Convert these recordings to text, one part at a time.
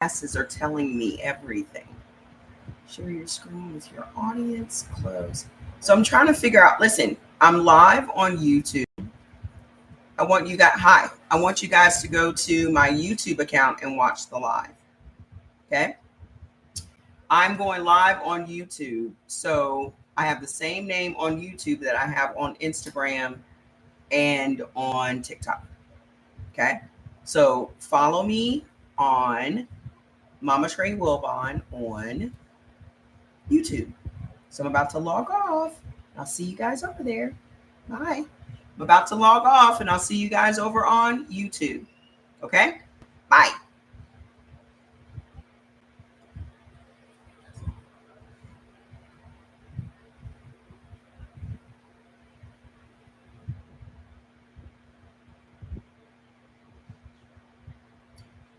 glasses are telling me everything. Share your screen with your audience. Close. So I'm trying to figure out. Listen, I'm live on YouTube. I want you guys to go to my YouTube account and watch the live. Okay. I'm going live on YouTube. So I have the same name on YouTube that I have on Instagram and on TikTok. Okay. So follow me on Mama Trey Wilbon on YouTube. So I'm about to log off. I'll see you guys over there. Bye. I'm about to log off and I'll see you guys over on YouTube. Okay? Bye.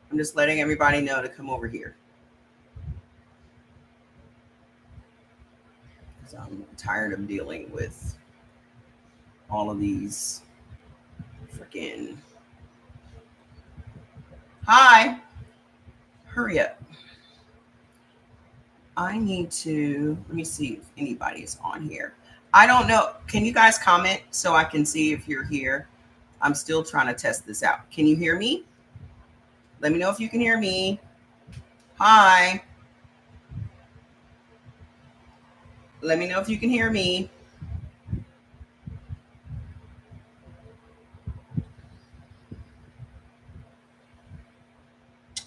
I'm just letting everybody know to come over here. Because I'm tired of dealing with all of these freaking. Hi. Hurry up. I need to, let me see if anybody's on here. I don't know. Can you guys comment so I can see if you're here? I'm still trying to test this out. Can you hear me? Let me know if you can hear me. Hi. Let me know if you can hear me.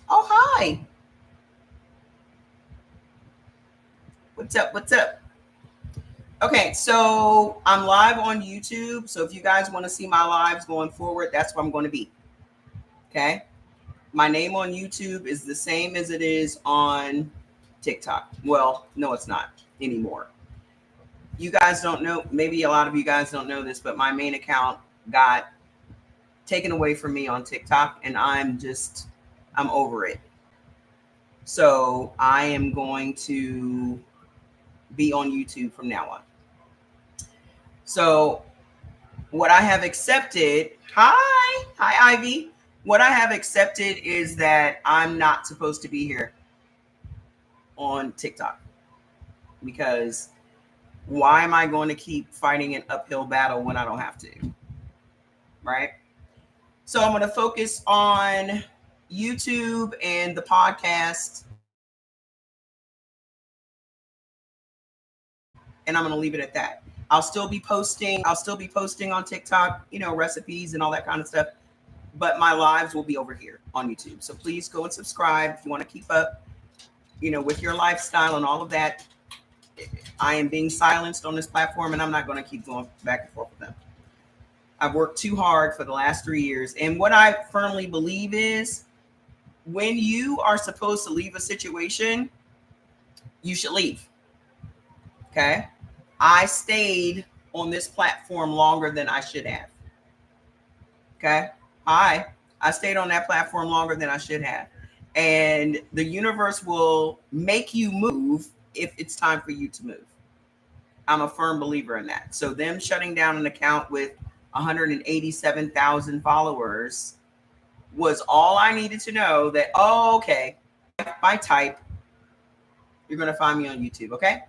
Oh, hi. What's up? What's up? Okay, so I'm live on YouTube. So if you guys want to see my lives going forward, that's where I'm going to be. Okay. My name on YouTube is the same as it is on TikTok. Well, no, it's not anymore. You guys don't know, maybe a lot of you guys don't know this, but my main account got taken away from me on TikTok and I'm over it. So I am going to be on YouTube from now on. So what I have accepted, hi Ivy. What I have accepted is that I'm not supposed to be here on TikTok because why am I going to keep fighting an uphill battle when I don't have to? Right? So I'm going to focus on YouTube and the podcast. And I'm going to leave it at that. I'll still be posting on TikTok, recipes and all that kind of stuff. But my lives will be over here on YouTube. So please go and subscribe if you want to keep up, with your lifestyle and all of that. I am being silenced on this platform and I'm not going to keep going back and forth with them. I've worked too hard for the last 3 years. And what I firmly believe is when you are supposed to leave a situation, you should leave. Okay. I stayed on this platform longer than I should have. Okay. I stayed on that platform longer than I should have. And the universe will make you move if it's time for you to move. I'm a firm believer in that. So them shutting down an account with 187,000 followers was all I needed to know that, okay, by type, you're going to find me on YouTube. Okay.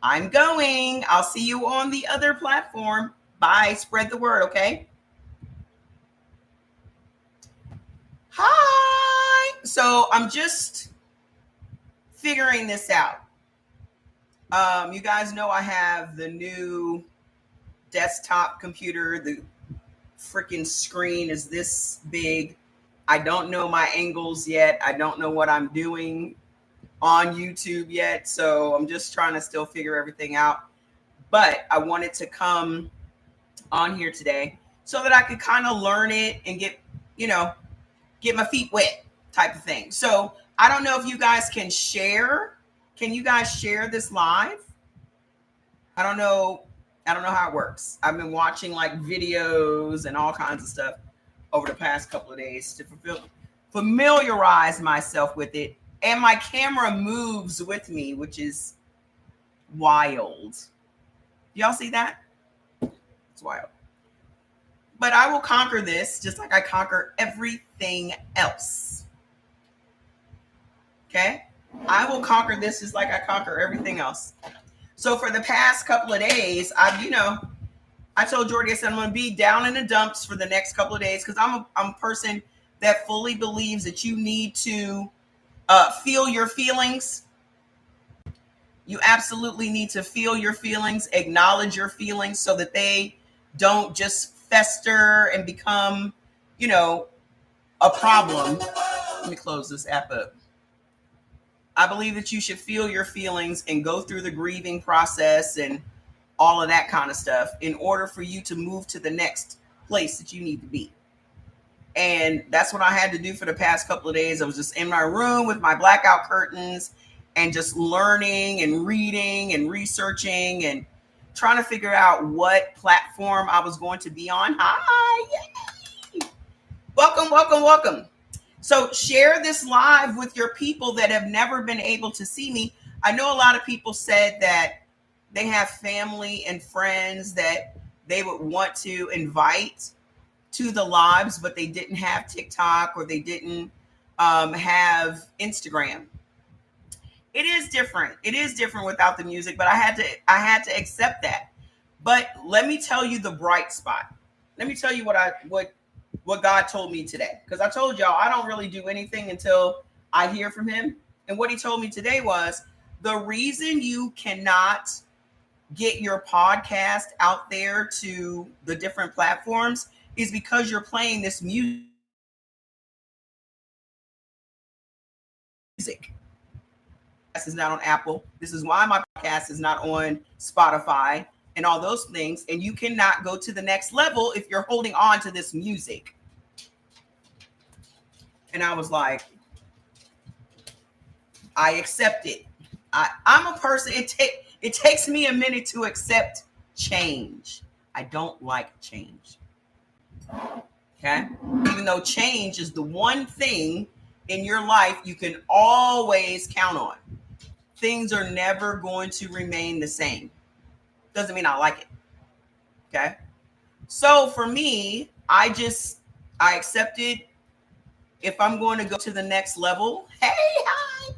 I'm going. I'll see you on the other platform. Bye. Spread the word. Okay. Hi. So I'm just figuring this out. You guys know I have the new desktop computer. The freaking screen is this big. I don't know my angles yet. I don't know what I'm doing on YouTube yet. So I'm just trying to still figure everything out. But I wanted to come on here today so that I could kind of learn it and get my feet wet type of thing. So I don't know if you guys can share. Can you guys share this live? I don't know how it works. I've been watching like videos and all kinds of stuff over the past couple of days to familiarize myself with it. And my camera moves with me, which is wild. Y'all see that? It's wild. But I will conquer this just like I conquer everything else. Okay. I will conquer this just like I conquer everything else. So for the past couple of days, I told Jordy, I said, I'm going to be down in the dumps for the next couple of days because I'm a person that fully believes that you need to feel your feelings. You absolutely need to feel your feelings, acknowledge your feelings so that they don't just fester and become, a problem. Let me close this app up. I believe that you should feel your feelings and go through the grieving process and all of that kind of stuff in order for you to move to the next place that you need to be. And that's what I had to do for the past couple of days. I was just in my room with my blackout curtains and just learning and reading and researching and trying to figure out what platform I was going to be on. Hi, yay! Welcome, welcome, welcome. So share this live with your people that have never been able to see me. I know a lot of people said that they have family and friends that they would want to invite to the lives, but they didn't have TikTok or they didn't have Instagram. It is different. It is different without the music, but I had to accept that. But let me tell you the bright spot. Let me tell you what God told me today. Because I told y'all I don't really do anything until I hear from him. And what he told me today was the reason you cannot get your podcast out there to the different platforms is because you're playing this music. This is not on Apple. This is why my podcast is not on Spotify and all those things. And you cannot go to the next level if you're holding on to this music. And I was like, I accept it. I'm a person. It takes me a minute to accept change. I don't like change. Okay. Even though change is the one thing in your life you can always count on. Things are never going to remain the same. Doesn't mean I like it. Okay. So for me, I accepted if I'm going to go to the next level. Hey, hi.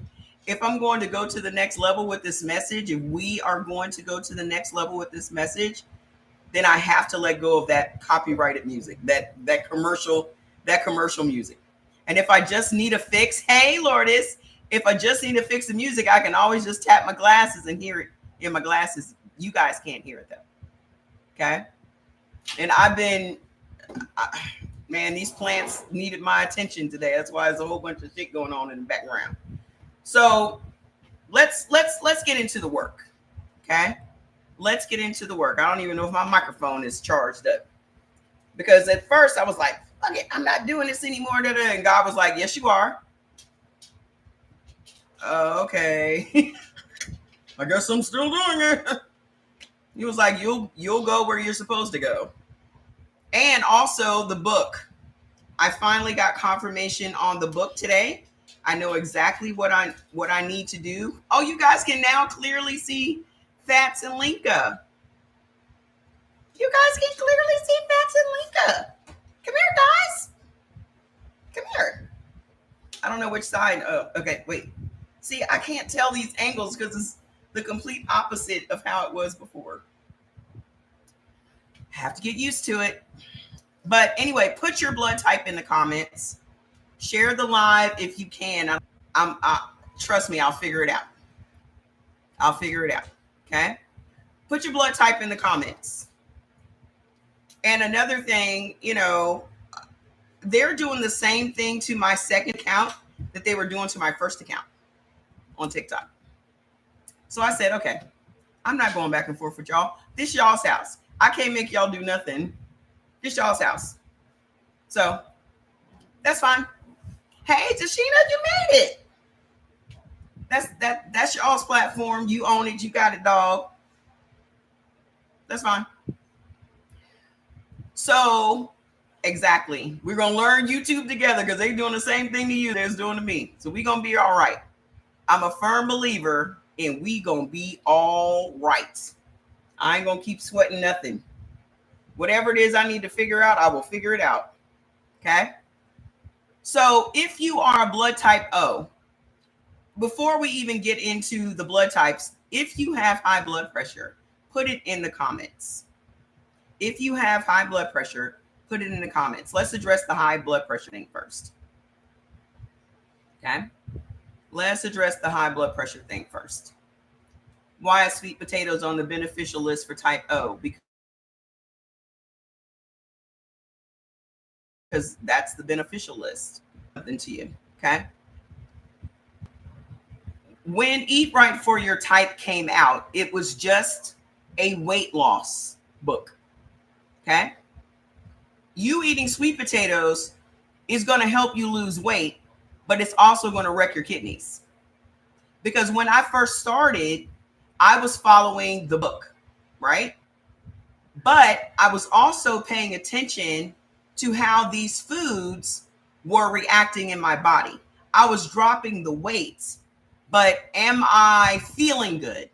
If I'm going to go to the next level with this message, if we are going to go to the next level with this message, then I have to let go of that copyrighted music, that commercial music. And if I just need a fix, hey, Lourdes, if I just need to fix the music, I can always just tap my glasses and hear it in my glasses. You guys can't hear it though. Okay. And man, these plants needed my attention today. That's why there's a whole bunch of shit going on in the background. So let's get into the work. Okay. Let's get into the work. I don't even know if my microphone is charged up. Because at first I was like, fuck it, I'm not doing this anymore. And God was like, yes, you are. Okay. I guess I'm still doing it. He was like, you'll go where you're supposed to go. And also the book. I finally got confirmation on the book today. I know exactly what I need to do. Oh, you guys can now clearly see Fats and Linka. You guys can clearly see Fats and Linka. Come here, guys. Come here. I don't know which side. Oh, okay, wait. See, I can't tell these angles because it's the complete opposite of how it was before. Have to get used to it. But anyway, put your blood type in the comments. Share the live if you can. Trust me, I'll figure it out. I'll figure it out. Okay? Put your blood type in the comments. And another thing, they're doing the same thing to my second account that they were doing to my first account on TikTok. So I said, okay, I'm not going back and forth with y'all. This y'all's house. I can't make y'all do nothing. This y'all's house. So that's fine. Hey, Tashina, you made it. That's y'all's platform. You own it. You got it, dog. That's fine. So exactly. We're going to learn YouTube together because they're doing the same thing to you they're doing to me. So we're going to be all right. I'm a firm believer in we going to be all right. I ain't going to keep sweating nothing. Whatever it is I need to figure out, I will figure it out. Okay? So if you are a blood type O, before we even get into the blood types, if you have high blood pressure, put it in the comments. If you have high blood pressure, put it in the comments. Let's address the high blood pressure thing first. Okay. Let's address the high blood pressure thing first. Why is sweet potatoes on the beneficial list for type O? Because that's the beneficial list. Something to you. Okay. When Eat Right for Your Type came out, it was just a weight loss book. Okay. You eating sweet potatoes is going to help you lose weight, but it's also going to wreck your kidneys. Because when I first started, I was following the book, right? But I was also paying attention to how these foods were reacting in my body. I was dropping the weight, but am I feeling good?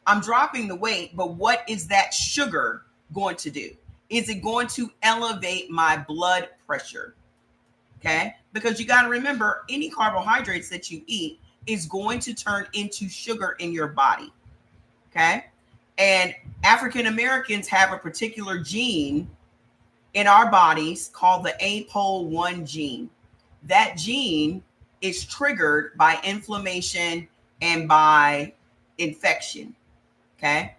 I'm dropping the weight, but what is that sugar going to do? Is it going to elevate my blood pressure? Okay, because you got to remember, any carbohydrates that you eat is going to turn into sugar in your body. Okay, and African Americans have a particular gene in our bodies called the APOL1 gene. That gene is triggered by inflammation and by infection. Okay,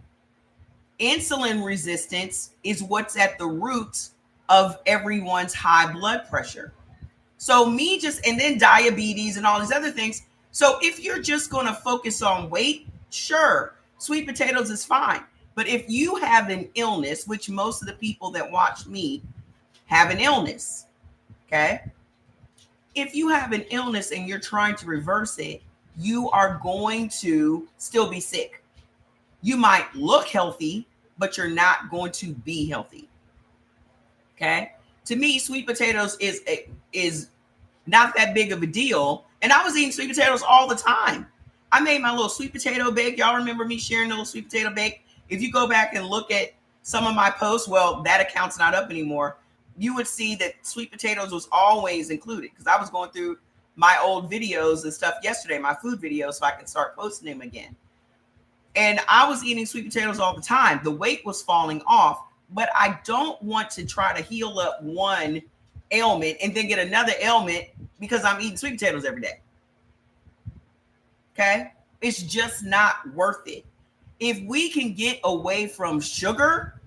insulin resistance is what's at the root of everyone's high blood pressure. So and then diabetes and all these other things. So if you're just going to focus on weight, sure, sweet potatoes is fine. But if you have an illness, which most of the people that watch me have an illness, okay? If you have an illness and you're trying to reverse it, you are going to still be sick. You might look healthy, but you're not going to be healthy. Okay? To me, sweet potatoes is not that big of a deal. And I was eating sweet potatoes all the time. I made my little sweet potato bake. Y'all remember me sharing the little sweet potato bake? If you go back and look at some of my posts, well, that account's not up anymore. You would see that sweet potatoes was always included because I was going through my old videos and stuff yesterday, my food videos, so I can start posting them again. And I was eating sweet potatoes all the time. The weight was falling off, but I don't want to try to heal up one ailment and then get another ailment because I'm eating sweet potatoes every day. Okay? It's just not worth it. If we can get away from sugar,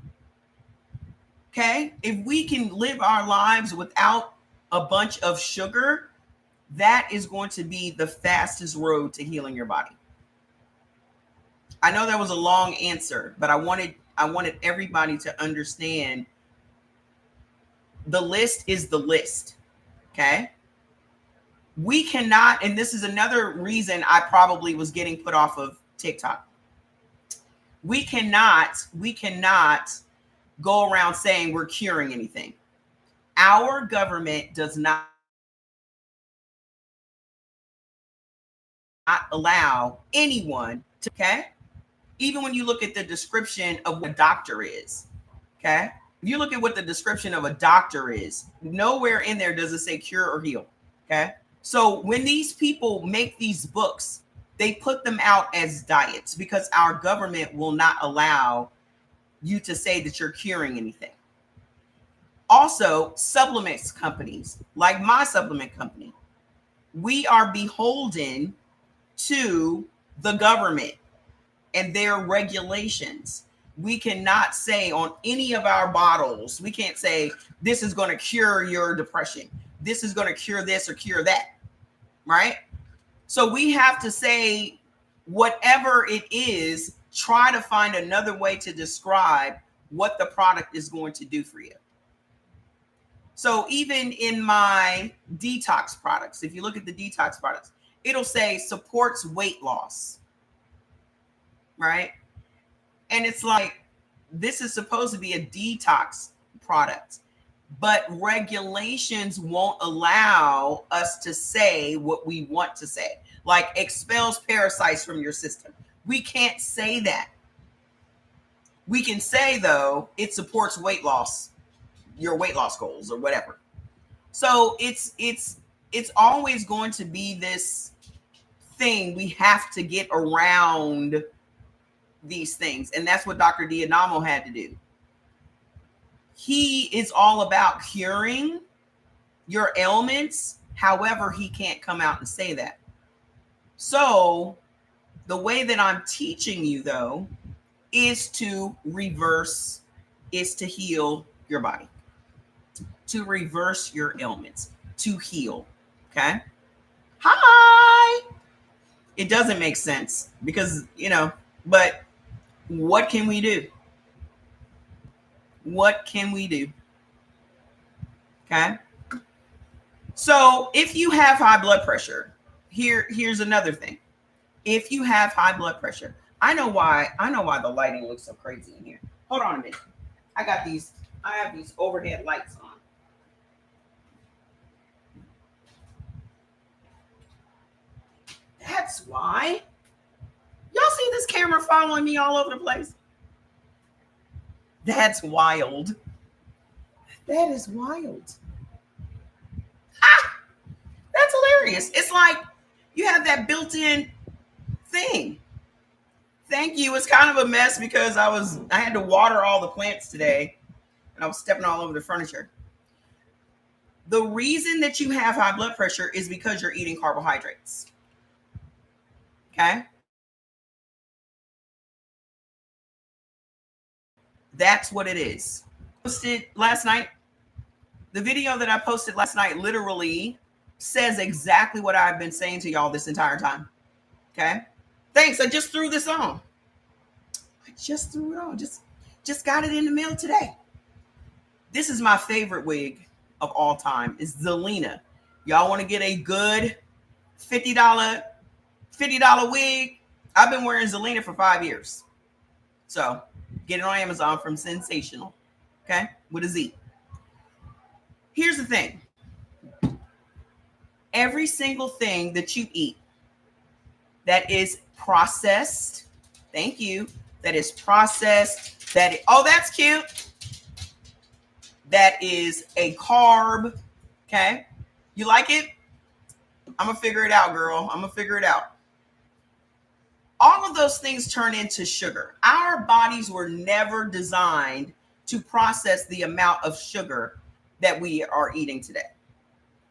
okay, if we can live our lives without a bunch of sugar, that is going to be the fastest road to healing your body. I know that was a long answer, but I wanted everybody to understand the list is the list. Okay. We cannot, and this is another reason I probably was getting put off of TikTok. We cannot go around saying we're curing anything. Our government does not allow anyone to, okay? Even when you look at the description of what a doctor is, okay? If you look at what the description of a doctor is, nowhere in there does it say cure or heal, okay? So when these people make these books, they put them out as diets because our government will not allow you to say that you're curing anything. Also, supplements companies, like my supplement company, we are beholden to the government and their regulations. We cannot say on any of our bottles, we can't say this is going to cure your depression. This is going to cure this or cure that, right? So we have to say whatever it is, try to find another way to describe what the product is going to do for you. So even in my detox products, if you look at the detox products, it'll say supports weight loss, right? And it's like, this is supposed to be a detox product, but regulations won't allow us to say what we want to say, like expels parasites from your system. We can't say that. We can say, though, it supports weight loss, your weight loss goals or whatever. So it's always going to be this thing we have to get around these things. And that's what Dr. D'Adamo had to do. He is all about curing your ailments. However, he can't come out and say that. So the way that I'm teaching you, though, is to reverse, is to heal your body, to reverse your ailments, to heal. Okay. Hi. It doesn't make sense because, but what can we do? What can we do? Okay. So if you have high blood pressure, here's another thing. If you have high blood pressure, I know why the lighting looks so crazy in here. Hold on a minute. I have these overhead lights on. That's why. Y'all see this camera following me all over the place? That's wild. That is wild. That's hilarious. It's like you have that built-in thing. Thank you. It's kind of a mess because I had to water all the plants today and I was stepping all over the furniture. The reason that you have high blood pressure is because you're eating carbohydrates. Okay? That's what it is. Posted last night. The video that I posted last night literally says exactly what I've been saying to y'all this entire time. Okay? Thanks. I just threw this on. I just threw it on. Just got it in the mail today. This is my favorite wig of all time. It's Zelina. Y'all want to get a good $50 wig? I've been wearing Zelina for 5 years. So get it on Amazon from Sensational. Okay? With a Z. Here's the thing. Every single thing that you eat that is processed, thank you, that is processed, that's cute. That is a carb, okay? You like it? I'm going to figure it out, girl. I'm going to figure it out. All of those things turn into sugar. Our bodies were never designed to process the amount of sugar that we are eating today.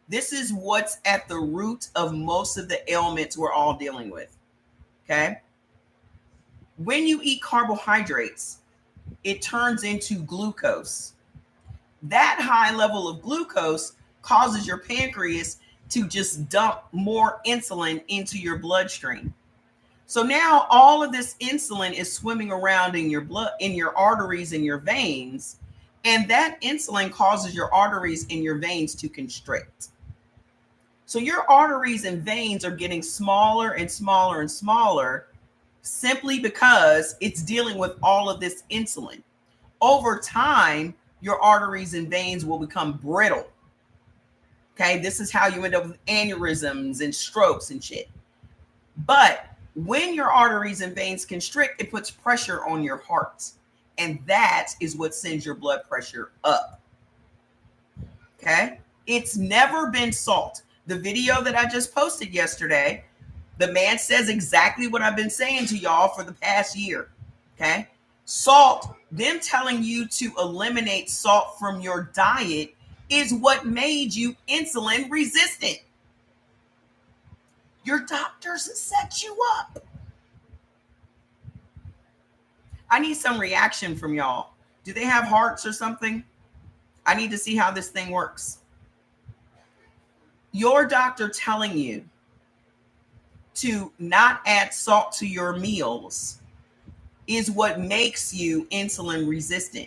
This is what's at the root of most of the ailments we're all dealing with. Okay. When you eat carbohydrates, it turns into glucose. That high level of glucose causes your pancreas to just dump more insulin into your bloodstream. So now all of this insulin is swimming around in your blood, in your arteries and your veins. And that insulin causes your arteries and your veins to constrict. So your arteries and veins are getting smaller and smaller and smaller simply because it's dealing with all of this insulin. Over time, your arteries and veins will become brittle. Okay, this is how you end up with aneurysms and strokes and shit. But when your arteries and veins constrict, it puts pressure on your heart. And that is what sends your blood pressure up. Okay, it's never been salt. The video that I just posted yesterday, the man says exactly what I've been saying to y'all for the past year. Okay. Salt, them telling you to eliminate salt from your diet is what made you insulin resistant. Your doctors set you up. I need some reaction from y'all. Do they have hearts or something? I need to see how this thing works. Your doctor telling you to not add salt to your meals is what makes you insulin resistant.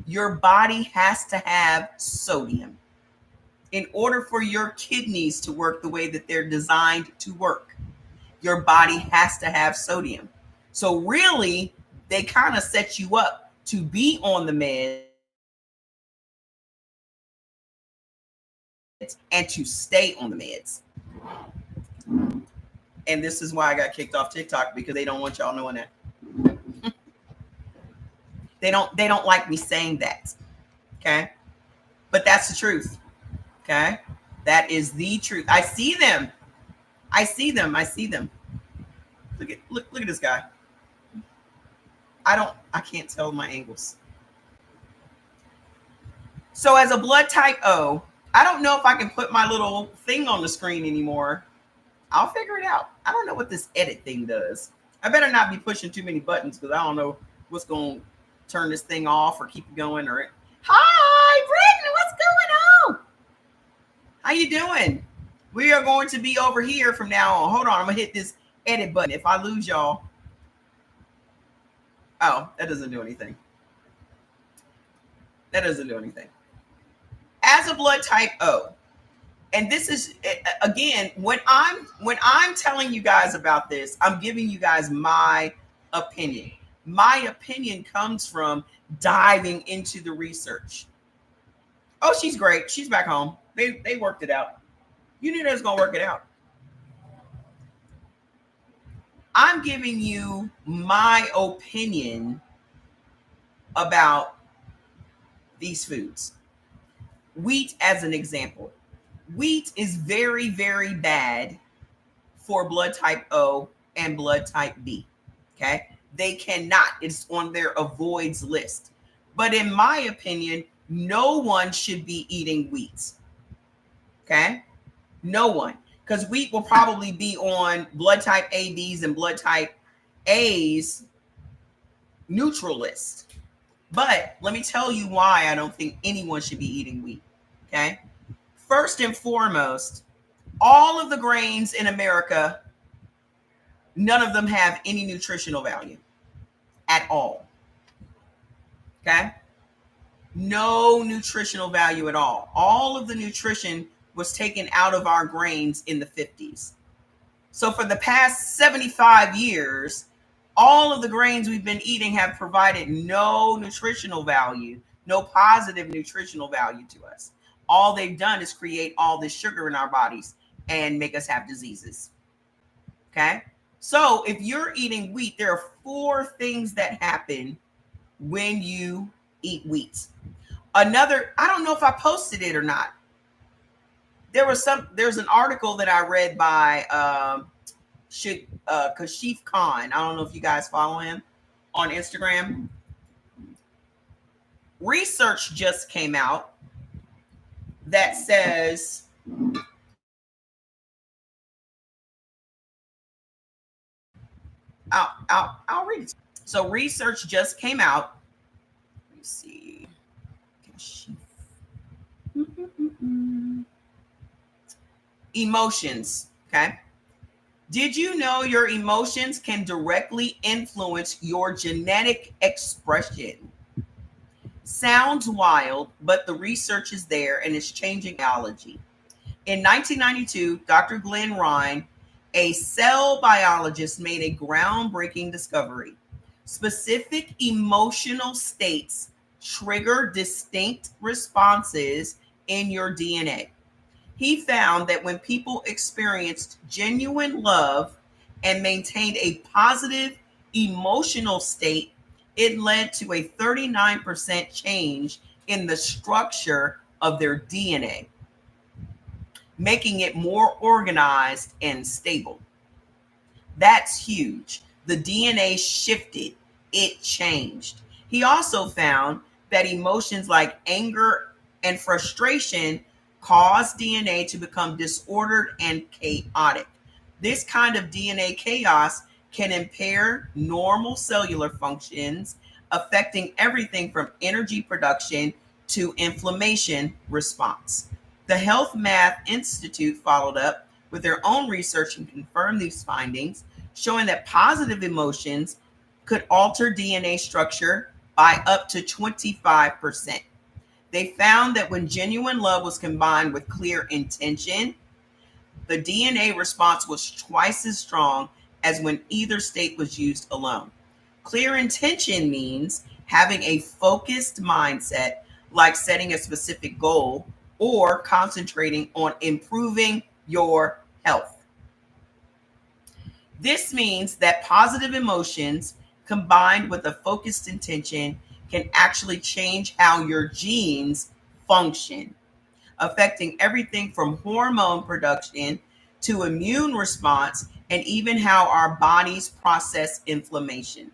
Your body has to have sodium in order for your kidneys to work the way that they're designed to work. Your body has to have sodium. So really, they kind of set you up to be on the meds and to stay on the meds. And this is why I got kicked off TikTok, because they don't want y'all knowing that. They don't like me saying that. Okay. But that's the truth. Okay. That is the truth. I see them. I see them. Look at this guy. I can't tell my angles. So as a blood type O, I don't know if I can put my little thing on the screen anymore. I'll figure it out. I don't know what this edit thing does. I better not be pushing too many buttons because I don't know what's going to turn this thing off or keep it going. Or hi, Brittany, what's going on? How you doing? We are going to be over here from now on. Hold on, I'm gonna hit this edit button. If I lose y'all, oh, that doesn't do anything. That doesn't do anything. As a blood type O, and this is again when I'm telling you guys about this, I'm giving you guys my opinion. My opinion comes from diving into the research. Oh, she's great. She's back home. They worked it out. You knew they was gonna work it out. I'm giving you my opinion about these foods. Wheat as an example. Wheat is very, very bad for blood type O and blood type B. Okay. They cannot. It's on their avoids list. But in my opinion, no one should be eating wheat. Okay. No one. Because wheat will probably be on blood type ABs and blood type A's neutral list. But let me tell you why I don't think anyone should be eating wheat. Okay. First and foremost, all of the grains in America, none of them have any nutritional value at all. Okay. No nutritional value at all. All of the nutrition was taken out of our grains in the 50s. So for the past 75 years, all of the grains we've been eating have provided no nutritional value, no positive nutritional value to us. All they've done is create all this sugar in our bodies and make us have diseases. Okay. So if you're eating wheat, there are 4 things that happen when you eat wheat. Another, I don't know if I posted it or not. There's an article that I read by Kashif Khan. I don't know if you guys follow him on Instagram. Research just came out that says I'll read it. So research just came out. Let me see. Emotions. Okay. Did you know your emotions can directly influence your genetic expression? Sounds wild, but the research is there and it's changing biology. In 1992, Dr. Glenn Ryan, a cell biologist, made a groundbreaking discovery. Specific emotional states trigger distinct responses in your DNA. He found that when people experienced genuine love and maintained a positive emotional state, it led to a 39% change in the structure of their DNA, making it more organized and stable. That's huge. The DNA shifted, it changed. He also found that emotions like anger and frustration cause DNA to become disordered and chaotic. This kind of DNA chaos can impair normal cellular functions, affecting everything from energy production to inflammation response. The Health Math Institute followed up with their own research and confirmed these findings, showing that positive emotions could alter DNA structure by up to 25%. They found that when genuine love was combined with clear intention, the DNA response was twice as strong as when either state was used alone. Clear intention means having a focused mindset, like setting a specific goal or concentrating on improving your health. This means that positive emotions combined with a focused intention can actually change how your genes function, affecting everything from hormone production to immune response, and even how our bodies process inflammation.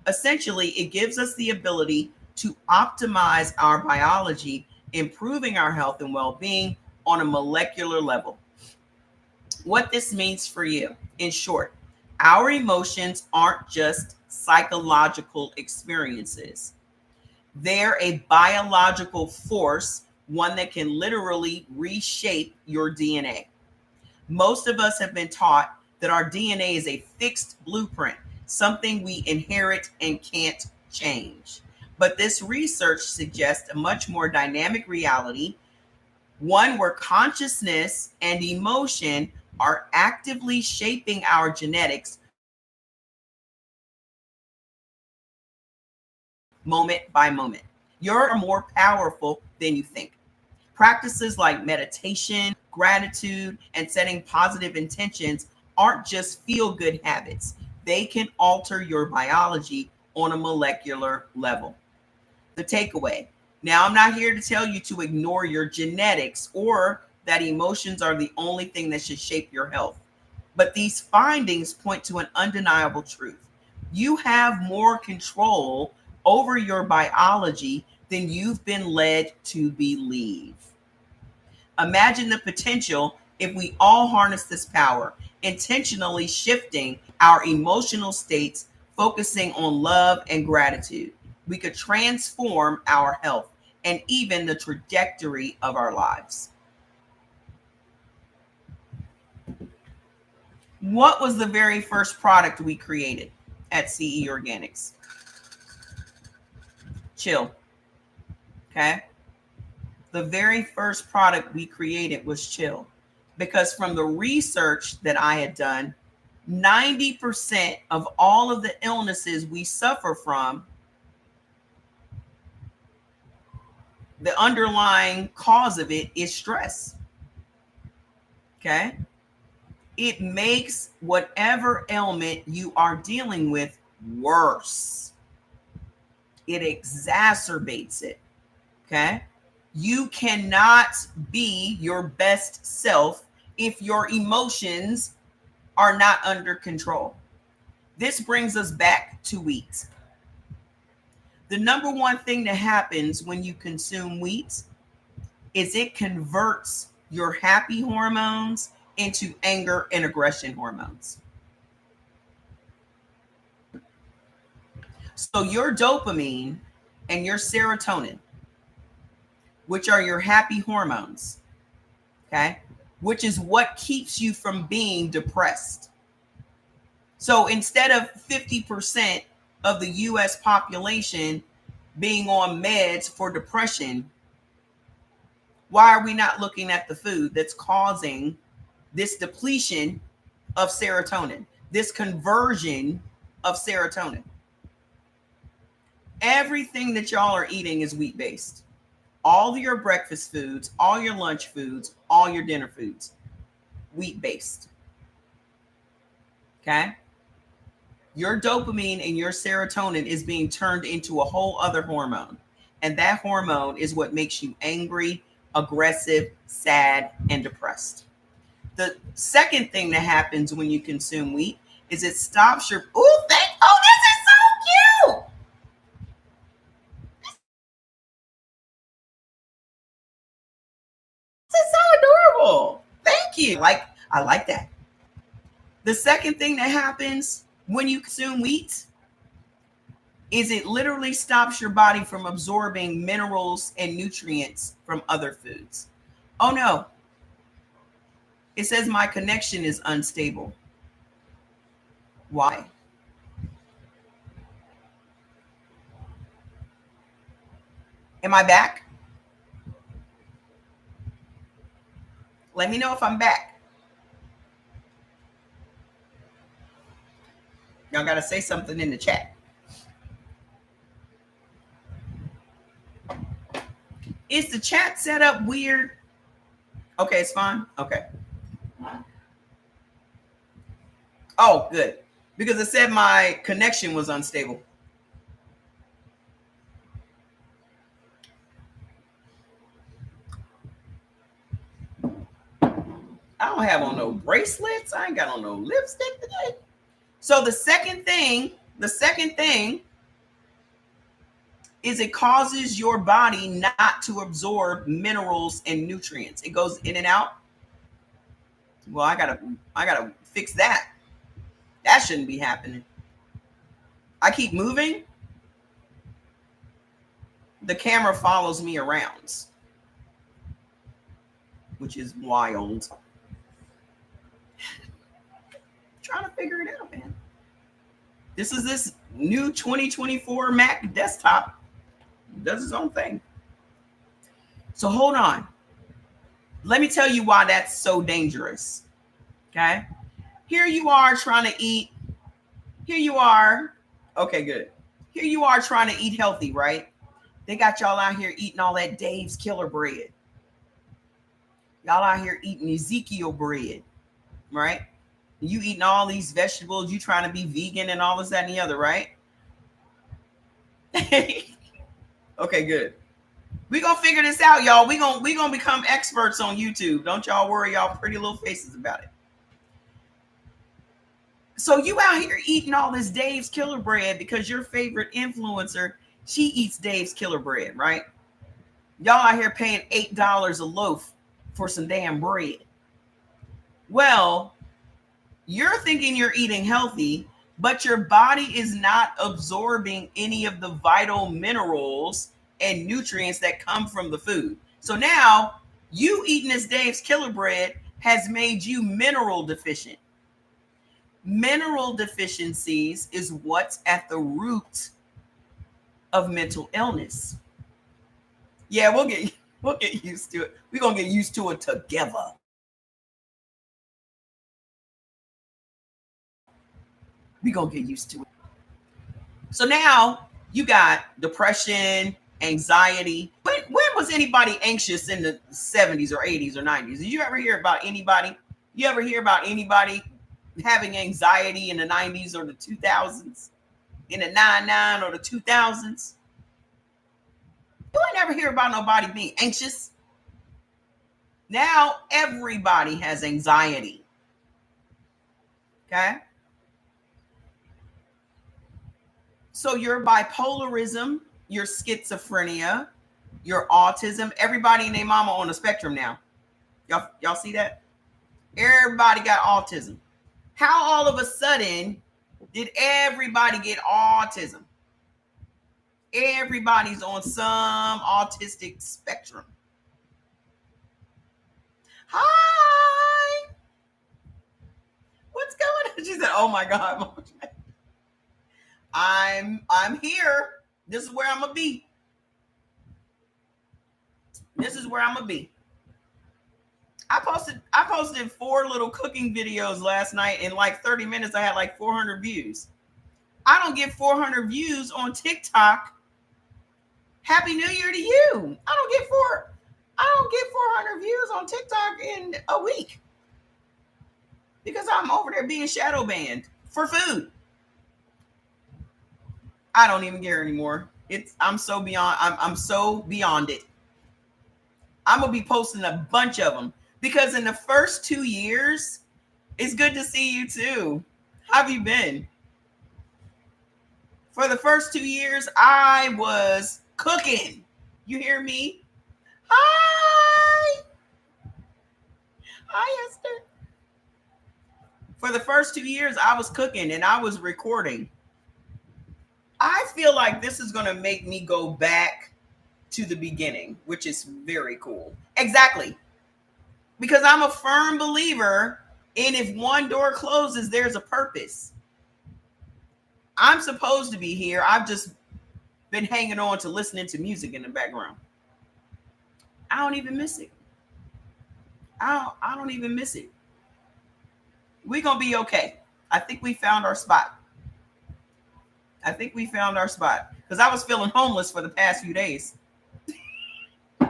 Essentially, it gives us the ability to optimize our biology, improving our health and well being on a molecular level. What this means for you, in short, our emotions aren't just psychological experiences, they're a biological force, one that can literally reshape your DNA. Most of us have been taught that our DNA is a fixed blueprint, something we inherit and can't change. But this research suggests a much more dynamic reality, one where consciousness and emotion are actively shaping our genetics moment by moment. You're more powerful than you think. Practices like meditation, gratitude, and setting positive intentions aren't just feel good habits, they can alter your biology on a molecular level. The takeaway: now, I'm not here to tell you to ignore your genetics or that emotions are the only thing that should shape your health. But these findings point to an undeniable truth. You have more control over your biology than you've been led to believe. Imagine the potential if we all harness this power, intentionally shifting our emotional states, focusing on love and gratitude. We could transform our health and even the trajectory of our lives. What was the very first product we created at CE Organics? Chill. Okay. The very first product we created was Chill, because from the research that I had done, 90% of all of the illnesses we suffer from, the underlying cause of it is stress. Okay. It makes whatever ailment you are dealing with worse. It exacerbates it. Okay. You cannot be your best self if your emotions are not under control. This brings us back to wheat. The number one thing that happens when you consume wheat is it converts your happy hormones into anger and aggression hormones. So your dopamine and your serotonin, which are your happy hormones, okay, which is what keeps you from being depressed. So instead of 50% of the US population being on meds for depression, why are we not looking at the food that's causing this depletion of serotonin, this conversion of serotonin? Everything that y'all are eating is wheat based. All your breakfast foods, all your lunch foods, all your dinner foods, wheat based. Okay. Your dopamine and your serotonin is being turned into a whole other hormone. And that hormone is what makes you angry, aggressive, sad, and depressed. The second thing that happens when you consume wheat is it stops your, this is so cute. This is so adorable. Thank you. I like that. The second thing that happens when you consume wheat is it literally stops your body from absorbing minerals and nutrients from other foods. Oh no. It says my connection is unstable. Why? Am I back? Let me know if I'm back. Y'all got to say something in the chat. Is the chat set up weird? Okay, it's fine. Okay. Oh, good. Because it said my connection was unstable. I don't have on no bracelets. I ain't got on no lipstick today. So the second thing is it causes your body not to absorb minerals and nutrients. It goes in and out. Well, I gotta fix that. That shouldn't be happening. I keep moving. The camera follows me around, which is wild. Trying to figure it out, man. This is this new 2024 Mac desktop. It does its own thing. So hold on. Let me tell you why that's so dangerous. Okay. Here you are trying to eat. Here you are. Okay, good. Here you are trying to eat healthy, right? They got y'all out here eating all that Dave's Killer bread. Y'all out here eating Ezekiel bread, right? You eating all these vegetables. You trying to be vegan and all this, that, and the other, right? Okay, good. We gonna figure this out, y'all. We gonna become experts on YouTube. Don't y'all worry, y'all pretty little faces about it. So you out here eating all this Dave's Killer bread because your favorite influencer, she eats Dave's Killer bread, right? Y'all out here paying $8 a loaf for some damn bread. Well, you're thinking you're eating healthy, but your body is not absorbing any of the vital minerals and nutrients that come from the food. So now you eating this Dave's Killer bread has made you mineral deficient. Mineral deficiencies is what's at the root of mental illness. Yeah, we'll get used to it. We're gonna get used to it together. We're gonna get used to it. So now you got depression, anxiety. When was anybody anxious in the 70s or 80s or 90s? Did you ever hear about anybody? You ever hear about anybody having anxiety in the 90s or the 2000s? In the 99 or the 2000s? You ain't never hear about nobody being anxious. Now everybody has anxiety. Okay? So your bipolarism, your schizophrenia, your autism, everybody and their mama on the spectrum now. Y'all see that? Everybody got autism. How all of a sudden did everybody get autism? Everybody's on some autistic spectrum. Hi. What's going on? She said, "Oh my God, I'm here. This is where I'm gonna be. This is where I'm gonna be." I posted 4 little cooking videos last night. In like 30 minutes, I had like 400 views. I don't get 400 views on TikTok. Happy New Year to you. I don't get 400 views on TikTok in a week because I'm over there being shadow banned for food. I don't even care anymore. I'm so beyond it. I'm gonna be posting a bunch of them because in the first 2 years, it's good to see you too. How have you been? For the first 2 years, I was cooking. You hear me? Hi. Hi, Esther. For the first 2 years, I was cooking and I was recording. I feel like this is going to make me go back to the beginning, which is very cool. Exactly. Because I'm a firm believer in if one door closes, there's a purpose. I'm supposed to be here. I've just been hanging on to listening to music in the background. I don't even miss it. I don't even miss it. We're going to be okay. I think we found our spot. Because I was feeling homeless for the past few days. I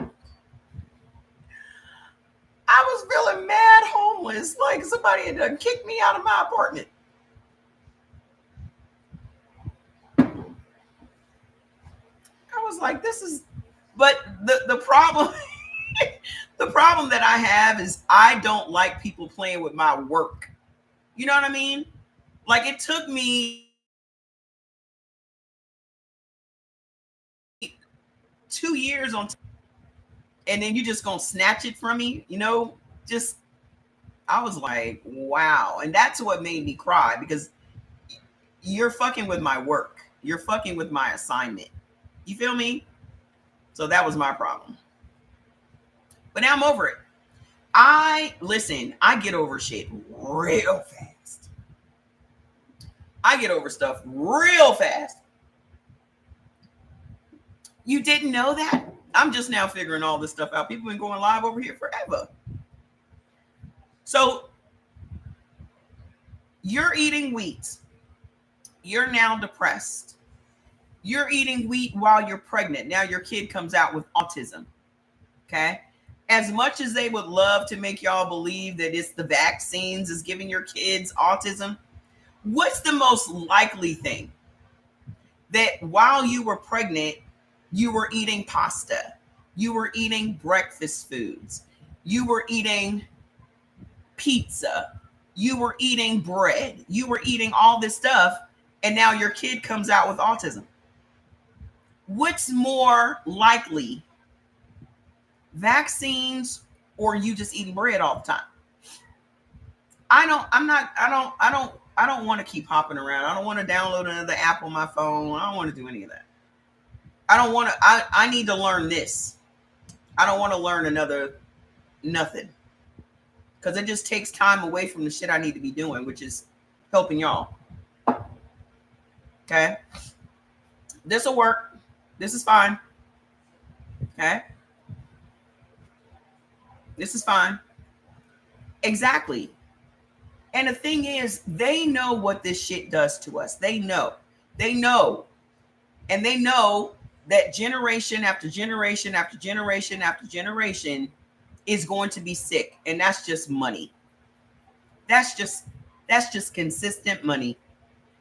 was feeling mad homeless. Like somebody had done kicked me out of my apartment. I was like, this is, but the problem, The problem that I have is I don't like people playing with my work. You know what I mean? Like it took me 2 years on, and then you just gonna snatch it from me, you know? Just I was like, wow. And that's what made me cry because you're fucking with my work. You're fucking with my assignment. You feel me? So that was my problem. But now I'm over it. I get over shit real fast. I get over stuff real fast. You didn't know that? I'm just now figuring all this stuff out. People have been going live over here forever. So you're eating wheat. You're now depressed. You're eating wheat while you're pregnant. Now your kid comes out with autism. Okay. As much as they would love to make y'all believe that it's the vaccines is giving your kids autism, what's the most likely thing? That while you were pregnant, you were eating pasta, you were eating breakfast foods, you were eating pizza, you were eating bread, you were eating all this stuff, and now your kid comes out with autism. What's more likely? Vaccines or you just eating bread all the time? I don't want to keep hopping around. I don't want to download another app on my phone. I don't want to do any of that. I need to learn this. I don't want to learn another nothing. Because it just takes time away from the shit I need to be doing, which is helping y'all. Okay? This will work. This is fine. Okay? This is fine. Exactly. And the thing is, they know what this shit does to us. They know. They know. And they know that generation after generation after generation after generation is going to be sick. And that's just money. That's just consistent money.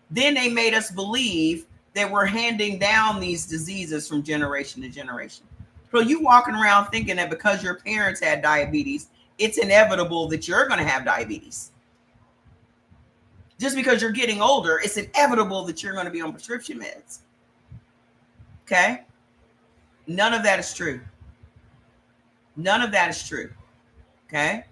Then they made us believe that we're handing down these diseases from generation to generation. So you walking around thinking that because your parents had diabetes, it's inevitable that you're going to have diabetes. Just because you're getting older, it's inevitable that you're going to be on prescription meds. Okay? None of that is true. None of that is true. Okay?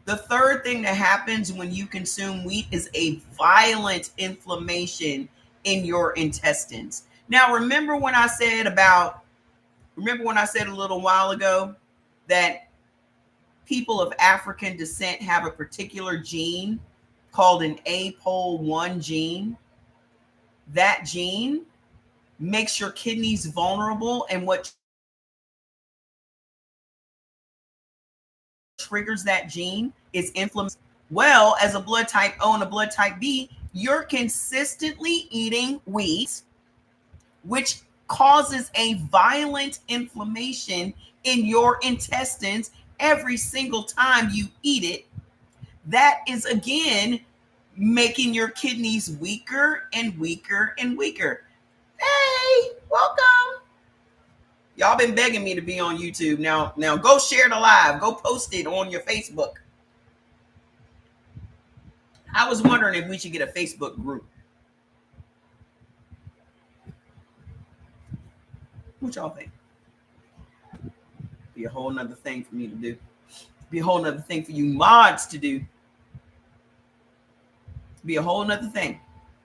The third thing that happens when you consume wheat is a violent inflammation in your intestines. Now, remember when I said a little while ago that people of African descent have a particular gene called an APOL1 gene? That gene makes your kidneys vulnerable, and what triggers that gene is inflammation. Well, as a blood type O and a blood type B, you're consistently eating wheat, which causes a violent inflammation in your intestines every single time you eat it. That is again making your kidneys weaker and weaker and weaker. Hey, welcome. Y'all been begging me to be on YouTube. Now go share the live. Go post it on your Facebook. I was wondering if we should get a Facebook group. What y'all think? Be a whole nother thing for me to do. Be a whole nother thing for you mods to do. Be a whole nother thing.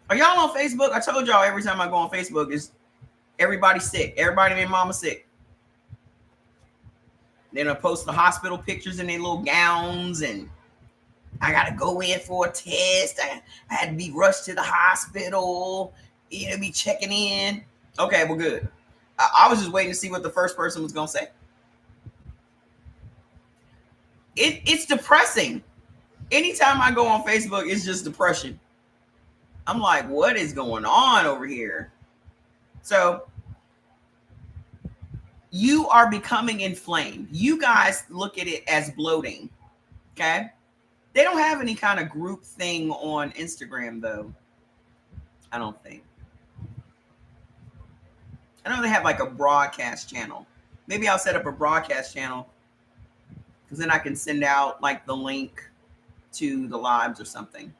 Are y'all on Facebook? I told y'all every time I go on Facebook is everybody sick. Everybody and their mama sick. Then I post the hospital pictures in their little gowns, and I gotta go in for a test. I had to be rushed to the hospital. Be checking in. Okay, well, good. I was just waiting to see what the first person was gonna say. It's depressing. Anytime I go on Facebook, it's just depression. I'm like, what is going on over here? So you are becoming inflamed. You guys look at it as bloating. Okay. They don't have any kind of group thing on Instagram, though. I don't think. I know they have like a broadcast channel. Maybe I'll set up a broadcast channel because then I can send out like the link to the lives or something.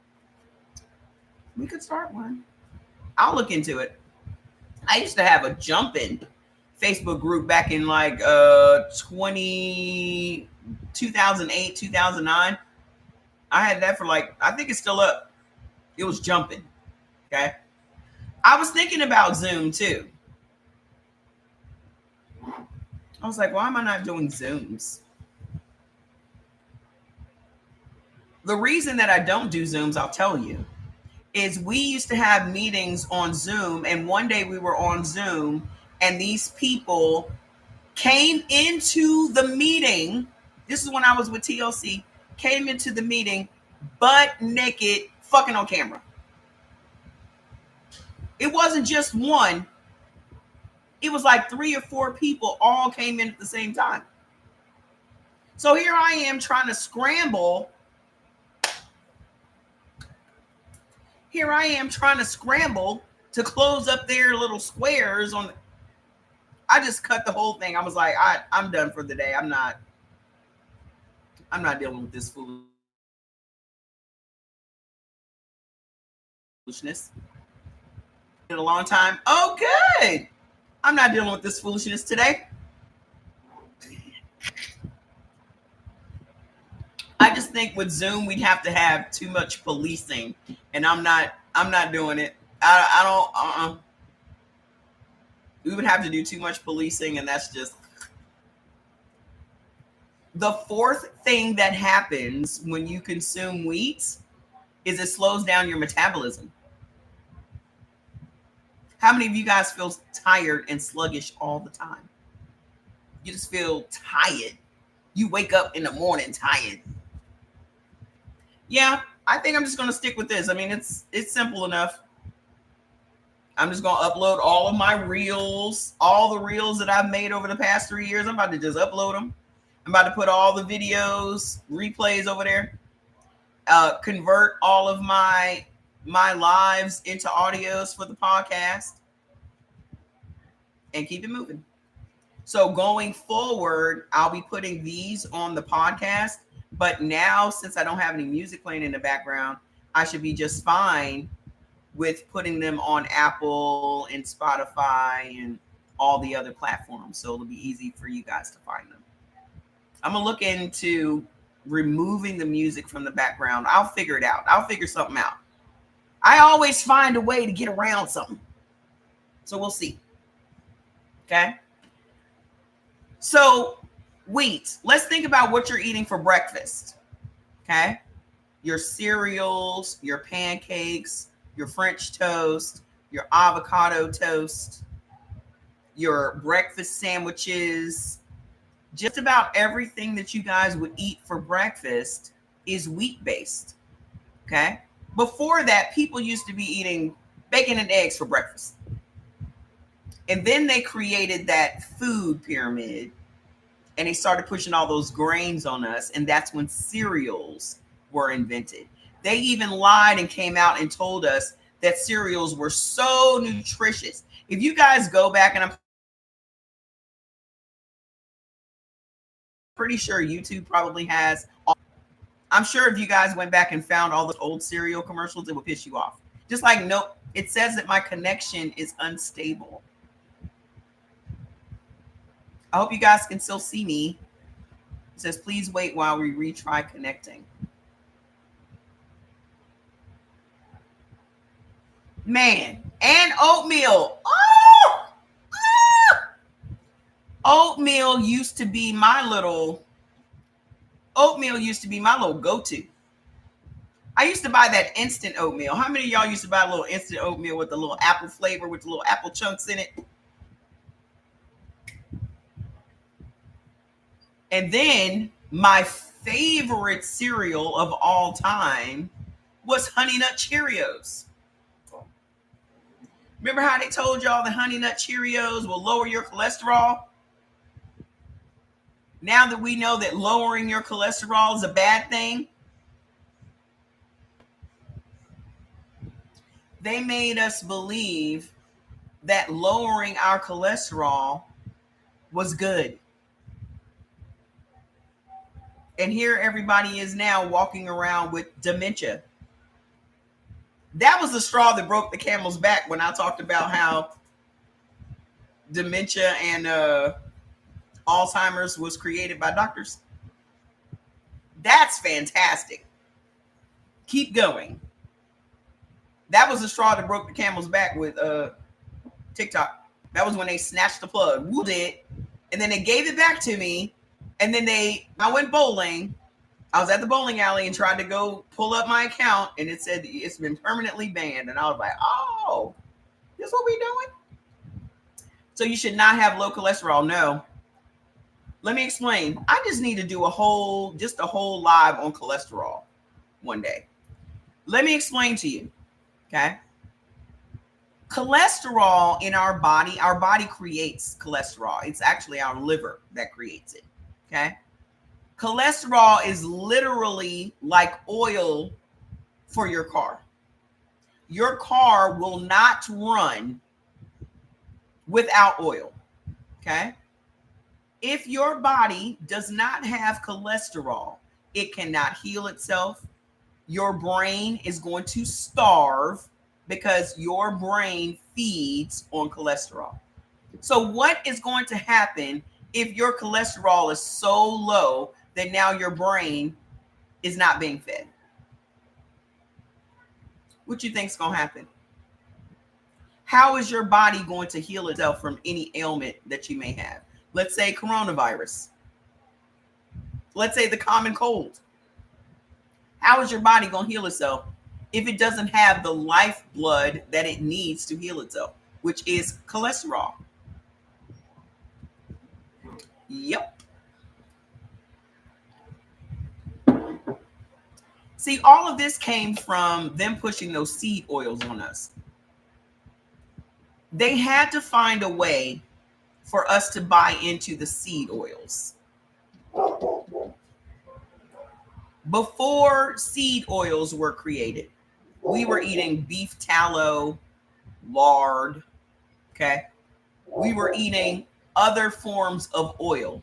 We could start one. I'll look into it. I used to have a jumping Facebook group back in like 2008, 2009. I had that for like, I think it's still up. It was jumping. Okay. I was thinking about Zoom too. I was like, why am I not doing Zooms? The reason that I don't do Zooms, I'll tell you, is we used to have meetings on Zoom, and one day we were on Zoom, and these people came into the meeting. This is when I was with TLC, came into the meeting butt naked, fucking on camera. It wasn't just one. It was like 3 or 4 people all came in at the same time. So here I am trying to scramble. Here I am trying to scramble to close up their little squares on. I just cut the whole thing. I was like, I'm done for the day. I'm not dealing with this foolishness. In a long time. Oh, good. I'm not dealing with this foolishness today. I just think with Zoom we'd have to have too much policing, and I'm not doing it. I don't. We would have to do too much policing, and that's just the fourth thing that happens when you consume wheat is it slows down your metabolism. How many of you guys feel tired and sluggish all the time? You just feel tired. You wake up in the morning tired. Yeah, I think I'm just going to stick with this. I mean, it's simple enough. I'm just going to upload all of my reels, all the reels that I've made over the past 3 years. I'm about to just upload them. I'm about to put all the videos, replays over there. Convert all of my lives into audios for the podcast, and keep it moving. So going forward, I'll be putting these on the podcast. But now, since I don't have any music playing in the background, I should be just fine with putting them on Apple and Spotify and all the other platforms. So it'll be easy for you guys to find them. I'm going to look into removing the music from the background. I'll figure it out. I'll figure something out. I always find a way to get around something. So we'll see. Okay. So wheat, let's think about what you're eating for breakfast. Okay. Your cereals, your pancakes, your French toast, your avocado toast, your breakfast sandwiches. Just about everything that you guys would eat for breakfast is wheat based. Okay. Before that, people used to be eating bacon and eggs for breakfast. And then they created that food pyramid and they started pushing all those grains on us. And that's when cereals were invented. They even lied and came out and told us that cereals were so nutritious. If you guys go back, and I'm pretty sure YouTube probably has. I'm sure if you guys went back and found all the old cereal commercials, it would piss you off. Just like, nope, it says that my connection is unstable. I hope you guys can still see me. It says, please wait while we retry connecting. Man, and oatmeal. Oh! Ah! Oatmeal used to be my little go-to. I used to buy that instant oatmeal. How many of y'all used to buy a little instant oatmeal with the little apple flavor with the little apple chunks in it? And then my favorite cereal of all time was Honey Nut Cheerios. Remember how they told y'all the Honey Nut Cheerios will lower your cholesterol? Now that we know that lowering your cholesterol is a bad thing, they made us believe that lowering our cholesterol was good. And here everybody is now walking around with dementia. That was the straw that broke the camel's back when I talked about how dementia and Alzheimer's was created by doctors. That's fantastic. Keep going. That was the straw that broke the camel's back with TikTok. That was when they snatched the plug. Woo did. And then they gave it back to me. And then I went bowling. I was at the bowling alley and tried to go pull up my account, and it said it's been permanently banned. And I was like, oh, this is what we doing? So you should not have low cholesterol. No. Let me explain. I just need to do a whole live on cholesterol one day. Let me explain to you. Okay. Cholesterol in our body creates cholesterol. It's actually our liver that creates it. Okay. Cholesterol is literally like oil for your car. Your car will not run without oil. Okay. If your body does not have cholesterol, it cannot heal itself. Your brain is going to starve because your brain feeds on cholesterol. So what is going to happen if your cholesterol is so low that now your brain is not being fed? What you think is going to happen? How is your body going to heal itself from any ailment that you may have? Let's say coronavirus. Let's say the common cold. How is your body going to heal itself if it doesn't have the lifeblood that it needs to heal itself, which is cholesterol? Yep. See, all of this came from them pushing those seed oils on us. They had to find a way for us to buy into the seed oils. Before seed oils were created, we were eating beef tallow, lard, okay? We were eating other forms of oil.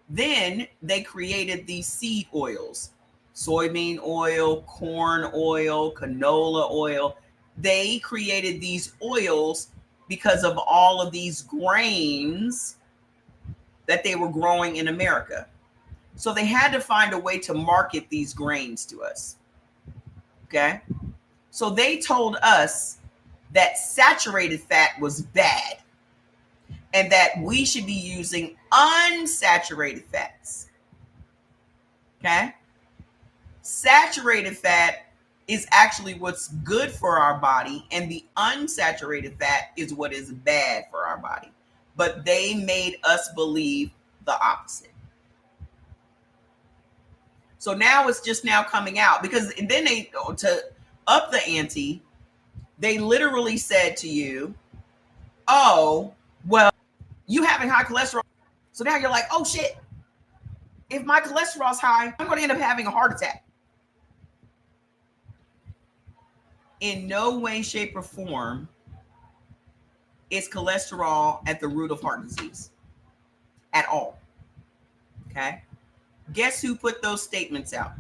Then they created these seed oils. Soybean oil, corn oil, canola oil. They created these oils because of all of these grains that they were growing in America. So they had to find a way to market these grains to us. Okay. So they told us that saturated fat was bad and that we should be using unsaturated fats. Okay. Saturated fat is actually what's good for our body, and the unsaturated fat is what is bad for our body. But they made us believe the opposite. So now it's just now coming out, because then they, to up the ante, they literally said to you, oh, well, you having high cholesterol. So now you're like, oh shit, if my cholesterol's high, I'm going to end up having a heart attack. In no way, shape, or form is cholesterol at the root of heart disease at all. Okay. Guess who put those statements out?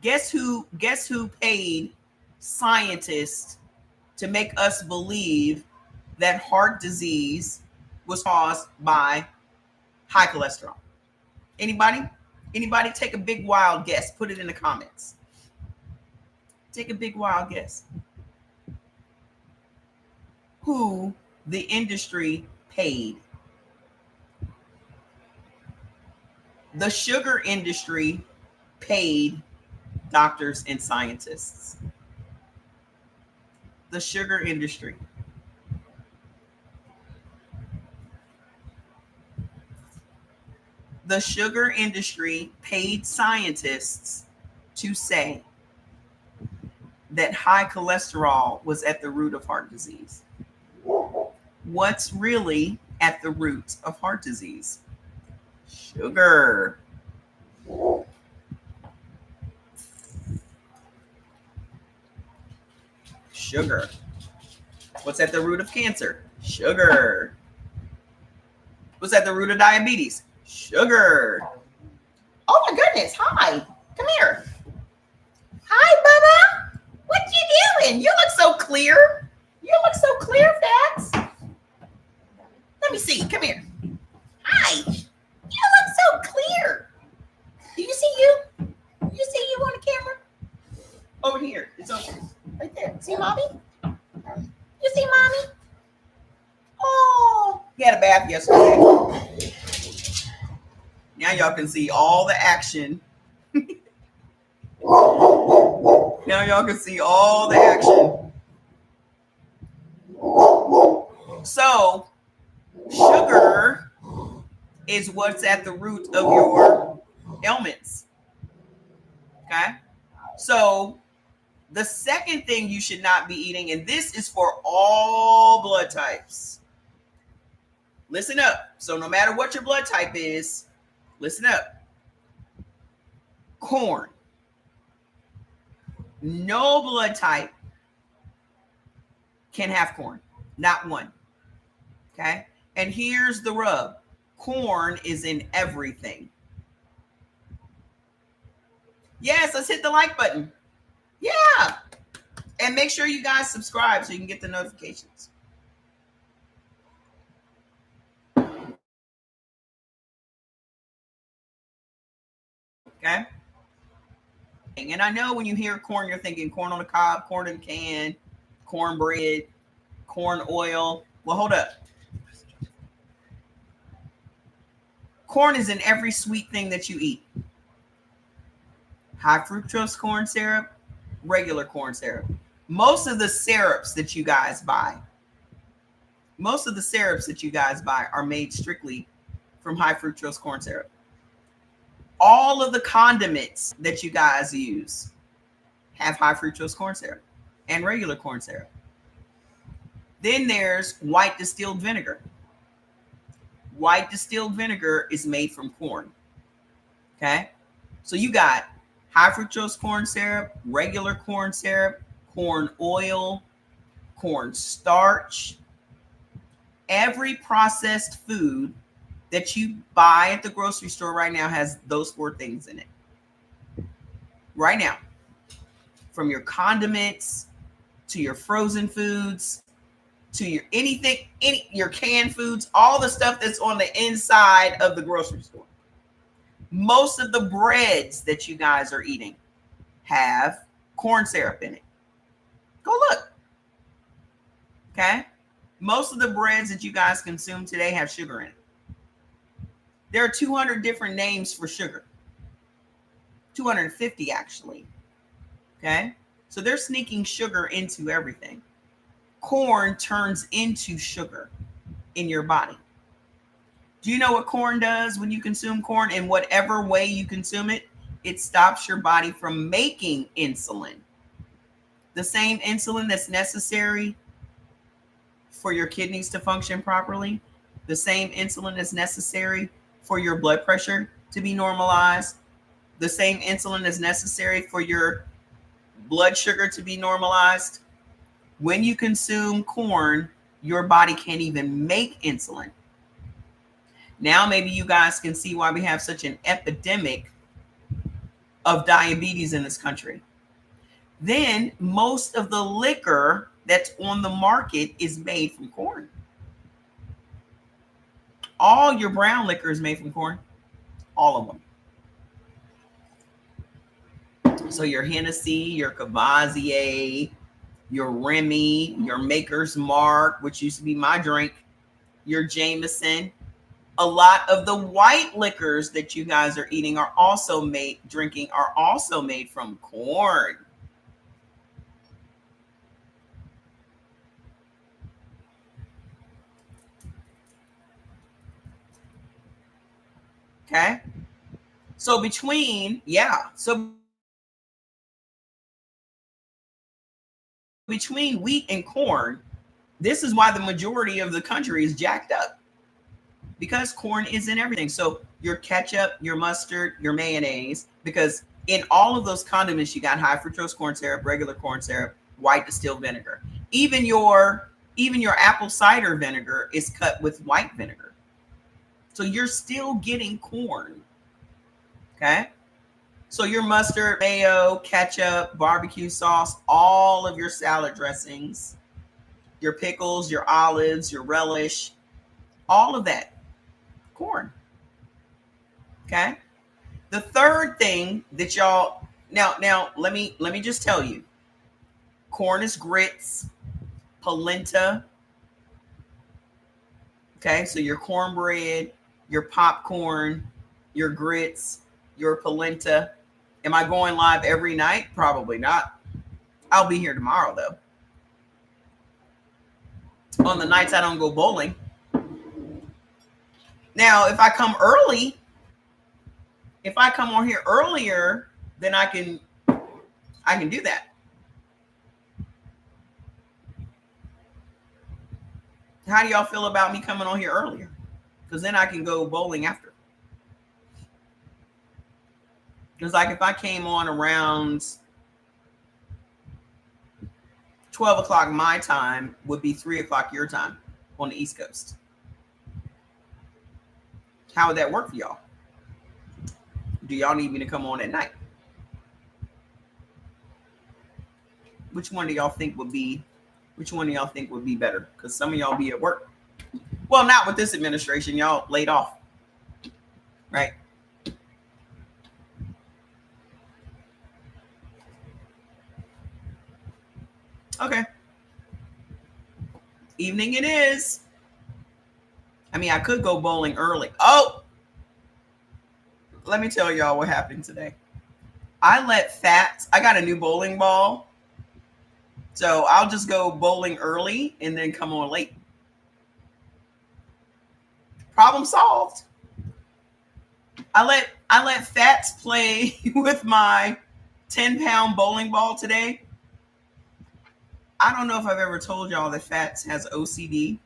Guess who paid scientists to make us believe that heart disease was caused by high cholesterol? Anybody? Anybody take a big wild guess? Put it in the comments. Take a big wild guess. Who the industry paid? The sugar industry paid doctors and scientists. The sugar industry. The sugar industry paid scientists to say that high cholesterol was at the root of heart disease. What's really at the root of heart disease? Sugar. Sugar. What's at the root of cancer? Sugar. What's at the root of diabetes? Sugar. Oh my goodness. Hi. Come here. Hi, Bubba. What you doing? You look so clear. You look so clear, Fats. Let me see. Come here. Hi. You look so clear. Do you see you? You see you on the camera? Over here. It's over right there. See mommy? You see mommy? Oh, he had a bath yesterday. Now y'all can see all the action. Now y'all can see all the action. So, sugar is what's at the root of your ailments. Okay? So, the second thing you should not be eating, and this is for all blood types. Listen up. So, no matter what your blood type is, listen up. Corn. No blood type can have corn. Not one. Okay? And here's the rub. Corn is in everything. Yes, let's hit the like button. Yeah. And make sure you guys subscribe so you can get the notifications. Okay? And I know when you hear corn, you're thinking corn on the cob, corn in the can, cornbread, corn oil. Well, hold up. Corn is in every sweet thing that you eat. High fructose corn syrup, regular corn syrup. Most of the syrups that you guys buy are made strictly from high fructose corn syrup. All of the condiments that you guys use have high fructose corn syrup and regular corn syrup. Then there's white distilled vinegar. White distilled vinegar is made from corn. Okay? So you got high fructose corn syrup, regular corn syrup, corn oil, corn starch. Every processed food that you buy at the grocery store right now has those 4 things in it. Right now. From your condiments to your frozen foods to your anything, your canned foods, all the stuff that's on the inside of the grocery store. Most of the breads that you guys are eating have corn syrup in it. Go look. Okay? Most of the breads that you guys consume today have sugar in it. There are 200 different names for sugar. 250 actually. Okay? So they're sneaking sugar into everything. Corn turns into sugar in your body. Do you know what corn does when you consume corn? In whatever way you consume it, it stops your body from making insulin. The same insulin that's necessary for your kidneys to function properly, the same insulin that's necessary for your blood pressure to be normalized, the same insulin that's necessary for your blood sugar to be normalized. When you consume corn, your body can't even make insulin. Now, maybe you guys can see why we have such an epidemic of diabetes in this country. Then most of the liquor that's on the market is made from corn. All your brown liquor is made from corn. All of them. So your Hennessy, your Cavassier, your Remy, your Maker's Mark, which used to be my drink, your Jameson. A lot of the white liquors that you guys are eating are also made from corn. Okay. So between wheat and corn, this is why the majority of the country is jacked up. Because corn is in everything. So your ketchup, your mustard, your mayonnaise, because in all of those condiments, you got high fructose corn syrup, regular corn syrup, white distilled vinegar. Even your apple cider vinegar is cut with white vinegar. So you're still getting corn. Okay. So your mustard, mayo, ketchup, barbecue sauce, all of your salad dressings, your pickles, your olives, your relish, all of that. Corn. Okay. The third thing that y'all now let me just tell you. Corn is grits, polenta. Okay, so your cornbread, your popcorn, your grits, your polenta. Am I going live every night? Probably not. I'll be here tomorrow though. On the nights I don't go bowling. Now, if I come early, if I come on here earlier, then I can do that. How do y'all feel about me coming on here earlier? Because then I can go bowling after. Because like if I came on around 12 o'clock my time, would be 3 o'clock your time on the East Coast. How would that work for y'all? Do y'all need me to come on at night? Which one do y'all think would be better? Because some of y'all be at work. Well, not with this administration. Y'all laid off. Right? Okay. Evening it is. I mean, I could go bowling early. Oh, let me tell y'all what happened today. I got a new bowling ball. So I'll just go bowling early and then come on late. Problem solved. I let Fats play with my 10-pound bowling ball today. I don't know if I've ever told y'all that Fats has OCD.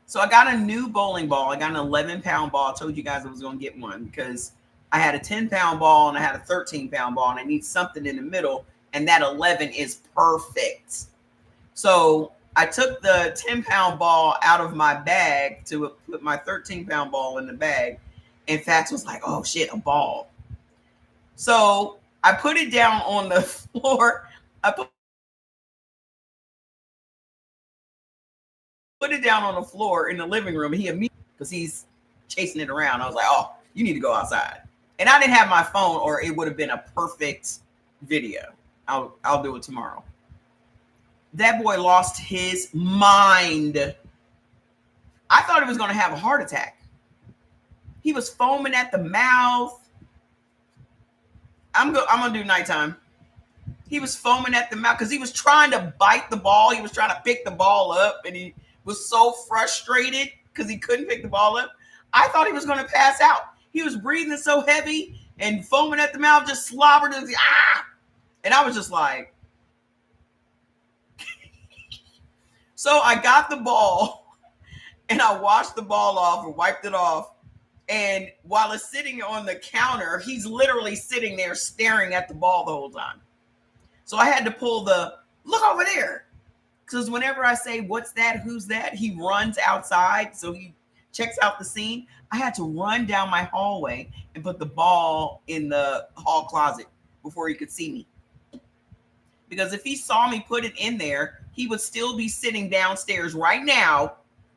So I got a new bowling ball. I got an 11-pound ball. I told you guys I was going to get one because I had a 10-pound ball and I had a 13-pound ball and I need something in the middle. And that 11 is perfect. So I took the 10-pound ball out of my bag to put my 13-pound ball in the bag. And Fats was like, oh shit, a ball. So I put it down on the floor. I put it down on the floor in the living room. And he immediately, because he's chasing it around. I was like, oh, you need to go outside. And I didn't have my phone or it would have been a perfect video. I'll do it tomorrow. That boy lost his mind. I thought he was going to have a heart attack. He was foaming at the mouth. I'm going to do nighttime. He was foaming at the mouth because he was trying to bite the ball. He was trying to pick the ball up and he was so frustrated because he couldn't pick the ball up. I thought he was going to pass out. He was breathing so heavy and foaming at the mouth, just slobbered. And I was just like, so I got the ball and I washed the ball off and wiped it off. And while it's sitting on the counter, he's literally sitting there staring at the ball the whole time. So I had to pull the look over there. Because whenever I say, what's that? Who's that? He runs outside. So he checks out the scene. I had to run down my hallway and put the ball in the hall closet before he could see me. Because if he saw me put it in there, he would still be sitting downstairs right now,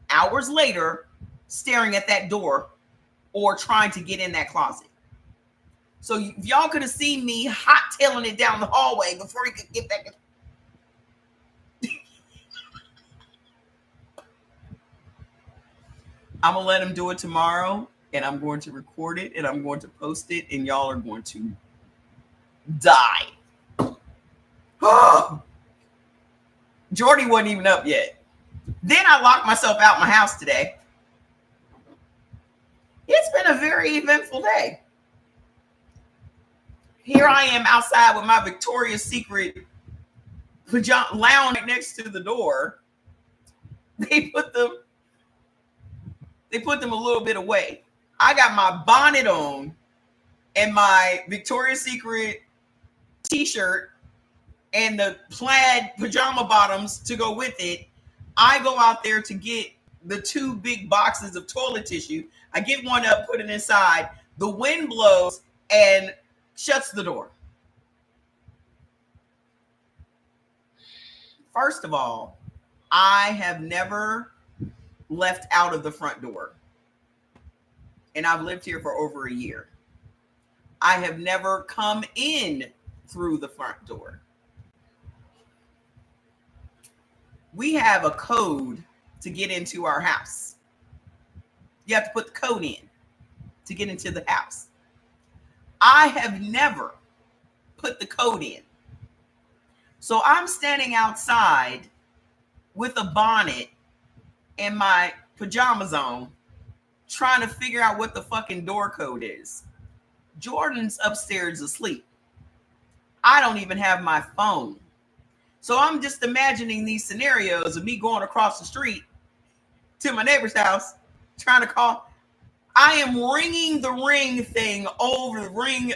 hours later, staring at that door or trying to get in that closet. So if y'all could have seen me hot-tailing it down the hallway before he could get back. I'm going to let him do it tomorrow, and I'm going to record it, and I'm going to post it, and y'all are going to die. Jordy wasn't even up yet. Then I locked myself out my house today. It's been a very eventful day. Here I am outside with my Victoria's Secret pajama lounge next to the door. They put them a little bit away. I got my bonnet on and my Victoria's Secret t-shirt and the plaid pajama bottoms to go with it. I go out there to get the 2 big boxes of toilet tissue. I get one up, put it inside. The wind blows and shuts the door. First of all, I have never left out of the front door. And I've lived here for over a year. I have never come in through the front door. We have a code to get into our house. You have to put the code in to get into the house. I have never put the code in. So I'm standing outside with a bonnet and my pajamas on, trying to figure out what the fucking door code is. Jordan's upstairs asleep. I don't even have my phone. So I'm just imagining these scenarios of me going across the street to my neighbor's house, trying to call. I am ringing the ring thing over the ring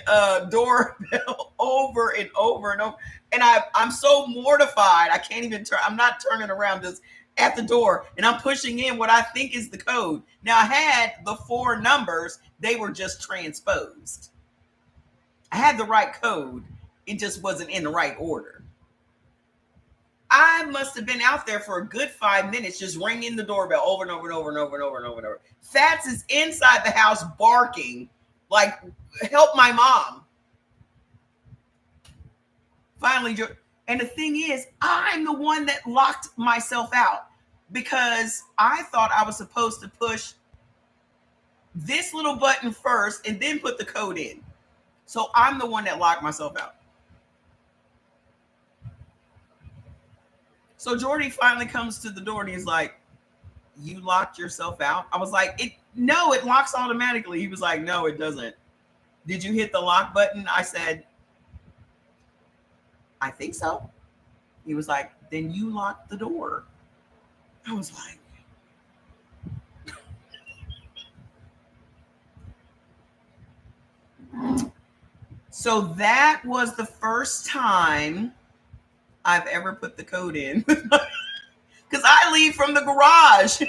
doorbell over and over and over. And I'm so mortified. I can't even turn. I'm not turning around, just at the door, and I'm pushing in what I think is the code. Now, I had the 4 numbers. They were just transposed. I had the right code. It just wasn't in the right order. I must have been out there for a good 5 minutes, just ringing the doorbell over and over and over and over and over and over and over. Fats is inside the house barking, like, help my mom. Finally, and the thing is, I'm the one that locked myself out because I thought I was supposed to push this little button first and then put the code in. So I'm the one that locked myself out. So Jordy finally comes to the door and he's like, you locked yourself out? I was like, no, it locks automatically. He was like, no, it doesn't. Did you hit the lock button? I said, I think so. He was like, then you locked the door. I was like, so that was the first time I've ever put the code in. Because I leave from the garage.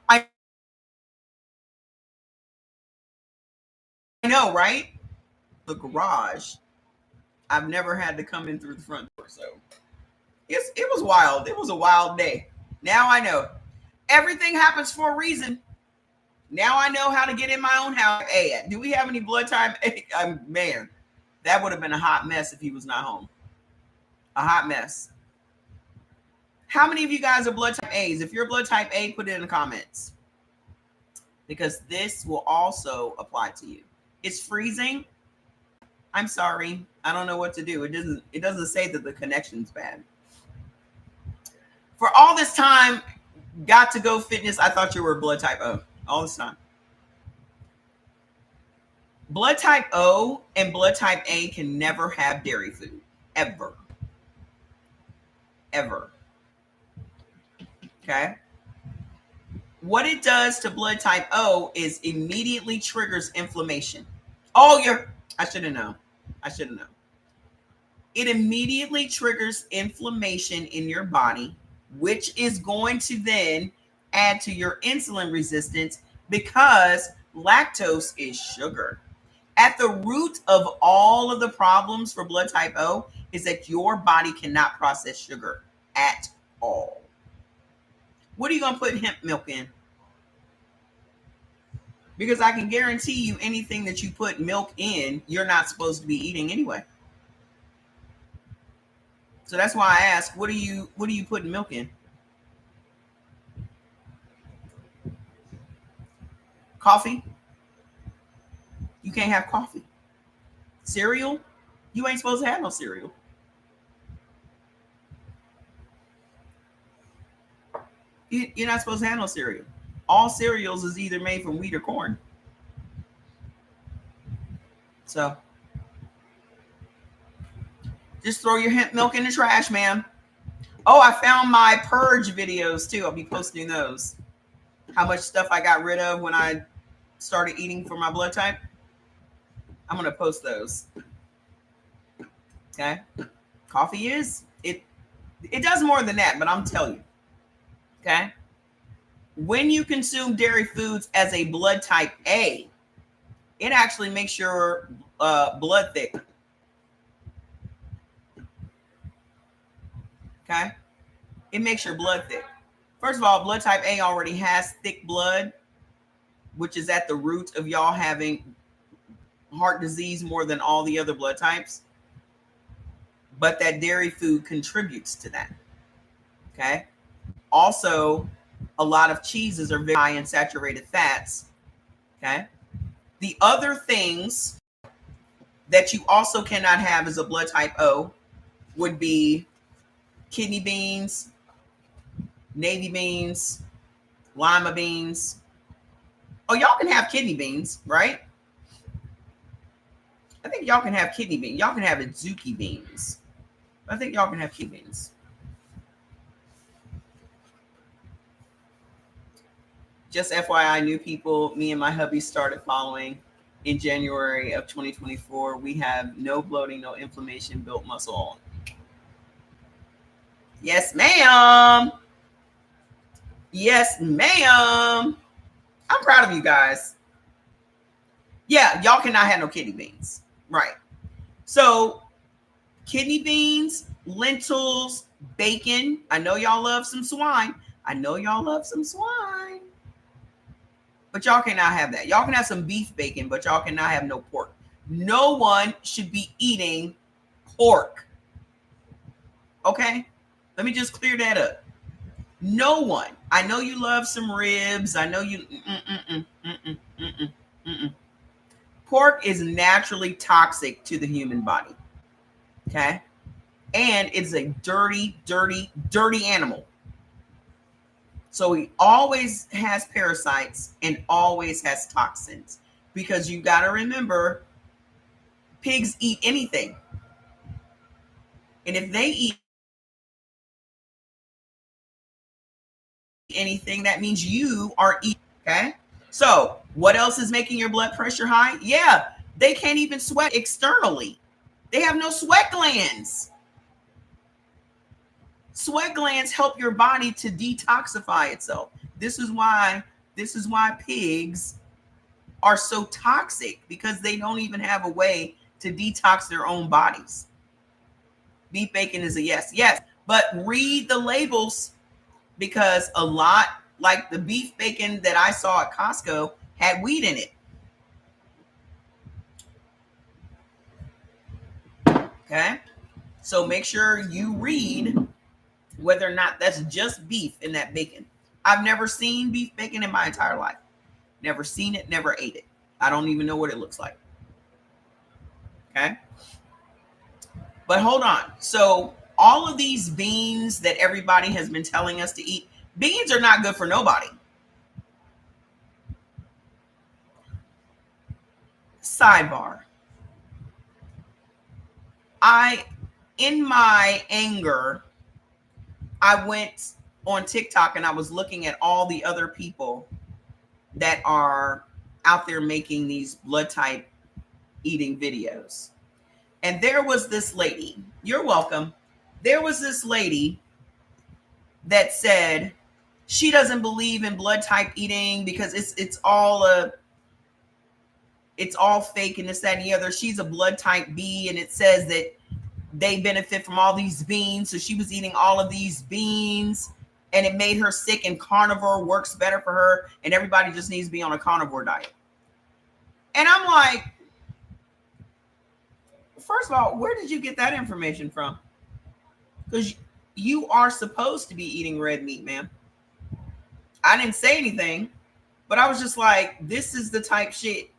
I know, right? The garage. I've never had to come in through the front door. So it was wild. It was a wild day. Now I know. Everything happens for a reason. Now I know how to get in my own house. Hey, do we have any blood type A? Man, that would have been a hot mess if he was not home. A hot mess. How many of you guys are blood type A's? If you're blood type A, put it in the comments. Because this will also apply to you. It's freezing. I'm sorry. I don't know what to do. It doesn't say that the connection's bad. For all this time, got to go fitness, I thought you were blood type O. All this time. Blood type O and blood type A can never have dairy food. Ever. Ever. Okay? What it does to blood type O is immediately triggers inflammation. Oh, I should have known. It immediately triggers inflammation in your body, which is going to then add to your insulin resistance because lactose is sugar. At the root of all of the problems for blood type O is that your body cannot process sugar at all. What are you going to put hemp milk in? Because I can guarantee you anything that you put milk in, you're not supposed to be eating anyway. So that's why I ask, what are you putting milk in? Coffee? You can't have coffee. Cereal? You ain't supposed to have no cereal. You're not supposed to have no cereal. All cereals is either made from wheat or corn. So just throw your hemp milk in the trash, ma'am. Oh, I found my purge videos too. I'll be posting those. How much stuff I got rid of when I started eating for my blood type. I'm going to post those. Okay. Coffee it does more than that, but I'm telling you. Okay. when you consume dairy foods as a blood type A, it actually makes your blood thick. Okay? It makes your blood thick. First of all, blood type A already has thick blood, which is at the root of y'all having heart disease more than all the other blood types. But that dairy food contributes to that. Okay? Also, a lot of cheeses are very high in saturated fats. Okay? The other things that you also cannot have as a blood type O would be kidney beans, navy beans, lima beans. Oh, y'all can have kidney beans, right? I think y'all can have kidney beans. Y'all can have Azuki beans. I think y'all can have kidney beans. Just FYI, new people, me and my hubby started following in January of 2024. We have no bloating, no inflammation, built muscle. Yes, ma'am. Yes, ma'am. I'm proud of you guys. Yeah, y'all cannot have no kidney beans. Right. So, kidney beans, lentils, bacon. I know y'all love some swine. But y'all cannot have that. Y'all can have some beef bacon, but y'all cannot have no pork. No one should be eating pork. Okay? Let me just clear that up. No one. I know you love some ribs. I know you. Pork is naturally toxic to the human body. Okay? And it's a dirty, dirty, dirty animal. So he always has parasites and always has toxins, because you got to remember, pigs eat anything. And if they eat anything, that means you are eating. Okay. So what else is making your blood pressure high? Yeah, they can't even sweat externally. They have no sweat glands. Sweat glands help your body to detoxify itself. This is why pigs are so toxic, because they don't even have a way to detox their own bodies. Beef bacon is a yes. Yes, but read the labels, because a lot, like the beef bacon that I saw at Costco, had wheat in it. Okay? So make sure you read whether or not that's just beef in that bacon. I've never seen beef bacon in my entire life. Never seen it, never ate it. I don't even know what it looks like. Okay? But hold on. So all of these beans that everybody has been telling us to eat, beans are not good for nobody. Sidebar. In my anger, I went on TikTok and I was looking at all the other people that are out there making these blood type eating videos. And there was this lady, you're welcome. There was this lady that said she doesn't believe in blood type eating because it's all fake and this, that, and the other. She's a blood type B, and it says that they benefit from all these beans. So she was eating all of these beans and it made her sick, and carnivore works better for her, and everybody just needs to be on a carnivore diet. And I'm like, first of all, where did you get that information from? Because you are supposed to be eating red meat, ma'am. I didn't say anything, but I was just like, this is the type shit.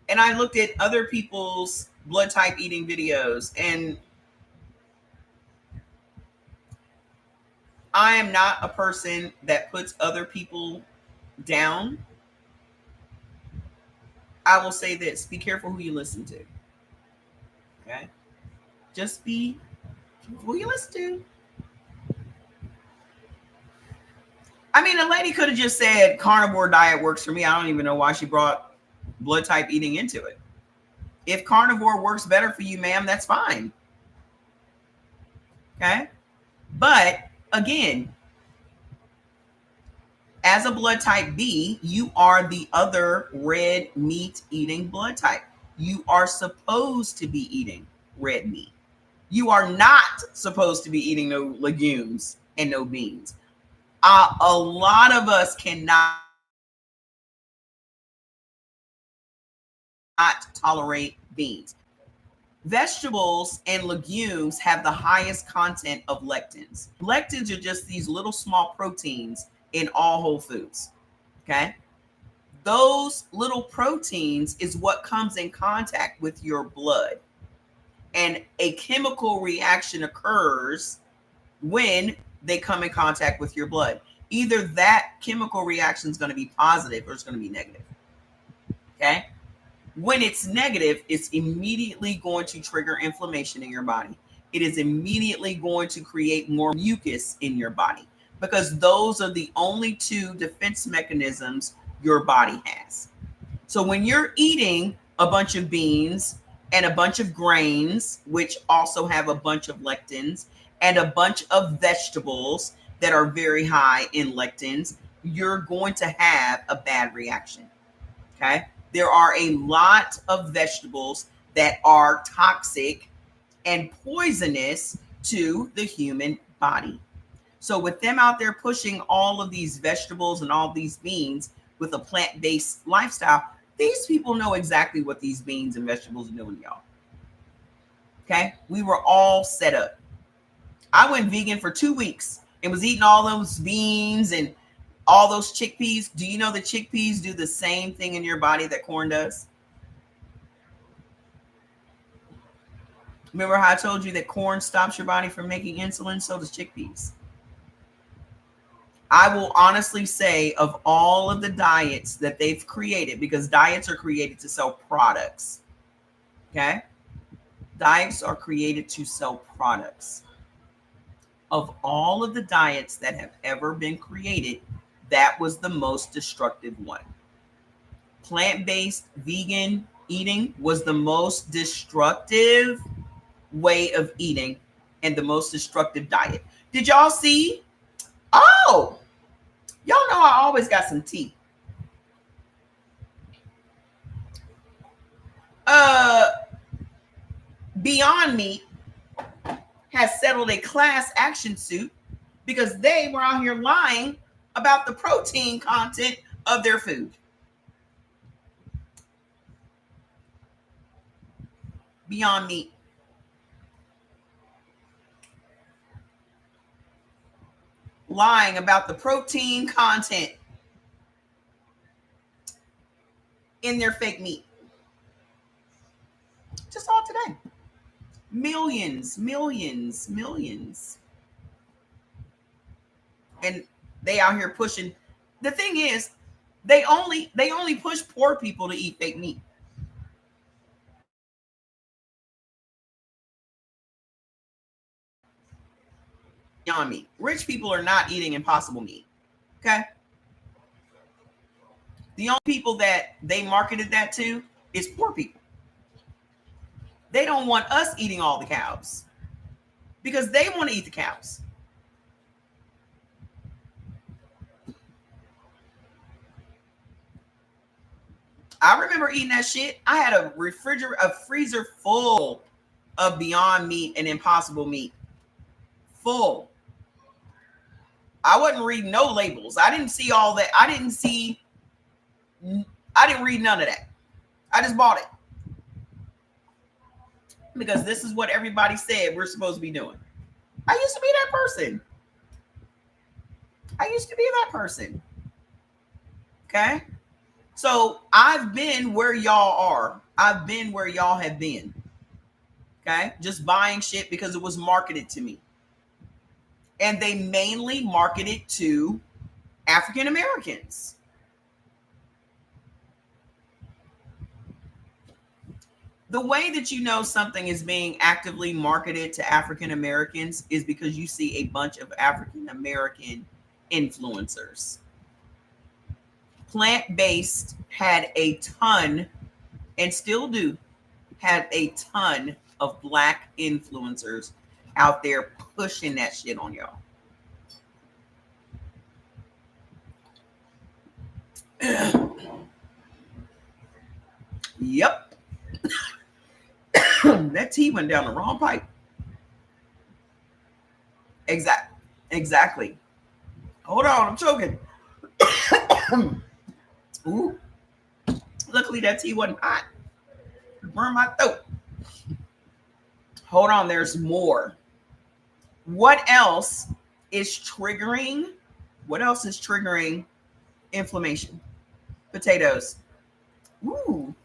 And I looked at other people's blood type eating videos, and I am not a person that puts other people down. I will say this: be careful who you listen to. Okay? Just be careful who you listen to. I mean, a lady could have just said carnivore diet works for me. I don't even know why she brought blood type eating into it. If carnivore works better for you, ma'am, that's fine. Okay? But again, As a blood type B, you are the other red meat eating blood type. You are supposed to be eating red meat. You are not supposed to be eating no legumes and no beans. A lot of us cannot tolerate beans. Vegetables and legumes have the highest content of lectins. Lectins are just these little small proteins in all whole foods. Okay. Those little proteins is what comes in contact with your blood. And a chemical reaction occurs when they come in contact with your blood. Either that chemical reaction is going to be positive or it's going to be negative. Okay. When it's negative, it's immediately going to trigger inflammation in your body. It is immediately going to create more mucus in your body because those are the only two defense mechanisms your body has. So when you're eating a bunch of beans and a bunch of grains, which also have a bunch of lectins, and a bunch of vegetables that are very high in lectins, you're going to have a bad reaction. Okay. There are a lot of vegetables that are toxic and poisonous to the human body. So with them out there pushing all of these vegetables and all these beans with a plant-based lifestyle, these people know exactly what these beans and vegetables are doing, y'all. Okay. We were all set up. I went vegan for 2 weeks and was eating all those beans and all those chickpeas. Do you know that chickpeas do the same thing in your body that corn does? Remember how I told you that corn stops your body from making insulin? So does chickpeas. I will honestly say, of all of the diets that they've created, because diets are created to sell products. Okay? Diets are created to sell products. Of all of the diets that have ever been created, that was the most destructive one. Plant-based vegan eating was the most destructive way of eating and the most destructive diet. Did y'all see? Oh, y'all know I always got some tea. Beyond Meat has settled a class action suit because they were out here lying about the protein content of their food. Beyond Meat. Lying about the protein content in their fake meat. Just all today. Millions. And they out here pushing. The thing is, they only push poor people to eat fake meat. Beyond Meat. Rich people are not eating Impossible Meat. Okay. The only people that they marketed that to is poor people. They don't want us eating all the cows because they want to eat the cows. I remember eating that shit. I had a freezer full of Beyond Meat and Impossible Meat. Full. I wasn't reading no labels. I didn't see all that. I didn't read none of that. I just bought it. Because this is what everybody said we're supposed to be doing. I used to be that person. Okay? So I've been where y'all are. I've been where y'all have been. Okay? Just buying shit because it was marketed to me. And they mainly marketed to African Americans. The way that you know something is being actively marketed to African Americans is because you see a bunch of African American influencers. Plant-based had a ton, and still do, had a ton of Black influencers out there pushing that shit on y'all. Yep. That tea went down the wrong pipe. Exactly. Hold on, I'm choking. Ooh. Luckily that tea wasn't hot. It burned my throat. Hold on, there's more. What else is triggering? What else is triggering inflammation? Potatoes. Ooh.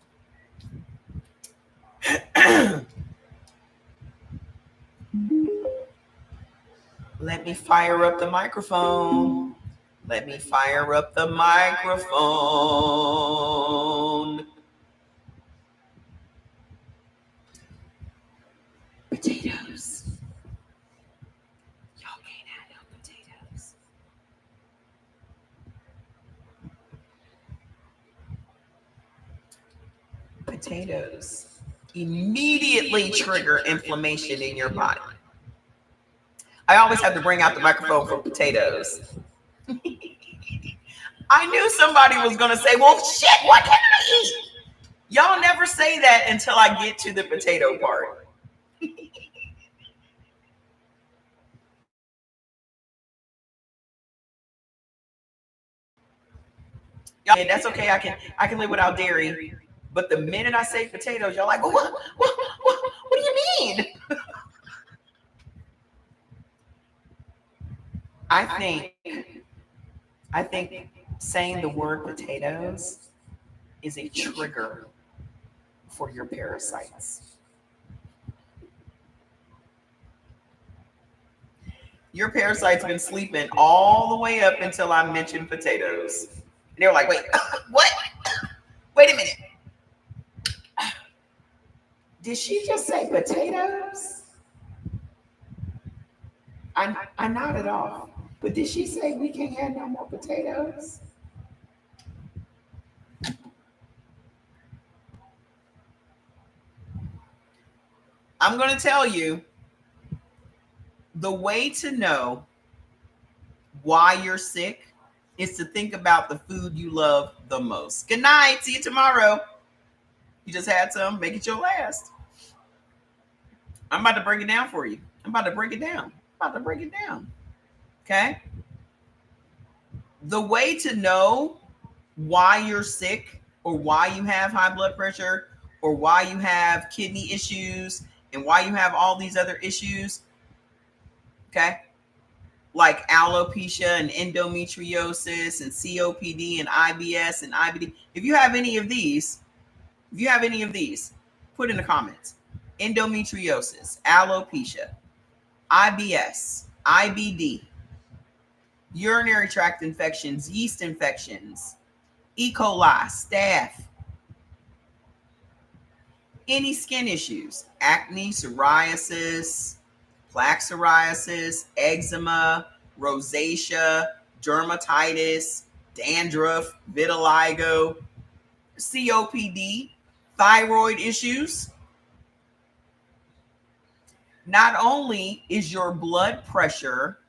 Let me fire up the microphone. Let me fire up the microphone. Potatoes. Y'all can't handle potatoes. Potatoes immediately trigger inflammation in your body. I always have to bring out the microphone for potatoes. I knew somebody was going to say, well, shit, what can I eat? Y'all never say that until I get to the potato part. Yeah, that's okay. I can live without dairy. But the minute I say potatoes, y'all like, well, what do you mean? I think saying the word potatoes is a trigger for your parasites. Your parasites been sleeping all the way up until I mentioned potatoes. They were like, wait, what? Wait a minute. Did she just say potatoes? I nodded off. But did she say we can't have no more potatoes? I'm going to tell you the way to know why you're sick is to think about the food you love the most. Good night. See you tomorrow. You just had some. Make it your last. I'm about to break it down for you. I'm about to break it down. Okay? The way to know why you're sick or why you have high blood pressure or why you have kidney issues and why you have all these other issues, okay? Like alopecia and endometriosis and COPD and IBS and IBD. If you have any of these, put in the comments. Endometriosis, alopecia, IBS, IBD, urinary tract infections, yeast infections, E. coli, staph, any skin issues, acne, psoriasis, plaque psoriasis, eczema, rosacea, dermatitis, dandruff, vitiligo, COPD, thyroid issues. Not only is your blood pressure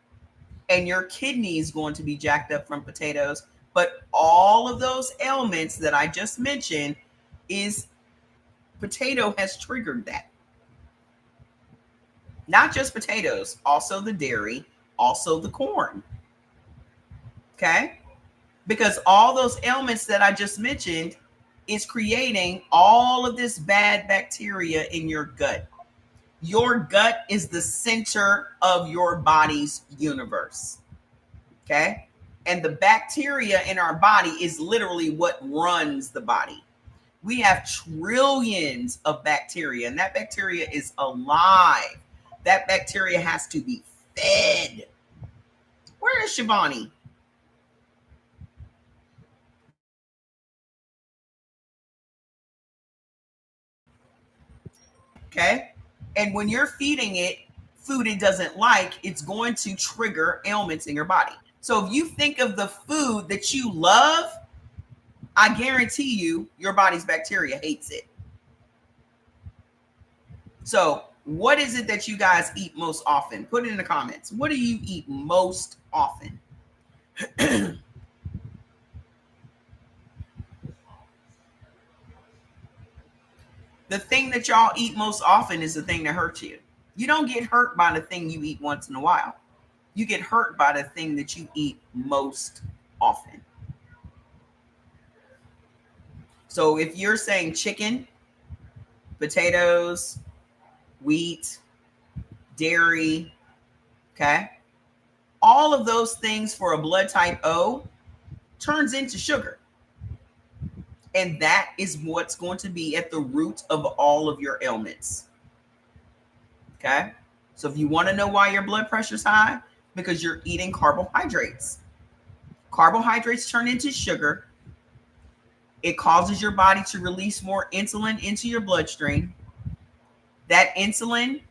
and your kidneys going to be jacked up from potatoes, but all of those ailments that I just mentioned is potato has triggered that. Not just potatoes, also the dairy, also the corn. Okay? Because all those ailments that I just mentioned is creating all of this bad bacteria in your gut. Your gut is the center of your body's universe. Okay? And the bacteria in our body is literally what runs the body. We have trillions of bacteria, and that bacteria is alive. That bacteria has to be fed. Where is Shivani? Okay? And when you're feeding it food it doesn't like, it's going to trigger ailments in your body. So if you think of the food that you love, I guarantee you your body's bacteria hates it. So what is it that you guys eat most often? Put it in the comments. What do you eat most often? The thing that y'all eat most often is the thing that hurts you. You don't get hurt by the thing you eat once in a while. You get hurt by the thing that you eat most often. So if you're saying chicken, potatoes, wheat, dairy, okay, all of those things for a blood type O turns into sugar. And that is what's going to be at the root of all of your ailments. Okay. So if you want to know why your blood pressure is high, because you're eating carbohydrates. Carbohydrates turn into sugar. It causes your body to release more insulin into your bloodstream. That insulin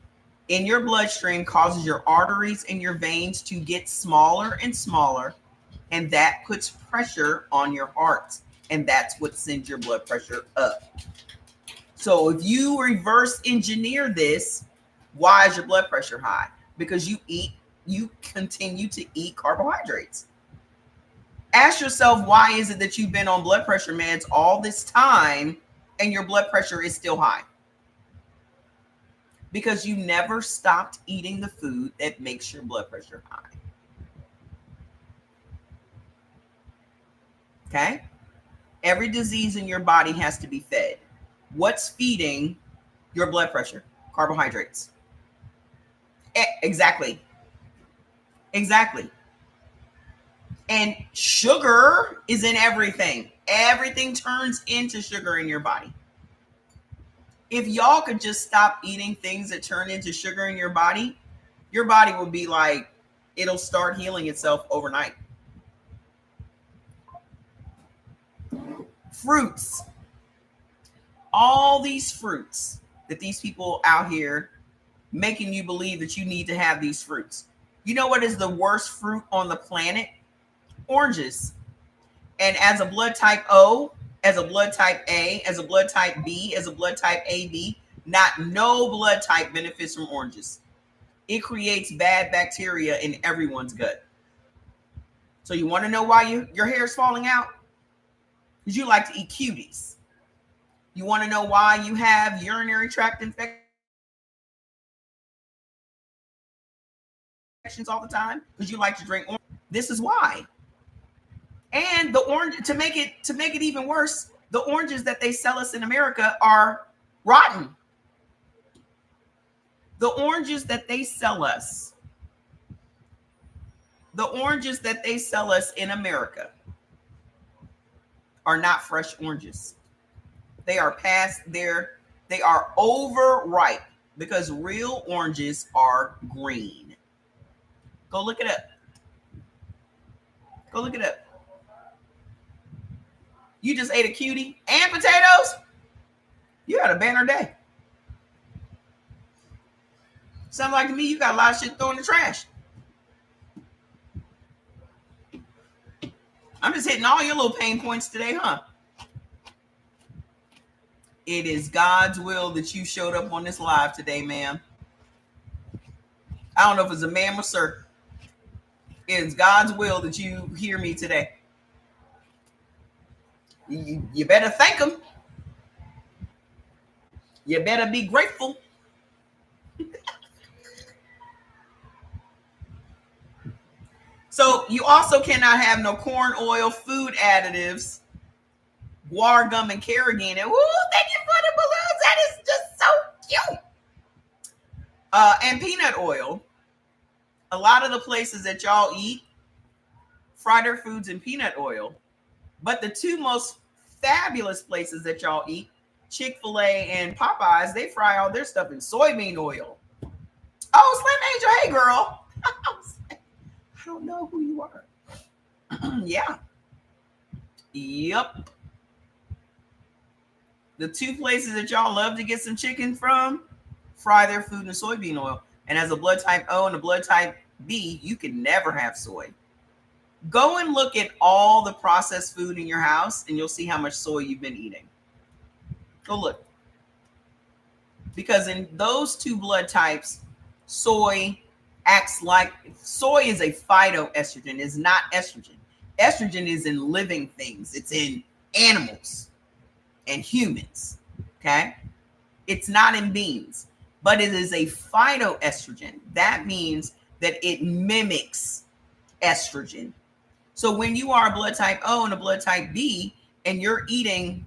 in your bloodstream causes your arteries and your veins to get smaller and smaller. And that puts pressure on your heart. And that's what sends your blood pressure up. So if you reverse engineer this, why is your blood pressure high? Because you continue to eat carbohydrates. Ask yourself, why is it that you've been on blood pressure meds all this time and your blood pressure is still high? Because you never stopped eating the food that makes your blood pressure high. Okay? Every disease in your body has to be fed. What's feeding your blood pressure? Carbohydrates. Exactly. And sugar is in everything. Everything turns into sugar in your body. If y'all could just stop eating things that turn into sugar in your body will be like, it'll start healing itself overnight. Fruits. All these fruits that these people out here making you believe that you need to have these fruits. You know what is the worst fruit on the planet? Oranges. And as a blood type O, as a blood type A, as a blood type B, as a blood type AB, no blood type benefits from oranges. It creates bad bacteria in everyone's gut. So you want to know why your hair is falling out? Because you like to eat cuties. You want to know why you have urinary tract infections all the time? Because you like to drink orange. This is why. And the orange, to make it even worse, the oranges that they sell us in America are rotten. The oranges that they sell us in America are not fresh oranges. They are they are overripe because real oranges are green. Go look it up. You just ate a cutie and potatoes? You had a banner day. Sound like to me you got a lot of shit thrown in the trash. I'm just hitting all your little pain points today, huh? It is God's will that you showed up on this live today, ma'am. I don't know if it's a ma'am or sir. It's God's will that you hear me today. You better thank him. You better be grateful. So you also cannot have no corn oil, food additives, guar gum, and carrageenan. Woo, thank you for the balloons. That is just so cute. And peanut oil. A lot of the places that y'all eat fry their foods in peanut oil. But the two most fabulous places that y'all eat, Chick-fil-A and Popeyes, they fry all their stuff in soybean oil. Oh, Slim Angel, hey girl. I don't know who you are. Yeah. Yep. The two places that y'all love to get some chicken from, fry their food in soybean oil. And as a blood type O and a blood type B, you can never have soy. Go and look at all the processed food in your house and you'll see how much soy you've been eating. Go look. Because in those two blood types, soy acts like, soy is a phytoestrogen, it's not estrogen. Estrogen is in living things. It's in animals and humans. Okay. It's not in beans, but it is a phytoestrogen. That means that it mimics estrogen. So when you are a blood type O and a blood type B and you're eating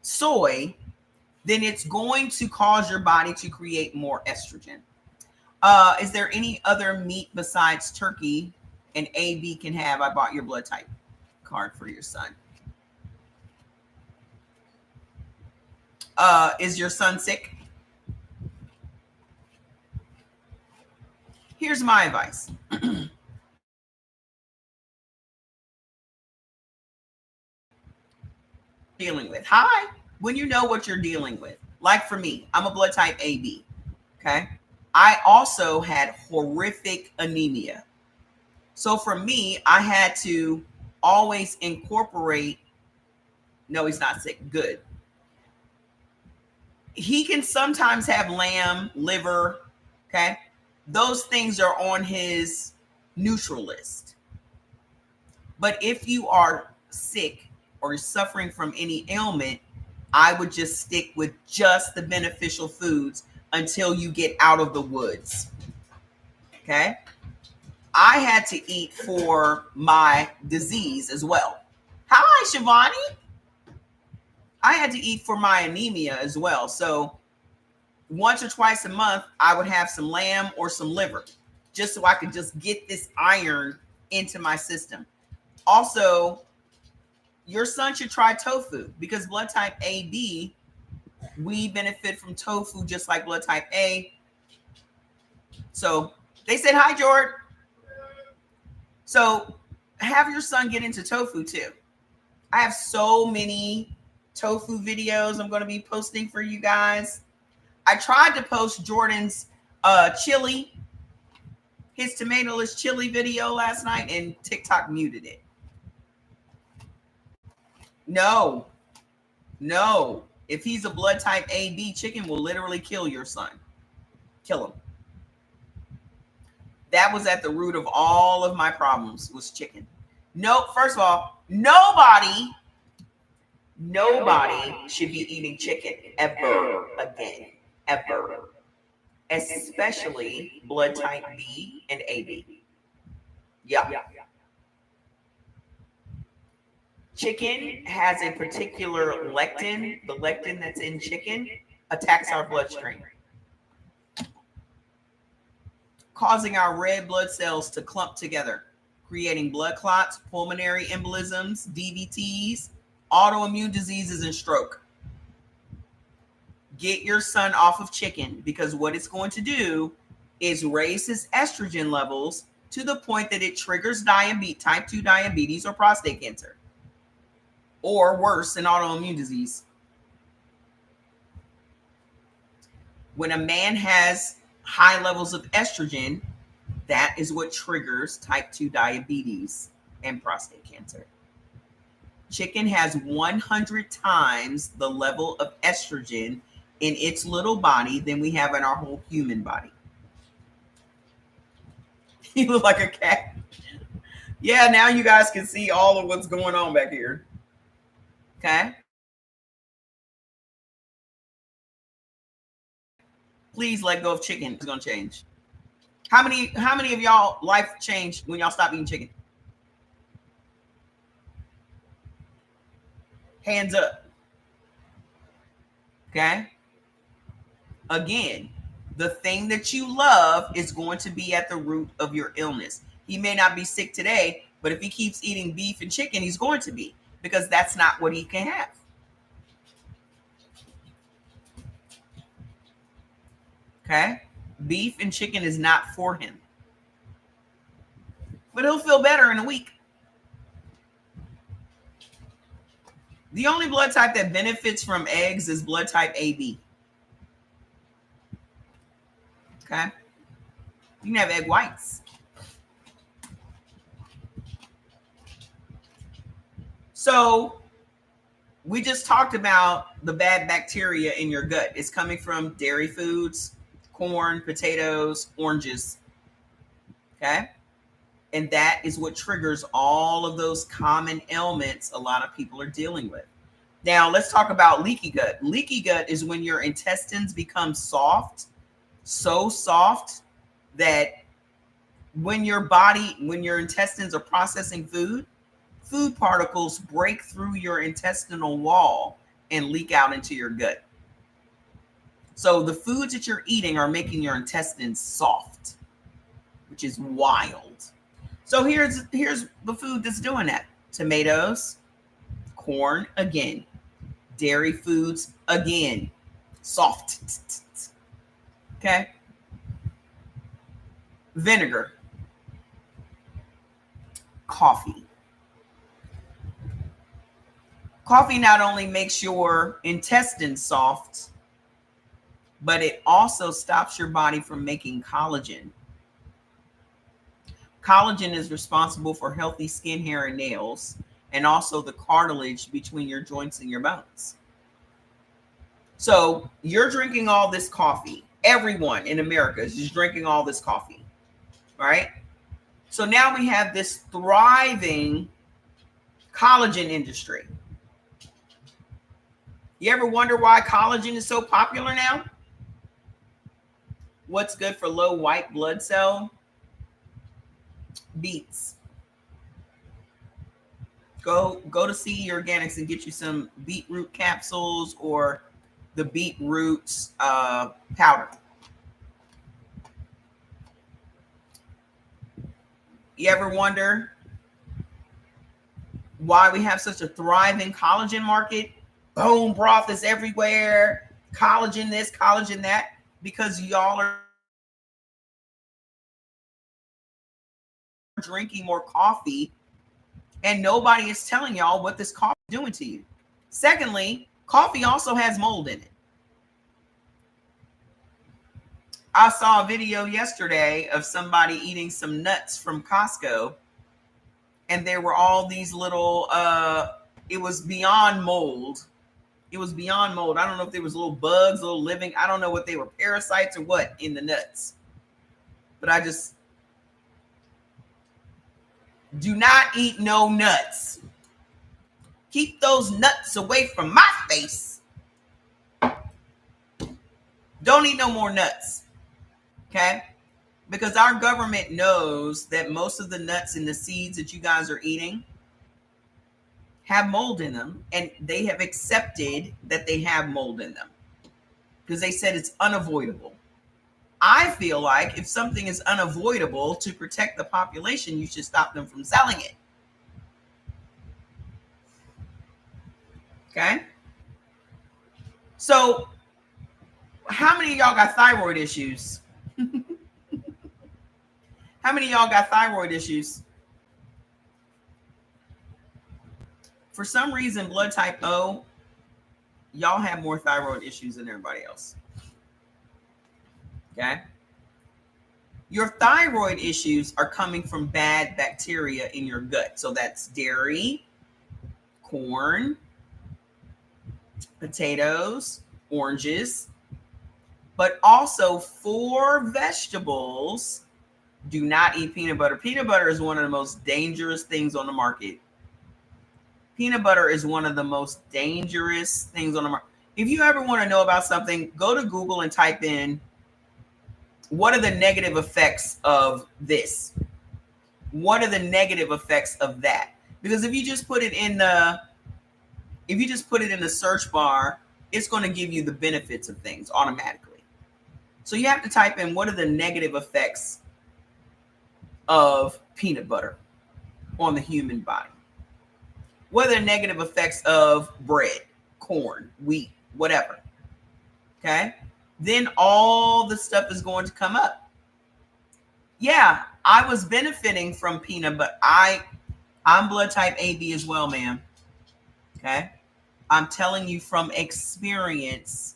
soy, then it's going to cause your body to create more estrogen. Is there any other meat besides turkey an AB can have? I bought your blood type card for your son. Is your son sick? Here's my advice. Dealing with. Hi. When you know what you're dealing with. Like for me, I'm a blood type AB. Okay. I also had horrific anemia. So for me, I had to always incorporate. No, he's not sick. Good. He can sometimes have lamb, liver. Okay. Those things are on his neutral list. But if you are sick or suffering from any ailment, I would just stick with just the beneficial foods until you get out of the woods. Okay. I had to eat for my disease as well. Hi, Shivani. I had to eat for my anemia as well. So once or twice a month, I would have some lamb or some liver just so I could just get this iron into my system. Also, your son should try tofu because blood type AB, we benefit from tofu just like blood type A. So they said, hi, George. So have your son get into tofu too. I have so many tofu videos I'm going to be posting for you guys. I tried to post Jordan's chili, his tomatoless chili video last night, and TikTok muted it. No. If he's a blood type AB, chicken will literally kill your son. Kill him. That was at the root of all of my problems was chicken. No, first of all, nobody should be eating chicken ever again. Ever. Especially blood type B and AB. Yeah. Chicken has a particular lectin. The lectin that's in chicken attacks our bloodstream, causing our red blood cells to clump together, creating blood clots, pulmonary embolisms, DVTs, autoimmune diseases, and stroke. Get your son off of chicken because what it's going to do is raise his estrogen levels to the point that it triggers diabetes, type 2 diabetes or prostate cancer, or worse, an autoimmune disease. When a man has high levels of estrogen, that is what triggers type 2 diabetes and prostate cancer. Chicken has 100 times the level of estrogen in its little body than we have in our whole human body. You look like a cat. Yeah, now you guys can see all of what's going on back here. Okay. Please let go of chicken. It's gonna change. How many of y'all life changed when y'all stopped eating chicken? Hands up. Okay. Again, the thing that you love is going to be at the root of your illness. He may not be sick today, but if he keeps eating beef and chicken, he's going to be, because that's not what he can have. Okay. Beef and chicken is not for him. But he'll feel better in a week. The only blood type that benefits from eggs is blood type AB. Okay. You can have egg whites. So we just talked about the bad bacteria in your gut. It's coming from dairy foods, corn, potatoes, oranges. Okay. And that is what triggers all of those common ailments a lot of people are dealing with. Now let's talk about leaky gut. Leaky gut is when your intestines become soft, so soft that when your intestines are processing food particles break through your intestinal wall and leak out into your gut. So the foods that you're eating are making your intestines soft, which is wild. So here's the food that's doing that. Tomatoes, corn again, dairy foods again, soft. Okay? Vinegar, coffee. Coffee not only makes your intestines soft, but it also stops your body from making collagen. Collagen is responsible for healthy skin, hair, and nails, and also the cartilage between your joints and your bones. So you're drinking all this coffee. Everyone in America is just drinking all this coffee, right? So now we have this thriving collagen industry. You ever wonder why collagen is so popular now? What's good for low white blood cell? Beets. Go to CE Organics and get you some beetroot capsules or the beetroots powder. You ever wonder why we have such a thriving collagen market? Bone broth is everywhere. Collagen this, collagen that. Because y'all are drinking more coffee and nobody is telling y'all what this coffee is doing to you. Secondly, coffee also has mold in it. I saw a video yesterday of somebody eating some nuts from Costco, and there were all these little it was beyond mold. It was beyond mold. I don't know if there was little bugs, little living, I don't know what they were, parasites or what in the nuts. But I just do not eat no nuts. Keep those nuts away from my face. Don't eat no more nuts. Okay? Because our government knows that most of the nuts and the seeds that you guys are eating have mold in them, and they have accepted that they have mold in them because they said it's unavoidable. I feel like if something is unavoidable, to protect the population, you should stop them from selling it. Okay? So, how many of y'all got thyroid issues? How many of y'all got thyroid issues? For some reason, blood type O, y'all have more thyroid issues than everybody else. Okay? Your thyroid issues are coming from bad bacteria in your gut. So that's dairy, corn, potatoes, oranges, but also 4 vegetables. Do not eat peanut butter. Peanut butter is one of the most dangerous things on the market. Peanut butter is one of the most dangerous things on the market. If you ever want to know about something, go to Google and type in, what are the negative effects of this? What are the negative effects of that? Because if you just put it in the search bar, it's going to give you the benefits of things automatically. So you have to type in, what are the negative effects of peanut butter on the human body? What are the negative effects of bread, corn, wheat, whatever? Okay? Then all the stuff is going to come up. Yeah, I was benefiting from peanut butter. I'm blood type AB as well, ma'am. Okay? I'm telling you from experience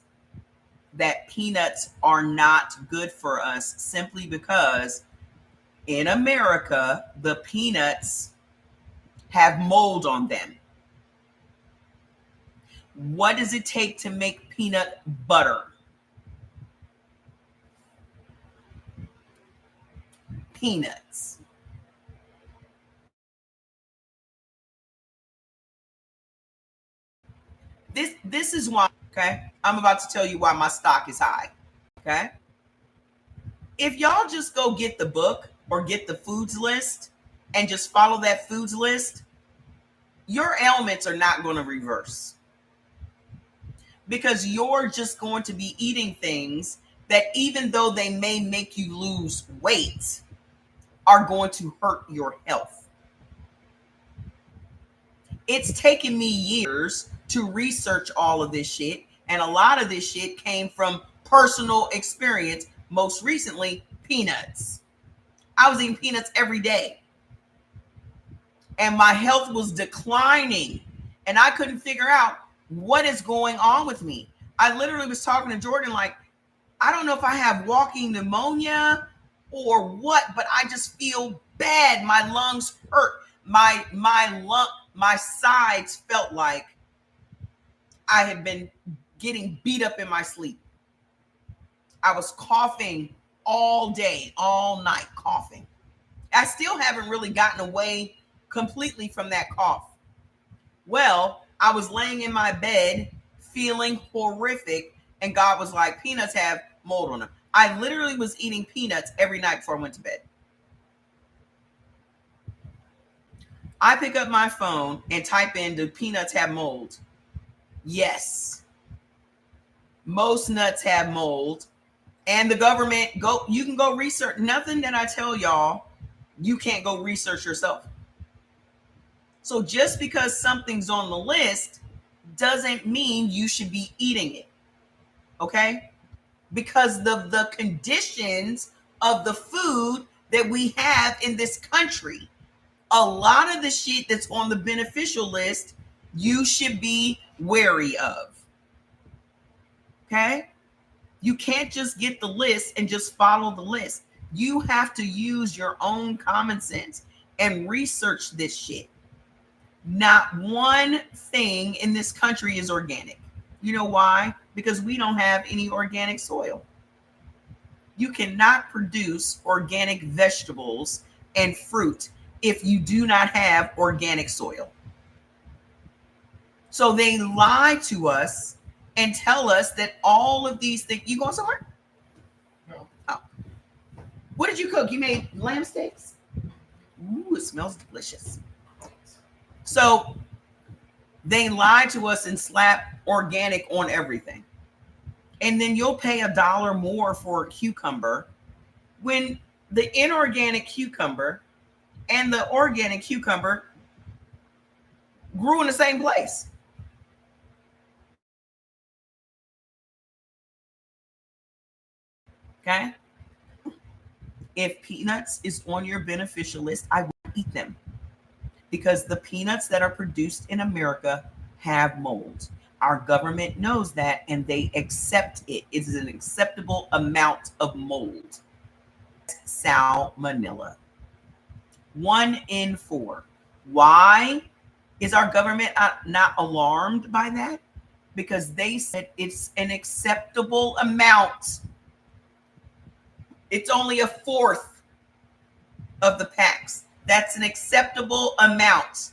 that peanuts are not good for us simply because in America, the peanuts have mold on them. What does it take to make peanut butter? Peanuts. This is why, okay? I'm about to tell you why my stock is high. Okay? If y'all just go get the book or get the foods list and just follow that foods list, your ailments are not going to reverse. Because you're just going to be eating things that, even though they may make you lose weight, are going to hurt your health. It's taken me years to research all of this shit, and a lot of this shit came from personal experience. Most recently, peanuts. I was eating peanuts every day, and my health was declining, and I couldn't figure out what is going on with me. I literally was talking to Jordan like, I don't know if I have walking pneumonia or what, but I just feel bad. My lungs hurt. My sides felt like I had been getting beat up in my sleep. I was coughing all day, all night, coughing. I still haven't really gotten away completely from that cough. Well, I was laying in my bed feeling horrific, and God was like, peanuts have mold on them. I literally was eating peanuts every night before I went to bed. I pick up my phone and type in, do peanuts have mold? Yes. Most nuts have mold. And the government, you can go research. Nothing that I tell y'all, you can't go research yourself. So just because something's on the list doesn't mean you should be eating it. Okay? Because the conditions of the food that we have in this country, a lot of the shit that's on the beneficial list, you should be wary of. Okay? You can't just get the list and just follow the list. You have to use your own common sense and research this shit. Not one thing in this country is organic. You know why? Because we don't have any organic soil. You cannot produce organic vegetables and fruit if you do not have organic soil. So they lie to us and tell us that all of these things. You going somewhere? No. Oh. What did you cook? You made lamb steaks? Ooh, it smells delicious. So they lie to us and slap organic on everything. And then you'll pay $1 more for a cucumber when the inorganic cucumber and the organic cucumber grew in the same place. Okay? If peanuts is on your beneficial list, I will eat them. Because the peanuts that are produced in America have mold. Our government knows that, and they accept it. It is an acceptable amount of mold. Salmonella. 1 in 4. Why is our government not alarmed by that? Because they said it's an acceptable amount. It's only 1/4 of the packs. That's an acceptable amount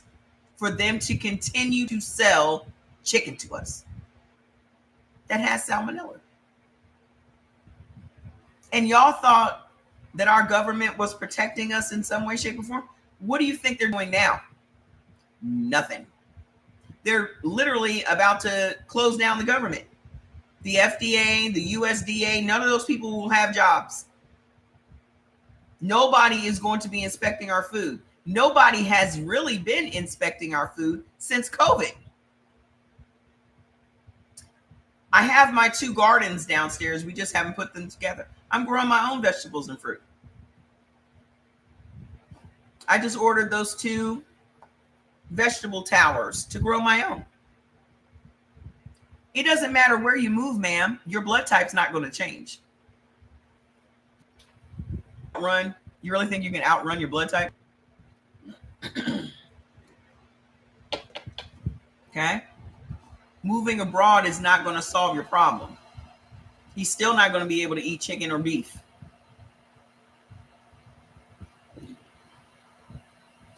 for them to continue to sell chicken to us that has salmonella. And y'all thought that our government was protecting us in some way, shape, or form? What do you think they're doing now? Nothing. They're literally about to close down the government. The FDA, the USDA, none of those people will have jobs. Nobody is going to be inspecting our food. Nobody has really been inspecting our food since COVID. I have my 2 gardens downstairs. We just haven't put them together. I'm growing my own vegetables and fruit. I just ordered those 2 vegetable towers to grow my own. It doesn't matter where you move, ma'am. Your blood type's not going to change. Run. You really think you can outrun your blood type? Okay. Moving abroad is not going to solve your problem. He's still not going to be able to eat chicken or beef.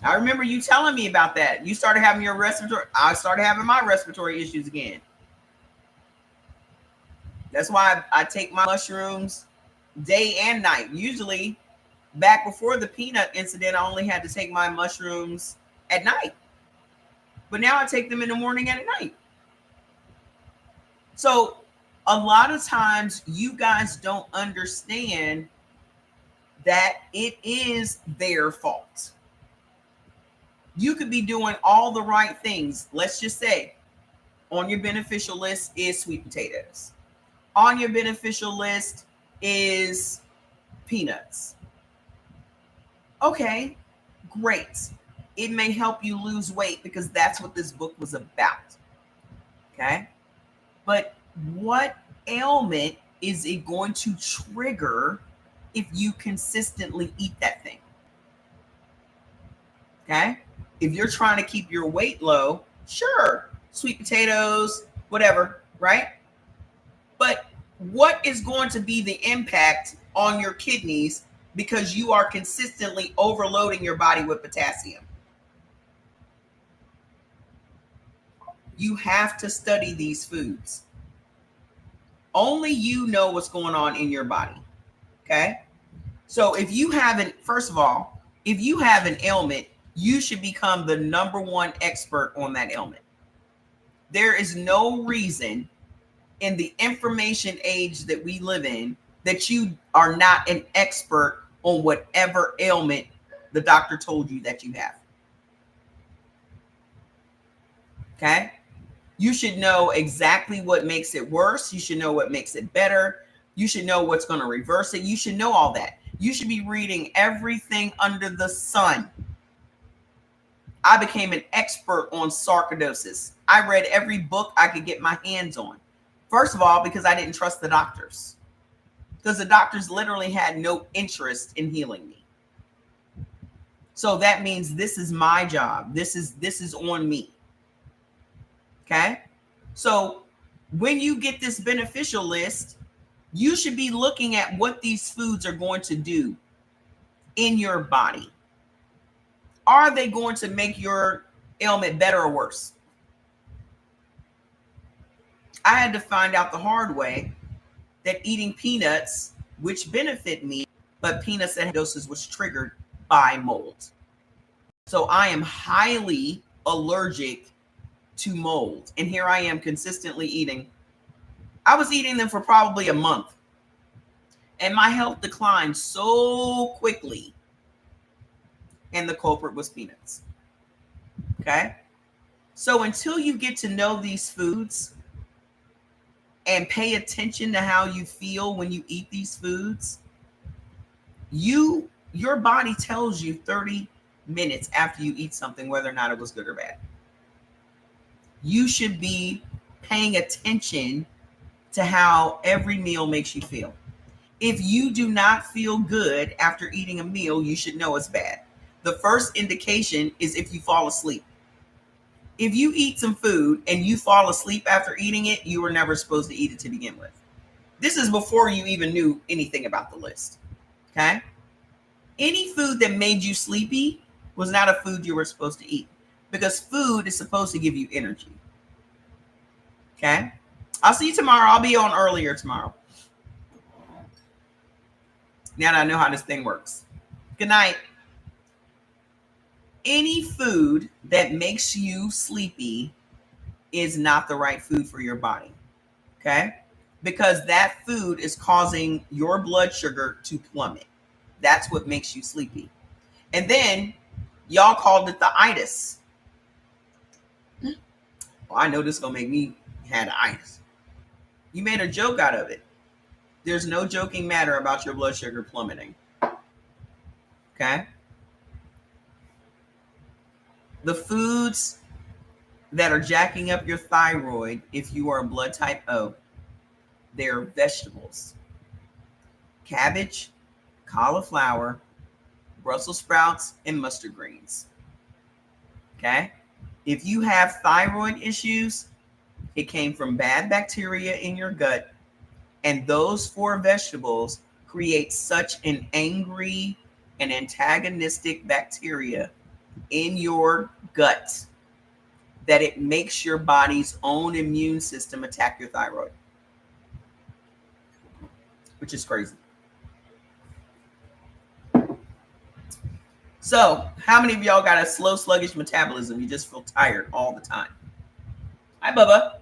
I remember you telling me about that. You started having your respiratory. I started having my respiratory issues again. That's why I take my mushrooms day and night. Usually, back before the peanut incident, I only had to take my mushrooms at night. But now I take them in the morning and at night. So a lot of times you guys don't understand that it is their fault. You could be doing all the right things. Let's just say on your beneficial list is sweet potatoes. On your beneficial list is peanuts. Okay, great. It may help you lose weight because that's what this book was about. Okay. But what ailment is it going to trigger if you consistently eat that thing? Okay. If you're trying to keep your weight low, sure, sweet potatoes, whatever, right? But what is going to be the impact on your kidneys because you are consistently overloading your body with potassium? You have to study these foods. Only you know what's going on in your body. Okay. So if you haven't, first of all, if you have an ailment, you should become the number one expert on that ailment. There is no reason in the information age that we live in that you are not an expert on whatever ailment the doctor told you that you have. Okay. You should know exactly what makes it worse. You should know what makes it better. You should know what's going to reverse it. You should know all that. You should be reading everything under the sun. I became an expert on sarcoidosis. I read every book I could get my hands on. First of all, because I didn't trust the doctors. Because the doctors literally had no interest in healing me. So that means this is my job. This is on me. Okay. So when you get this beneficial list, you should be looking at what these foods are going to do in your body. Are they going to make your ailment better or worse? I had to find out the hard way that eating peanuts, which benefit me, but peanuts that doses was triggered by mold. So I am highly allergic to mold. And here I am consistently eating. I was eating them for probably a month. And my health declined so quickly. And the culprit was peanuts. Okay. So until you get to know these foods and pay attention to how you feel when you eat these foods, your body tells you 30 minutes after you eat something whether or not it was good or bad. You should be paying attention to how every meal makes you feel. If you do not feel good after eating a meal, you should know it's bad. The first indication is if you fall asleep. If you eat some food and you fall asleep after eating it, you were never supposed to eat it to begin with. This is before you even knew anything about the list. Okay? Any food that made you sleepy was not a food you were supposed to eat, because food is supposed to give you energy. Okay? I'll see you tomorrow. I'll be on earlier tomorrow. Now that I know how this thing works. Good night. Any food that makes you sleepy is not the right food for your body. Okay? Because that food is causing your blood sugar to plummet. That's what makes you sleepy. And then y'all called it the itis. Well, I know this is going to make me have the itis. You made a joke out of it. There's no joking matter about your blood sugar plummeting. Okay? The foods that are jacking up your thyroid, if you are blood type O, they're vegetables. Cabbage, cauliflower, Brussels sprouts, and mustard greens. Okay? If you have thyroid issues, it came from bad bacteria in your gut, and those 4 vegetables create such an angry and antagonistic bacteria in your gut that it makes your body's own immune system attack your thyroid. which is crazy. So, how many of y'all got a slow, sluggish metabolism? You just feel tired all the time. Hi, Bubba.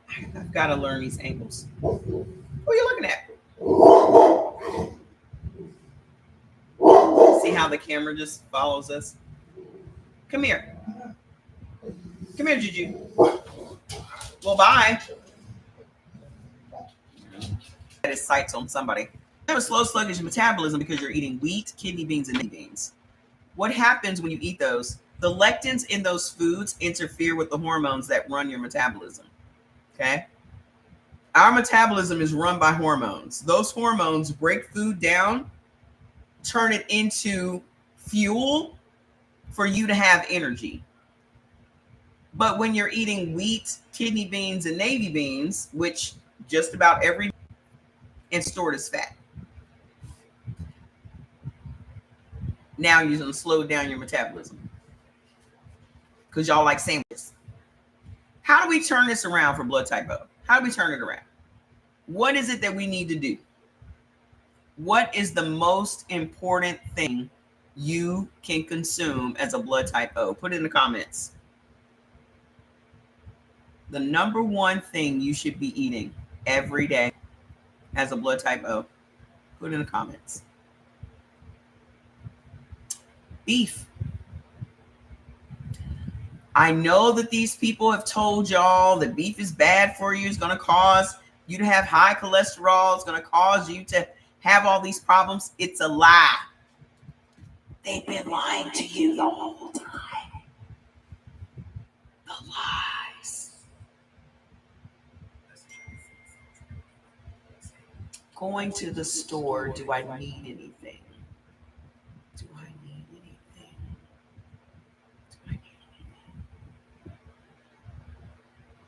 I've got to learn these angles. Who are you looking at? See how the camera just follows us? Come here. Come here, Juju. Well, bye. That is sights on somebody. You have a slow, sluggish metabolism because you're eating wheat, kidney beans, and beans. What happens when you eat those? The lectins in those foods interfere with the hormones that run your metabolism. Okay? Our metabolism is run by hormones. Those hormones break food down, turn it into fuel for you to have energy. But when you're eating wheat, kidney beans, and navy beans, which just about every and stored as fat, now you're going to slow down your metabolism because y'all like sandwiches. How do we turn this around for blood type O? How do we turn it around? What is it that we need to do? What is the most important thing you can consume as a blood type O? Put it in the comments. The number one thing you should be eating every day as a blood type O. Put it in the comments. Beef. I know that these people have told y'all that beef is bad for you. It's going to cause you to have high cholesterol. It's going to cause you to have all these problems. It's a lie. They've been lying to you the whole time. The lies. Going to the store, do I need anything? Do I need anything? Do I need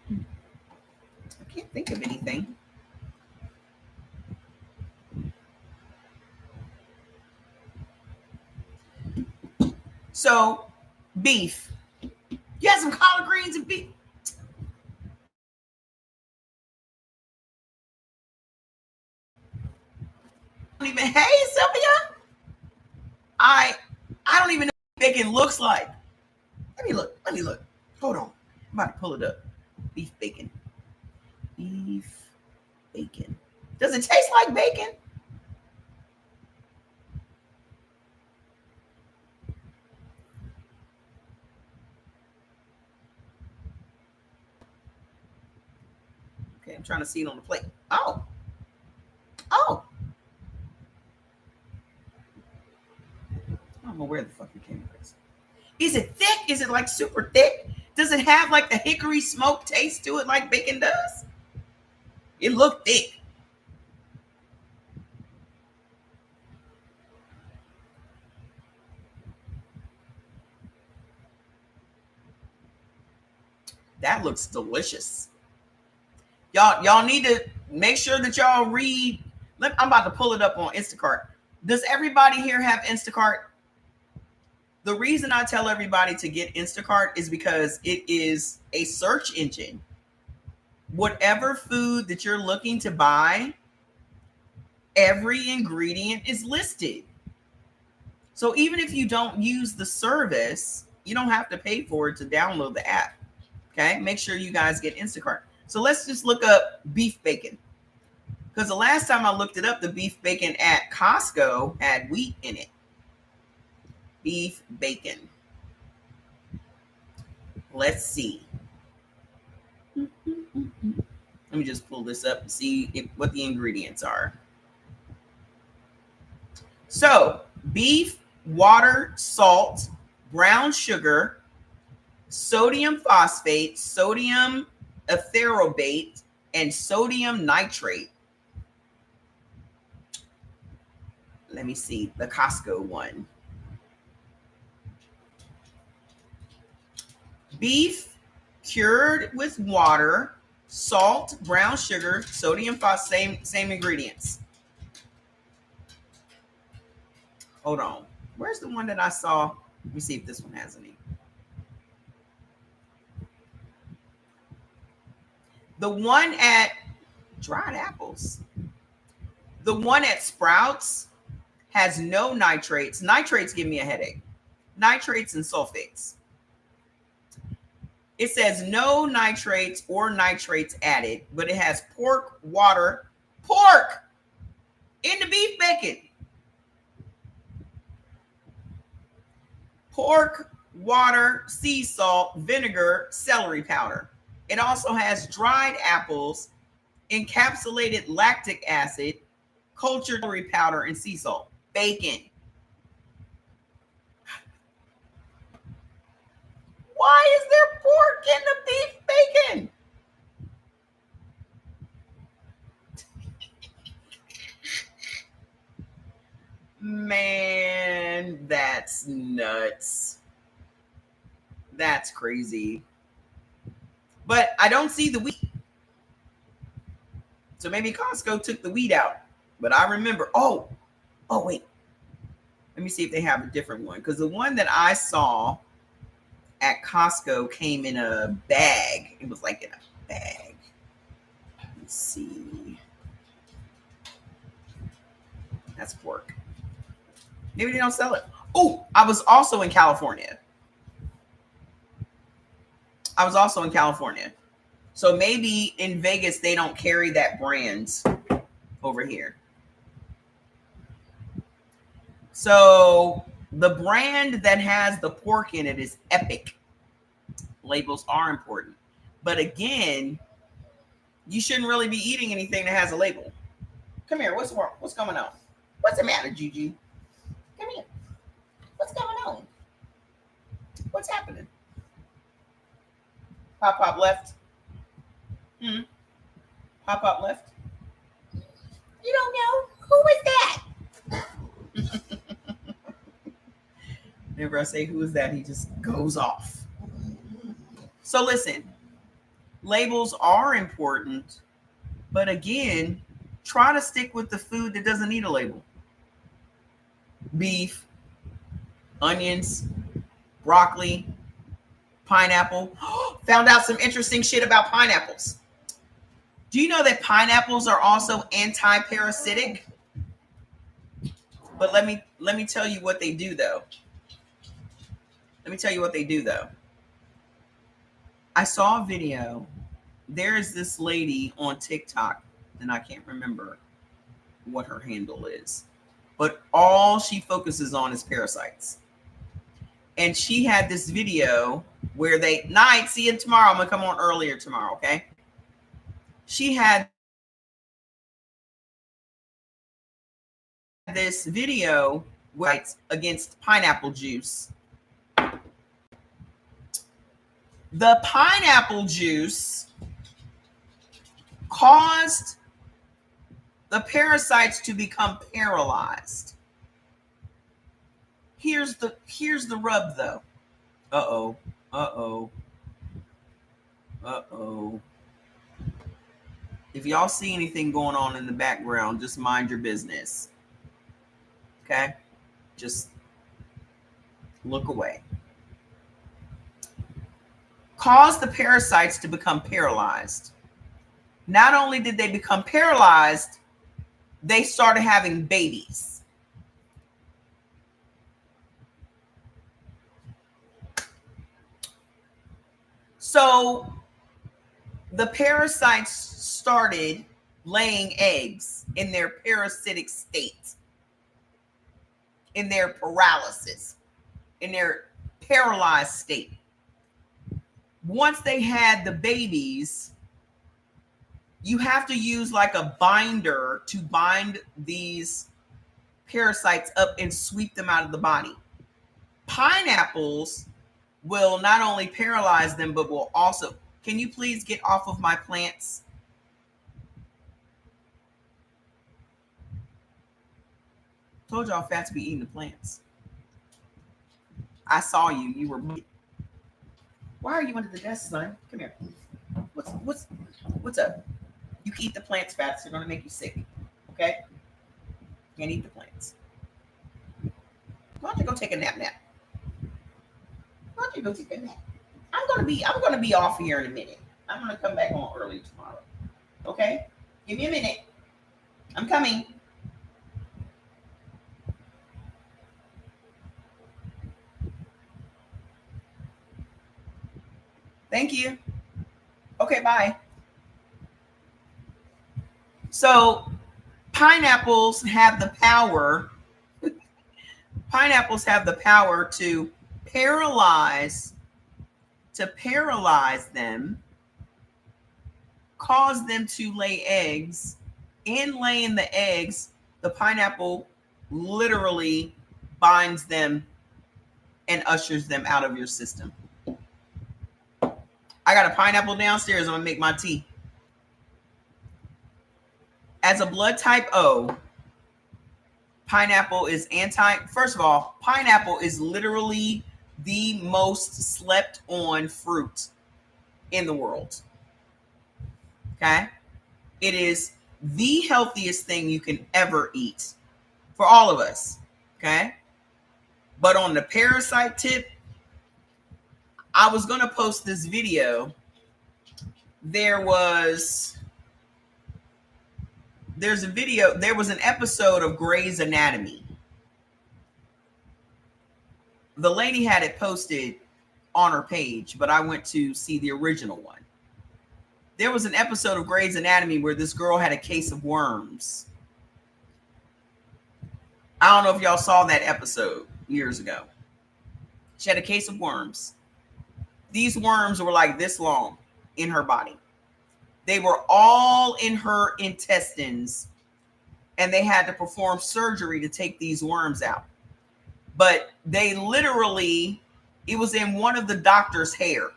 anything? I can't think of anything. So, beef. You have some collard greens and beef. Even, hey, Sylvia. I don't even know what bacon looks like. Let me look. Hold on. I'm about to pull it up. Beef bacon. Beef bacon. Does it taste like bacon? Okay, I'm trying to see it on the plate. Oh. I don't know where the fucking camera is. Is it thick? Is it like super thick? Does it have like the hickory smoke taste to it like bacon does? It looked thick. That looks delicious. Y'all need to make sure that y'all read. I'm about to pull it up on Instacart. Does everybody here have Instacart? The reason I tell everybody to get Instacart is because it is a search engine. Whatever food that you're looking to buy, every ingredient is listed. So even if you don't use the service, you don't have to pay for it to download the app. Okay, make sure you guys get Instacart. So let's just look up beef bacon. Because the last time I looked it up, the beef bacon at Costco had wheat in it. Beef bacon. Let's see. Let me just pull this up and see what the ingredients are. So, beef, water, salt, brown sugar, sodium phosphate, sodium etherobate, and sodium nitrate. Let me see the Costco one. Beef cured with water, salt, brown sugar, sodium phosphate, same ingredients. Hold on. Where's the one that I saw? Let me see if this one has any. The one at dried apples. The one at Sprouts has no nitrates. Nitrates give me a headache. Nitrates and sulfates. It says no nitrates or nitrates added, but it has pork, water, pork in the beef bacon. Pork, water, sea salt, vinegar, celery powder. It also has dried apples, encapsulated lactic acid, cultured celery powder, and sea salt. Bacon. Why is there pork in the beef bacon? Man, that's nuts. That's crazy. But I don't see the wheat. So maybe Costco took the wheat out. But I remember, oh, wait. Let me see if they have a different one. Because the one that I saw at Costco came in a bag. It was like in a bag. Let's see. That's pork. Maybe they don't sell it. Oh, I was also in California. So maybe in Vegas, they don't carry that brand over here. So the brand that has the pork in it is Epic. Labels are important. But again, you shouldn't really be eating anything that has a label. Come here. What's wrong? What's going on? What's the matter, Gigi? Come here. What's going on? What's happening? Pop left. Pop left. You don't know? Who was that? Whenever I say who is that, he just goes off. So listen, labels are important, but again, try to stick with the food that doesn't need a label. Beef, onions, broccoli, pineapple. Found out some interesting shit about pineapples. Do you know that pineapples are also anti-parasitic? But let me tell you what they do though. I saw a video. There's this lady on TikTok, and I can't remember what her handle is, but all she focuses on is parasites. And she had this video where see you tomorrow. I'm going to come on earlier tomorrow, okay? She had this video against pineapple juice. The pineapple juice caused the parasites to become paralyzed. Here's the rub though. Uh-oh. If y'all see anything going on in the background, just mind your business. Okay? Just look away. Caused the parasites to become paralyzed. Not only did they become paralyzed, they started having babies. So the parasites started laying eggs in their parasitic state, in their paralysis, in their paralyzed state. Once they had the babies, you have to use like a binder to bind these parasites up and sweep them out of the body. Pineapples will not only paralyze them, but will also, can you please get off of my plants? Told y'all fats be eating the plants. I saw you. You were. Why are you under the desk, son? Come here. What's up? You can eat the plants, fats. They're gonna make you sick. Okay? Can't eat the plants. Why don't you go take a nap? Why don't you go take a nap? I'm gonna be off here in a minute. I'm going to come back on early tomorrow. Okay? Give me a minute. I'm coming. Thank you. Okay, bye. So, pineapples have the power. Pineapples have the power to paralyze them, cause them to lay eggs. In laying the eggs, the pineapple literally binds them and ushers them out of your system. I got a pineapple downstairs. I'm gonna make my tea. As a blood type O, pineapple is first of all, pineapple is literally the most slept on fruit in the world. Okay? It is the healthiest thing you can ever eat for all of us. Okay? But on the parasite tip, I was going to post this video. There was an episode of Grey's Anatomy. The lady had it posted on her page, but I went to see the original one. There was an episode of Grey's Anatomy where this girl had a case of worms. I don't know if y'all saw that episode years ago. She had a case of worms. These worms were like this long in her body. They were all in her intestines, and they had to perform surgery to take these worms out. But they literally, it was in one of the doctor's hair,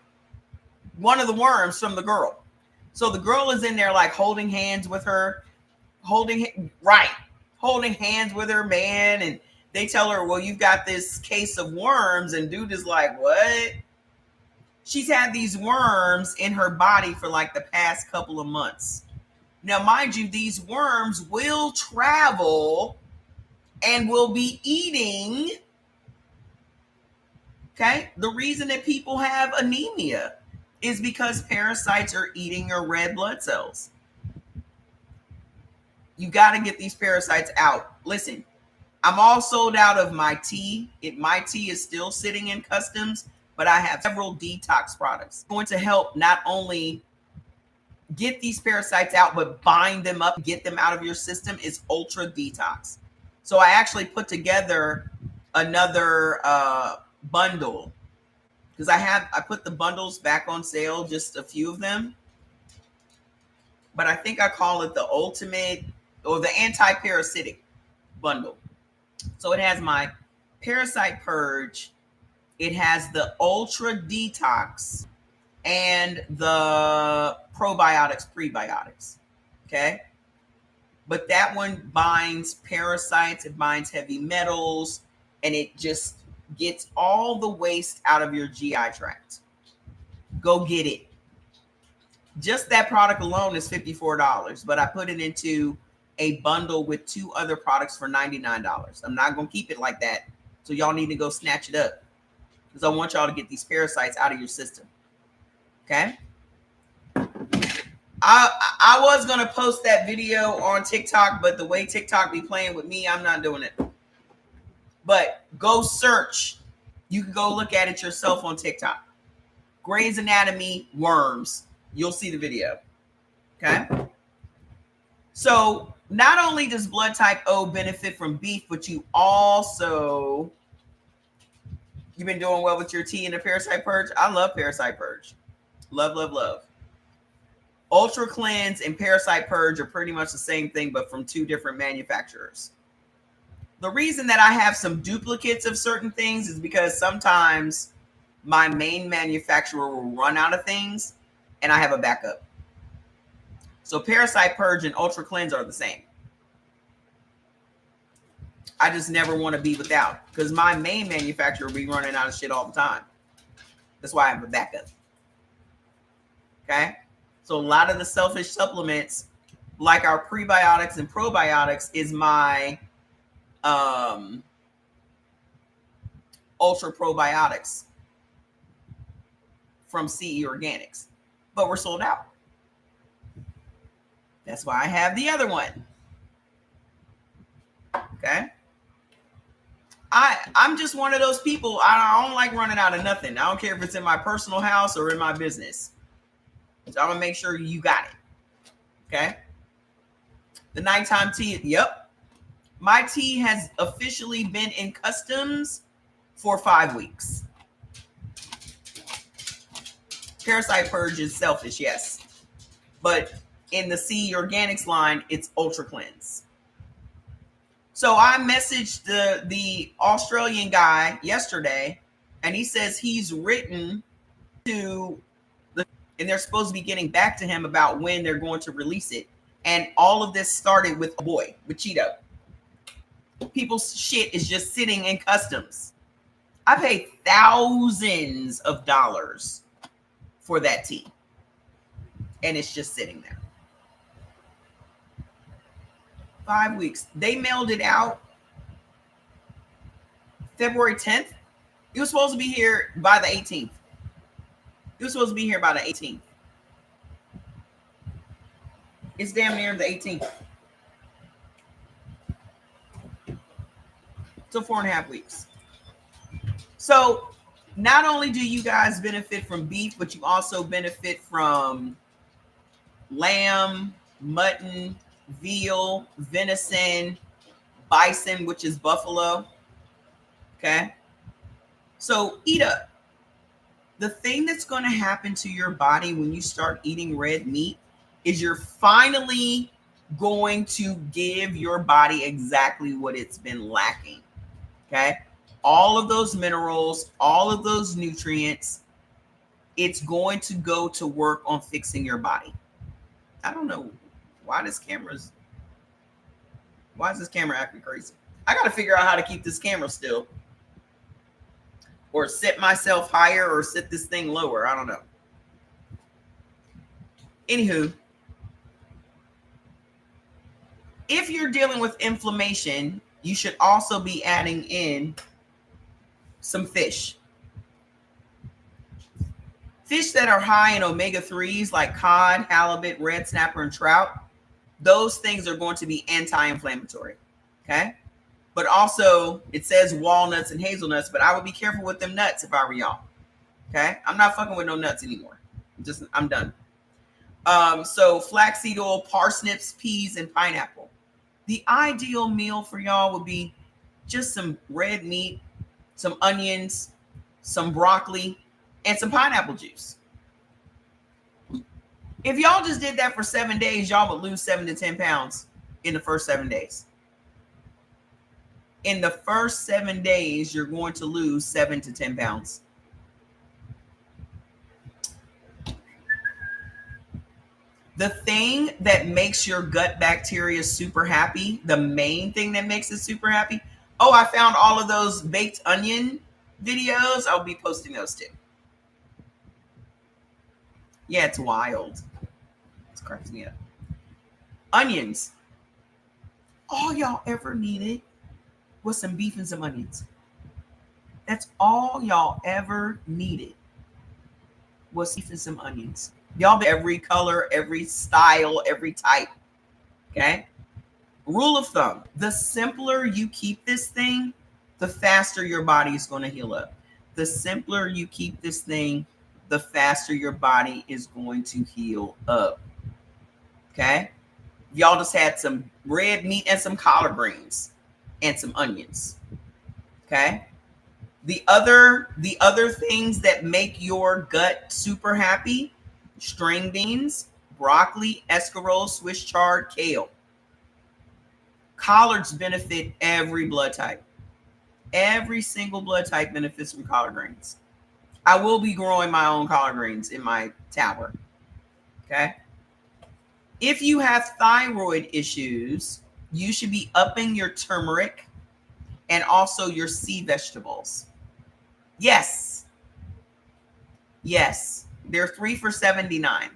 one of the worms from the girl. So the girl is in there like holding hands with her, holding hands with her man. And they tell her, well, you've got this case of worms. And dude is like, what? She's had these worms in her body for like the past couple of months. Now, mind you, these worms will travel and will be eating. Okay. The reason that people have anemia is because parasites are eating your red blood cells. You got to get these parasites out. Listen, I'm all sold out of my tea. My tea is still sitting in customs, but I have several detox products going to help not only get these parasites out, but bind them up, get them out of your system. Is Ultra Detox. So I actually put together another bundle, because I put the bundles back on sale, just a few of them. But I think I call it the ultimate or the anti-parasitic bundle. So it has my parasite purge, it has the Ultra Detox, and the probiotics, prebiotics. Okay. But that one binds parasites, it binds heavy metals, and it just gets all the waste out of your GI tract. Go get it. Just that product alone is $54, but I put it into a bundle with 2 other products for $99. I'm not going to keep it like that. So y'all need to go snatch it up, because I want y'all to get these parasites out of your system. Okay. I was going to post that video on TikTok, but the way TikTok be playing with me, I'm not doing it. But go search. You can go look at it yourself on TikTok. Grey's Anatomy worms. You'll see the video. Okay. So not only does blood type O benefit from beef, but you've been doing well with your tea and the parasite purge. I love parasite purge. Love, love, love. Ultra Cleanse and Parasite Purge are pretty much the same thing, but from 2 different manufacturers. The reason that I have some duplicates of certain things is because sometimes my main manufacturer will run out of things and I have a backup. So Parasite Purge and Ultra Cleanse are the same. I just never want to be without, because my main manufacturer will be running out of shit all the time. That's why I have a backup. Okay. So a lot of the selfish supplements, like our prebiotics and probiotics, is my ultra probiotics from CE Organics. but we're sold out. That's why I have the other one. Okay. I'm just one of those people. I don't like running out of nothing. I don't care if it's in my personal house or in my business. So I'm gonna make sure you got it. Okay. The nighttime tea. Yep. My tea has officially been in customs for 5 weeks. Parasite Purge is selfish, yes. But in the C Organics line, it's Ultra Cleanse. So I messaged the Australian guy yesterday, and he says he's written to and they're supposed to be getting back to him about when they're going to release it. And all of this started with a boy, with Cheeto. People's shit is just sitting in customs. I paid thousands of dollars for that tea, and it's just sitting there. 5 weeks. They mailed it out February 10th. It was supposed to be here by the 18th. It was supposed to be here by the 18th. It's damn near the 18th. So 4.5 weeks. So not only do you guys benefit from beef, but you also benefit from lamb, mutton, veal, venison, bison, which is buffalo. Okay. So eat up. The thing that's going to happen to your body when you start eating red meat is you're finally going to give your body exactly what it's been lacking. Okay. All of those minerals, all of those nutrients, it's going to go to work on fixing your body. I don't know why is this camera acting crazy? I got to figure out how to keep this camera still, or sit myself higher, or sit this thing lower. I don't know. Anywho, if you're dealing with inflammation, you should also be adding in some fish. Fish that are high in omega-3s like cod, halibut, red snapper, and trout, those things are going to be anti-inflammatory. Okay. But also it says walnuts and hazelnuts, but I would be careful with them nuts if I were y'all. Okay. I'm not fucking with no nuts anymore. I'm done. So flaxseed oil, parsnips, peas, and pineapple. The ideal meal for y'all would be just some red meat, some onions, some broccoli, and some pineapple juice. If y'all just did that for 7 days, y'all would lose 7 to 10 pounds in the first 7 days. In the first 7 days, you're going to lose 7 to 10 pounds. The thing that makes your gut bacteria super happy, the main thing that makes it super happy. Oh, I found all of those baked onion videos. I'll be posting those too. Yeah, it's wild. It's cracking me up. Onions. All y'all ever needed was some beef and some onions. That's all y'all ever needed was beef and some onions. Y'all be every color, every style, every type. Okay? Rule of thumb. The simpler you keep this thing, the faster your body is going to heal up. The simpler you keep this thing, the faster your body is going to heal up. Okay? Y'all just had some red meat and some collard greens and some onions. Okay? The other things that make your gut super happy: string beans, broccoli, escarole, Swiss chard, kale. Collards benefit every blood type. Every single blood type benefits from collard greens. I will be growing my own collard greens in my tower. Okay. If you have thyroid issues, you should be upping your turmeric and also your sea vegetables. Yes. Yes. They're 3 for $79.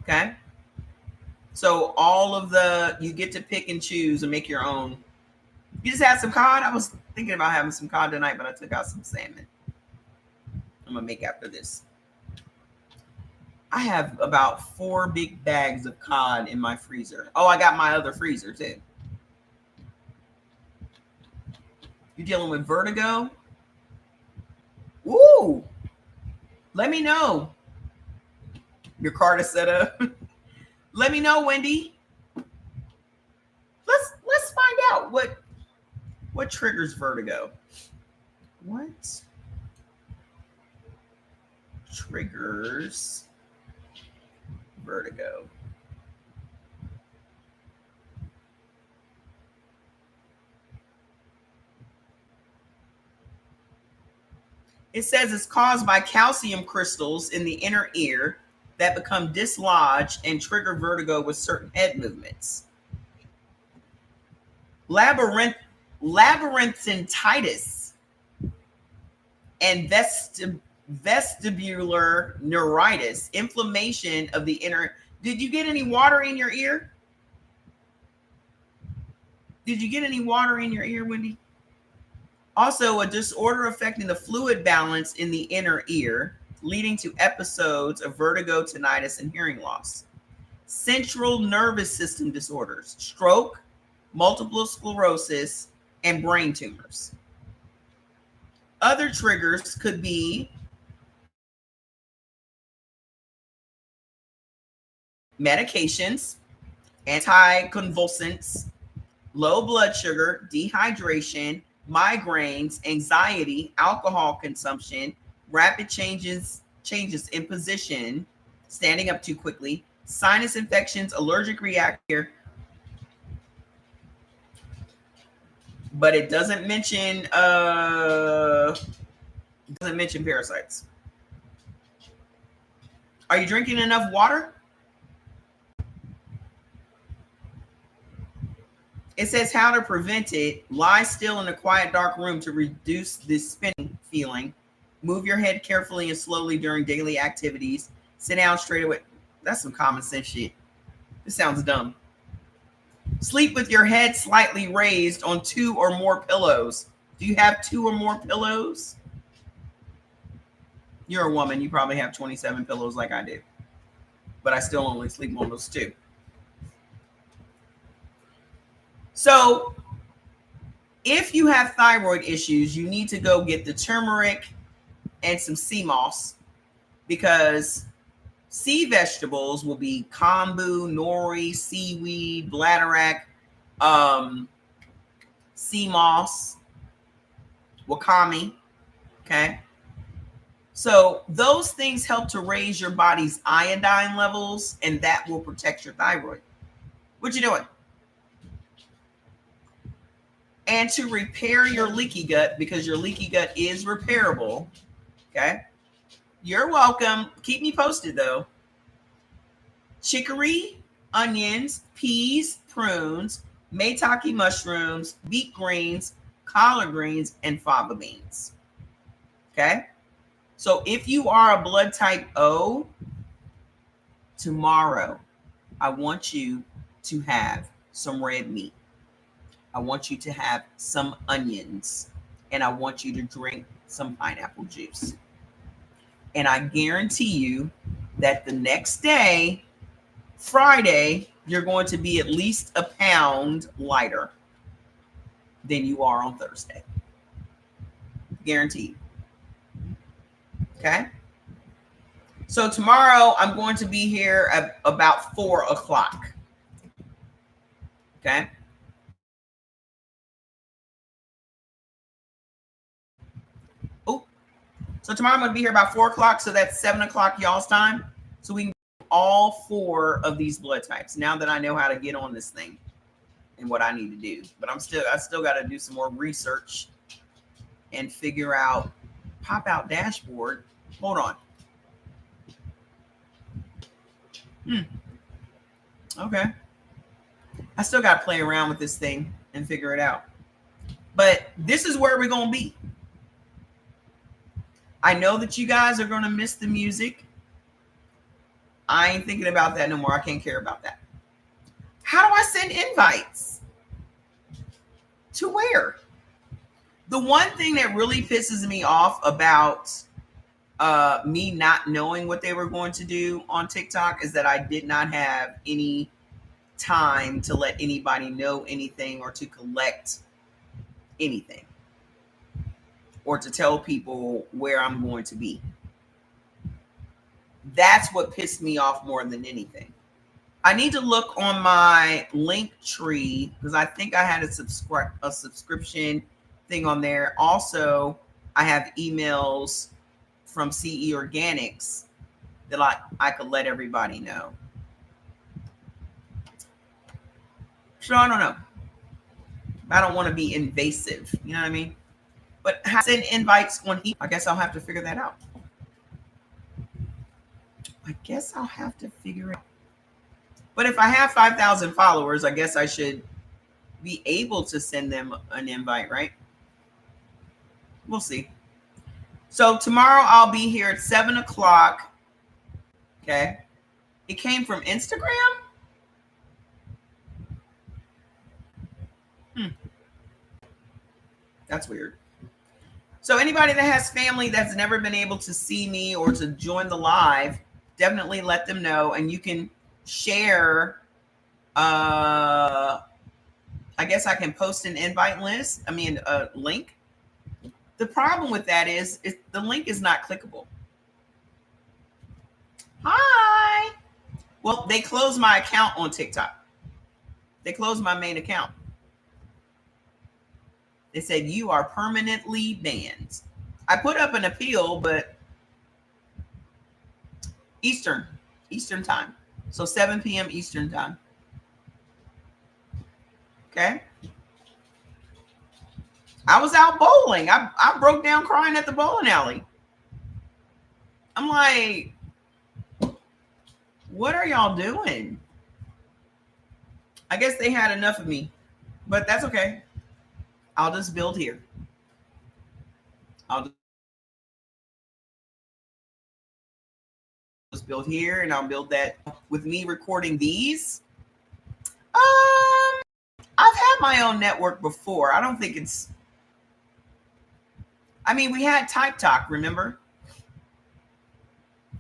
Okay. So all of you get to pick and choose and make your own. You just had some cod. I was thinking about having some cod tonight, but I took out some salmon. I'm going to make after this. I have about 4 big bags of cod in my freezer. Oh, I got my other freezer too. You dealing with vertigo? Ooh, let me know. Your card is set up. Let me know, Wendy. Let's find out what triggers vertigo. What triggers vertigo? It says it's caused by calcium crystals in the inner ear that become dislodged and trigger vertigo with certain head movements. Labyrinthitis and vestibular neuritis, inflammation of the inner. Did you get any water in your ear? Did you get any water in your ear, Wendy? Also, a disorder affecting the fluid balance in the inner ear, leading to episodes of vertigo, tinnitus, and hearing loss. Central nervous system disorders, stroke, multiple sclerosis, and brain tumors. Other triggers could be medications, anticonvulsants, low blood sugar, dehydration, migraines, anxiety, alcohol consumption, rapid changes in position, standing up too quickly, sinus infections, allergic reaction. But it doesn't mention parasites. Are you drinking enough water? It says how to prevent it. Lie still in a quiet, dark room to reduce this spinning feeling. Move your head carefully and slowly during daily activities. Sit down straight away. That's some common sense shit. This sounds dumb. Sleep with your head slightly raised on 2 or more pillows. Do you have 2 or more pillows? You're a woman. You probably have 27 pillows like I do. But I still only sleep on those 2. So if you have thyroid issues, you need to go get the turmeric and some sea moss, because sea vegetables will be kombu, nori, seaweed, bladderwrack, sea moss, wakame. Okay. So those things help to raise your body's iodine levels, and that will protect your thyroid. What you doing? And to repair your leaky gut, because your leaky gut is repairable. Okay. You're welcome. Keep me posted though. Chicory, onions, peas, prunes, maitake mushrooms, beet greens, collard greens, and fava beans. Okay. So if you are a blood type O, tomorrow, I want you to have some red meat. I want you to have some onions, and I want you to drink some pineapple juice. And I guarantee you that the next day, Friday, you're going to be at least a pound lighter than you are on Thursday. Guaranteed. Okay. So tomorrow I'm going to be here at about 4 o'clock. Okay. Oh, so tomorrow I'm going to be here about 4 o'clock. So that's 7 o'clock y'all's time. So we can do all 4 of these blood types now that I know how to get on this thing and what I need to do. But I still got to do some more research and figure out pop out dashboard. Hold on. Okay. I still got to play around with this thing and figure it out. But this is where we're going to be. I know that you guys are going to miss the music. I ain't thinking about that no more. I can't care about that. How do I send invites? To where? The one thing that really pisses me off about me not knowing what they were going to do on TikTok is that I did not have any time to let anybody know anything or to collect anything or to tell people where I'm going to be. That's what pissed me off more than anything. I need to look on my link tree because I think I had a subscription thing on there. Also, I have emails from CE Organics that I could let everybody know. So I don't know. I don't want to be invasive. You know what I mean? But how to send invites on I guess I'll have to figure that out. I guess I'll have to figure it out. But if I have 5,000 followers, I guess I should be able to send them an invite, right? We'll see. So tomorrow I'll be here at 7 o'clock. Okay. It came from Instagram? That's weird. So anybody that has family that's never been able to see me or to join the live, definitely let them know. And you can share. I guess I can post an invite list. I mean, a link. The problem with that is the link is not clickable. Hi. Well, they closed my account on TikTok. They closed my main account. They said you are permanently banned. I put up an appeal, but Eastern time. So 7 p.m. Eastern time. Okay. I was out bowling. I broke down crying at the bowling alley. I'm like, what are y'all doing? I guess they had enough of me, but that's okay. I'll just build here. I'll just build here and I'll build that with me recording these. I've had my own network before. I don't think it's, I mean, we had Type Talk, remember?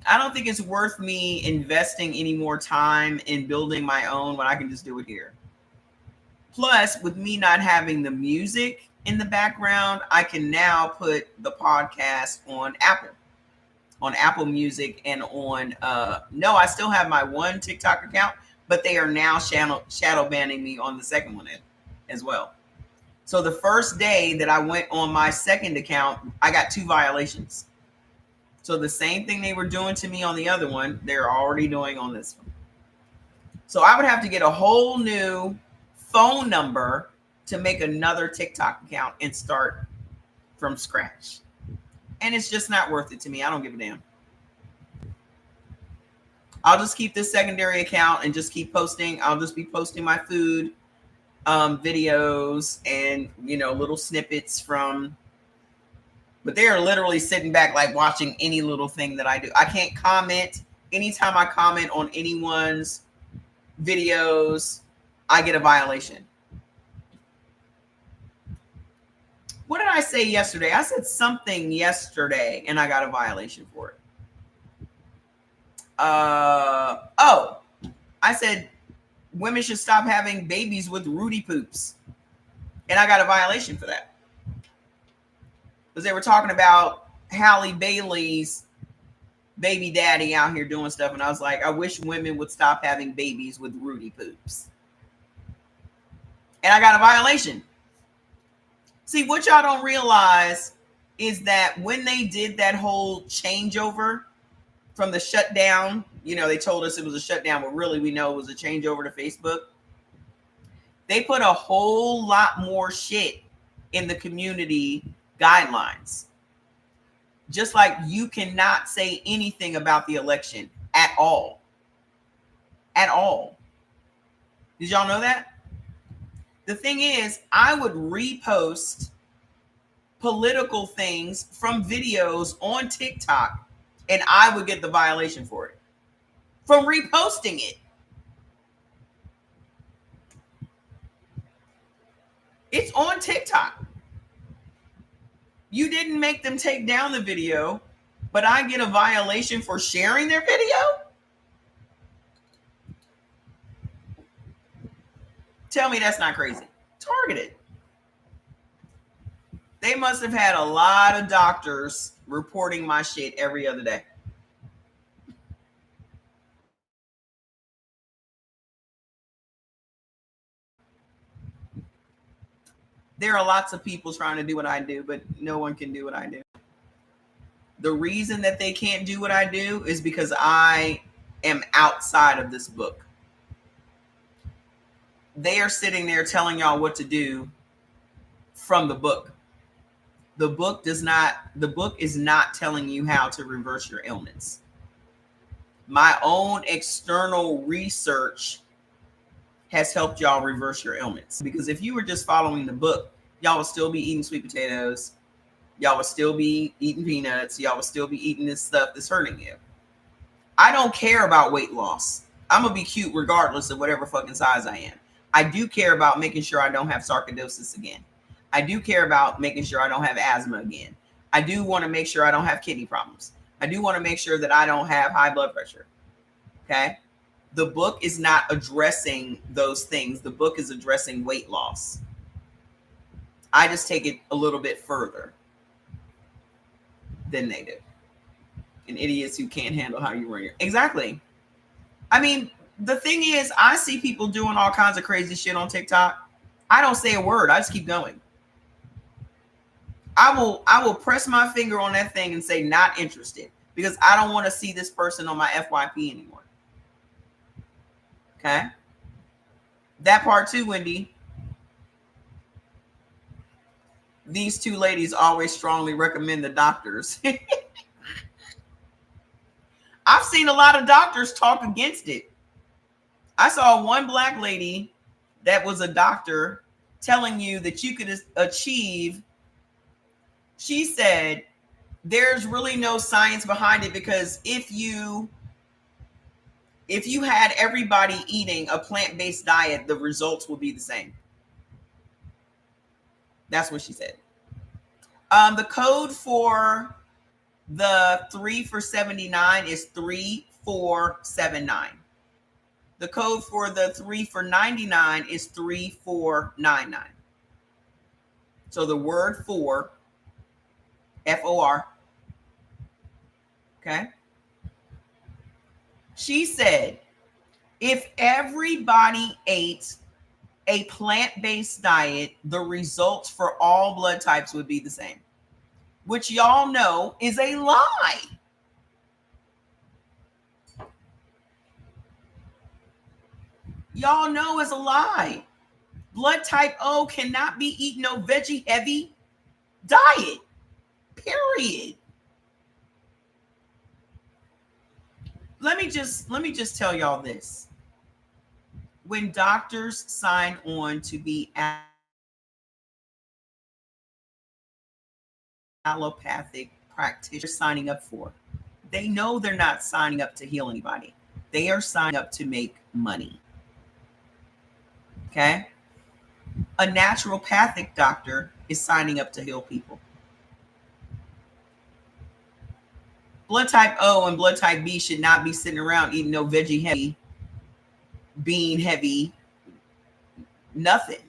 I don't think it's worth me investing any more time in building my own when I can just do it here. Plus, with me not having the music in the background, I can now put the podcast on Apple Music and on, no, I still have my one TikTok account, but they are now shadow banning me on the second one as well. So the first day that I went on my second account, I got 2 violations. So the same thing they were doing to me on the other one, they're already doing on this one. So I would have to get a whole new phone number to make another TikTok account and start from scratch. And it's just not worth it to me. I don't give a damn. I'll just keep this secondary account and just keep posting. I'll just be posting my food videos and, little snippets from, but they are literally sitting back like watching any little thing that I do. I can't comment. Anytime I comment on anyone's videos, I get a violation. What did I say yesterday? I said something yesterday and I got a violation for it. I said women should stop having babies with Rudy poops. And I got a violation for that. Because they were talking about Halle Bailey's baby daddy out here doing stuff. And I was like, I wish women would stop having babies with Rudy poops. And I got a violation. See, what y'all don't realize is that when they did that whole changeover from the shutdown, they told us it was a shutdown, but really we know it was a changeover to Facebook. They put a whole lot more shit in the community guidelines. Just like you cannot say anything about the election at all. At all. Did y'all know that? The thing is, I would repost political things from videos on TikTok and I would get the violation for it. From reposting it. It's on TikTok. You didn't make them take down the video. but I get a violation for sharing their video? Tell me that's not crazy. Targeted. They must have had a lot of doctors reporting my shit every other day. There are lots of people trying to do what I do, but no one can do what I do. The reason that they can't do what I do is because I am outside of this book. They are sitting there telling y'all what to do from the book. The book is not telling you how to reverse your ailments. My own external research has helped y'all reverse your ailments. Because if you were just following the book, y'all would still be eating sweet potatoes. Y'all would still be eating peanuts. Y'all would still be eating this stuff that's hurting you. I don't care about weight loss. I'm going to be cute regardless of whatever fucking size I am. I do care about making sure I don't have sarcoidosis again. I do care about making sure I don't have asthma again. I do want to make sure I don't have kidney problems. I do want to make sure that I don't have high blood pressure. Okay? The book is not addressing those things. The book is addressing weight loss. I just take it a little bit further than they do. And idiots who can't handle how you run your... Exactly. I mean, the thing is, I see people doing all kinds of crazy shit on TikTok. I don't say a word. I just keep going. I will press my finger on that thing and say not interested, because I don't want to see this person on my FYP anymore. Okay? That part too, Wendy. These two ladies always strongly recommend the doctors. I've seen a lot of doctors talk against it. I saw one black lady that was a doctor telling you that you could achieve. She said there's really no science behind it, because if you had everybody eating a plant-based diet, the results will be the same. That's what she said. The code for the 3 for 79 is 3479. The code for the 3 for 99 is 3499. So the word for, FOR. Okay. She said, if everybody ate a plant-based diet, the results for all blood types would be the same, which y'all know is a lie. Y'all know is a lie. Blood type O cannot be eating no veggie heavy diet. Period. Let me just tell y'all this. When doctors sign on to be allopathic practitioners signing up for, they know they're not signing up to heal anybody. They are signing up to make money. Okay? A naturopathic doctor is signing up to heal people. Blood type O and blood type B should not be sitting around eating no veggie heavy, bean heavy, nothing.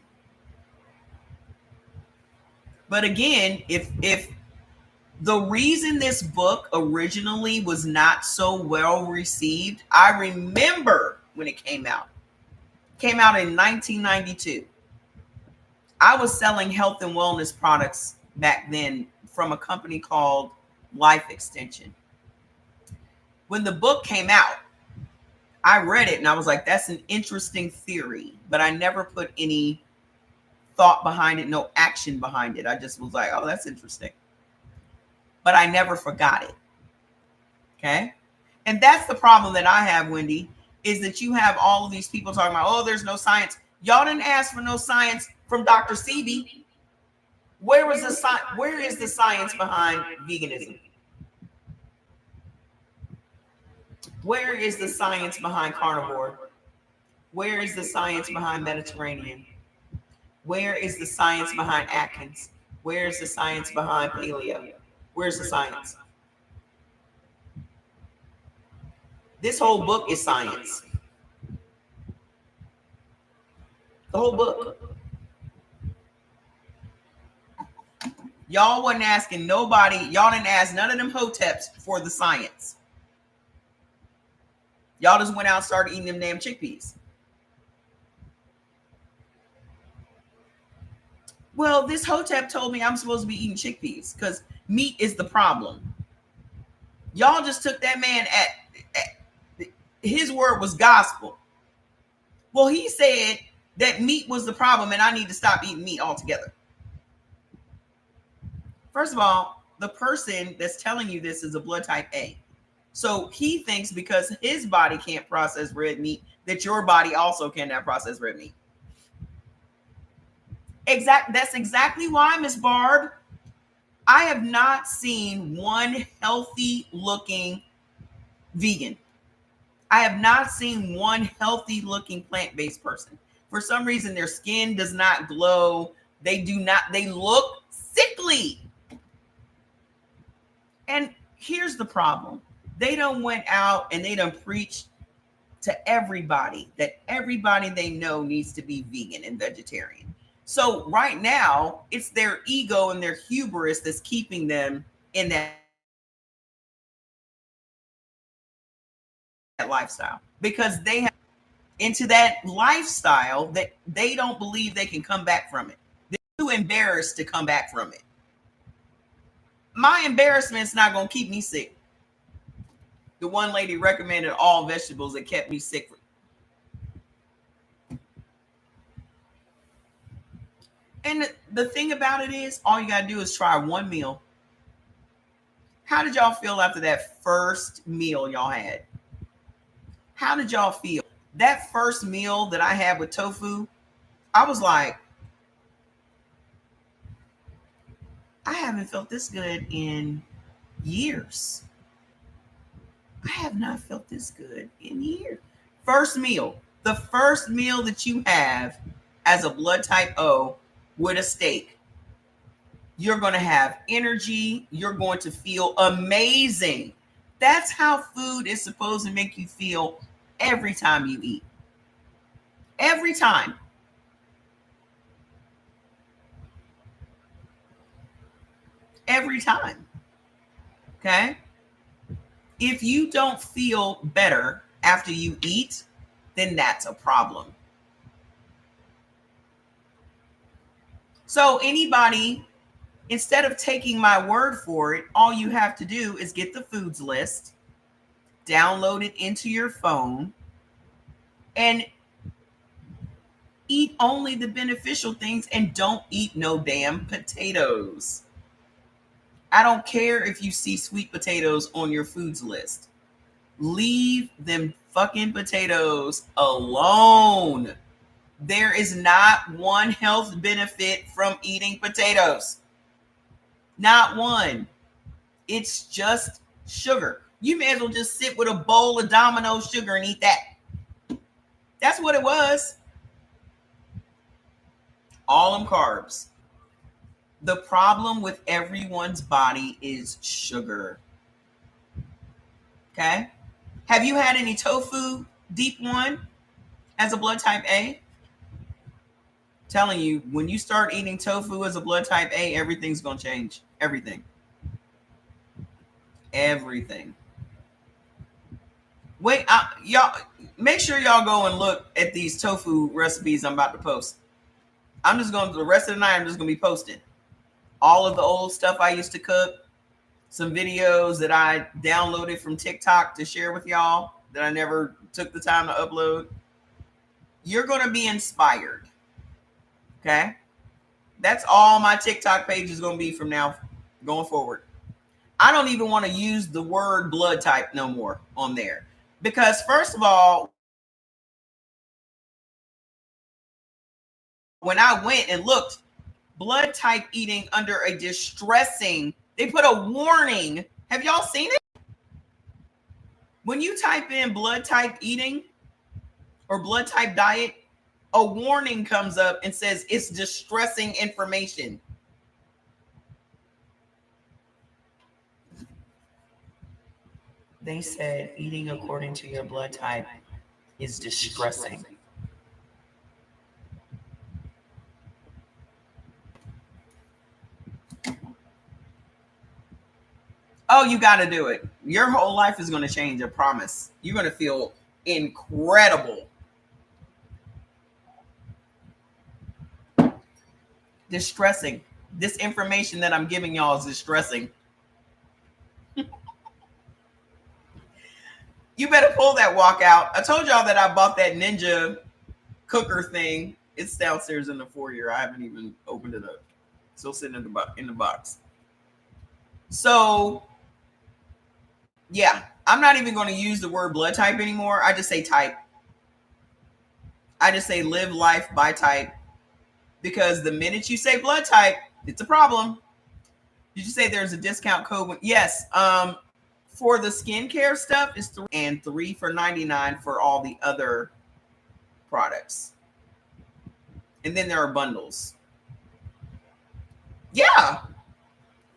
But again, if the reason this book originally was not so well received, I remember when it came out. It came out in 1992. I was selling health and wellness products back then from a company called Life Extension. When the book came out, I read it and I was like, that's an interesting theory, but I never put any thought behind it, no action behind it. I just was like, oh, that's interesting. But I never forgot it. Okay? And that's the problem that I have, Wendy, is that you have all of these people talking about, oh, there's no science. Y'all didn't ask for no science from Dr. Sebi. Where is the science behind veganism? Where is the science behind carnivore? Where is the science behind Mediterranean? Where is the science behind Atkins? Where is the science behind paleo? Where's the science? This whole book is science. The whole book. Y'all wasn't asking nobody. Y'all didn't ask none of them hoteps for the science. Y'all just went out and started eating them damn chickpeas. Well, this hotep told me I'm supposed to be eating chickpeas because meat is the problem. Y'all just took that man at his word was gospel. Well, he said that meat was the problem and I need to stop eating meat altogether. First of all, the person that's telling you this is a blood type A. So he thinks because his body can't process red meat, that your body also cannot process red meat. That's exactly why, Miss Barb, I have not seen one healthy looking vegan. I have not seen one healthy looking plant-based person. For some reason, their skin does not glow. They look sickly. And here's the problem. They done went out and they done preached to everybody that everybody they know needs to be vegan and vegetarian. So right now, it's their ego and their hubris that's keeping them in that lifestyle, because they have into that lifestyle that they don't believe they can come back from it. They're too embarrassed to come back from it. My embarrassment's not going to keep me sick. The one lady recommended all vegetables that kept me sick. And the thing about it is, all you got to do is try one meal. How did y'all feel after that first meal y'all had? How did y'all feel? That first meal that I had with tofu, I was like, I haven't felt this good in years. I have not felt this good in years. First meal, the first meal that you have as a blood type O with a steak, you're going to have energy. You're going to feel amazing. That's how food is supposed to make you feel every time you eat. Every time. Every time. Okay? If you don't feel better after you eat, then that's a problem. So anybody, instead of taking my word for it, all you have to do is get the foods list, download it into your phone, and eat only the beneficial things and don't eat no damn potatoes. I don't care if you see sweet potatoes on your foods list. Leave them fucking potatoes alone. There is not one health benefit from eating potatoes. Not one. It's just sugar. You may as well just sit with a bowl of Domino sugar and eat that. That's what it was. All them carbs. The problem with everyone's body is sugar. Okay? Have you had any tofu deep one as a blood type A? Telling you, when you start eating tofu as a blood type A, everything's going to change. Everything. Wait, y'all, make sure y'all go and look at these tofu recipes I'm about to post. I'm just going to, the rest of the night, I'm just going to be posting all of the old stuff I used to cook, some videos that I downloaded from TikTok to share with y'all that I never took the time to upload. You're going to be inspired. Okay? That's all my TikTok page is going to be from now going forward. I don't even want to use the word blood type no more on there. Because first of all, when I went and looked, blood type eating under a distressing, they put a warning. Have y'all seen it? When you type in blood type eating or blood type diet, a warning comes up and says it's distressing information. They said eating according to your blood type is distressing. Oh, you got to do it. Your whole life is going to change, I promise. You're going to feel incredible. Distressing. This information that I'm giving y'all is distressing. You better pull that walk out. I told y'all that I bought that Ninja cooker thing. It's downstairs in the foyer. I haven't even opened it up. Still sitting in the box. So, yeah, I'm not even going to use the word blood type anymore. I just say type. I just say live life by type. Because the minute you say blood type, it's a problem. Did you say there's a discount code? Yes. For the skincare stuff, it's $3 and $3 for $99 for all the other products. And then there are bundles. Yeah.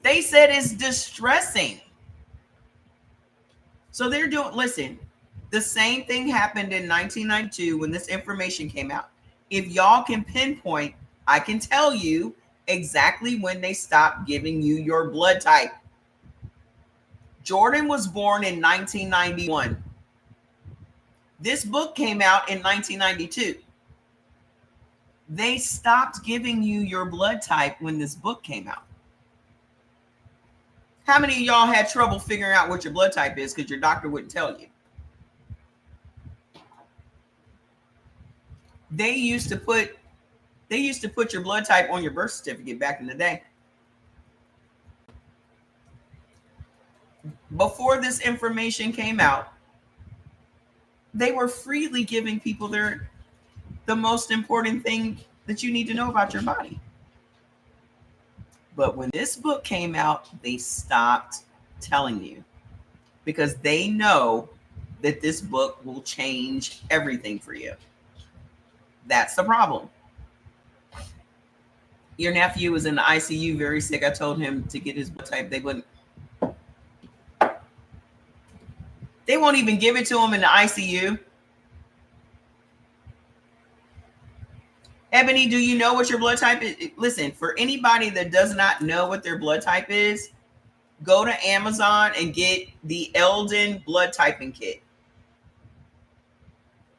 They said it's distressing. So they're doing, listen, the same thing happened in 1992 when this information came out. If y'all can pinpoint, I can tell you exactly when they stopped giving you your blood type. Jordan was born in 1991. This book came out in 1992. They stopped giving you your blood type when this book came out. How many of y'all had trouble figuring out what your blood type is because your doctor wouldn't tell you? They used to put your blood type on your birth certificate back in the day. Before this information came out, they were freely giving people the most important thing that you need to know about your body. But when this book came out, they stopped telling you because they know that this book will change everything for you. That's the problem. Your nephew was in the ICU very sick. I told him to get his blood type. They wouldn't. They won't even give it to him in the ICU. Ebony, do you know what your blood type is? Listen, for anybody that does not know what their blood type is, go to Amazon and get the Eldon blood typing kit.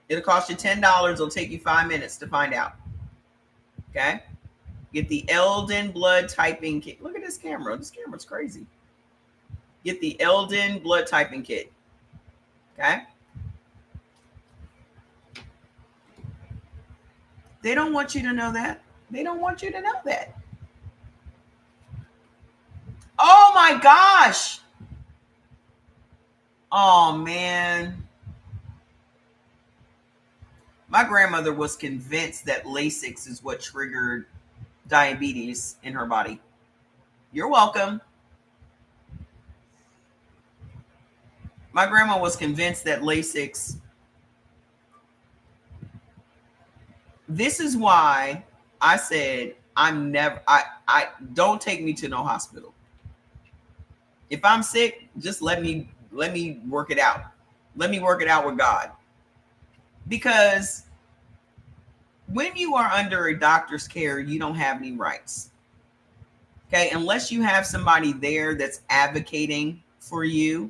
It'll cost you $10. It'll take you 5 minutes to find out. Okay? Get the Eldon blood typing kit. Look at this camera. This camera's crazy. Get the Eldon blood typing kit. Okay? They don't want you to know that. They don't want you to know that. Oh my gosh. Oh man. My grandmother was convinced that Lasix is what triggered diabetes in her body. You're welcome. My grandma was convinced that Lasix. This is why I said I don't take me to no hospital. If I'm sick, just let me work it out. Let me work it out with God. Because when you are under a doctor's care, you don't have any rights. Okay, unless you have somebody there that's advocating for you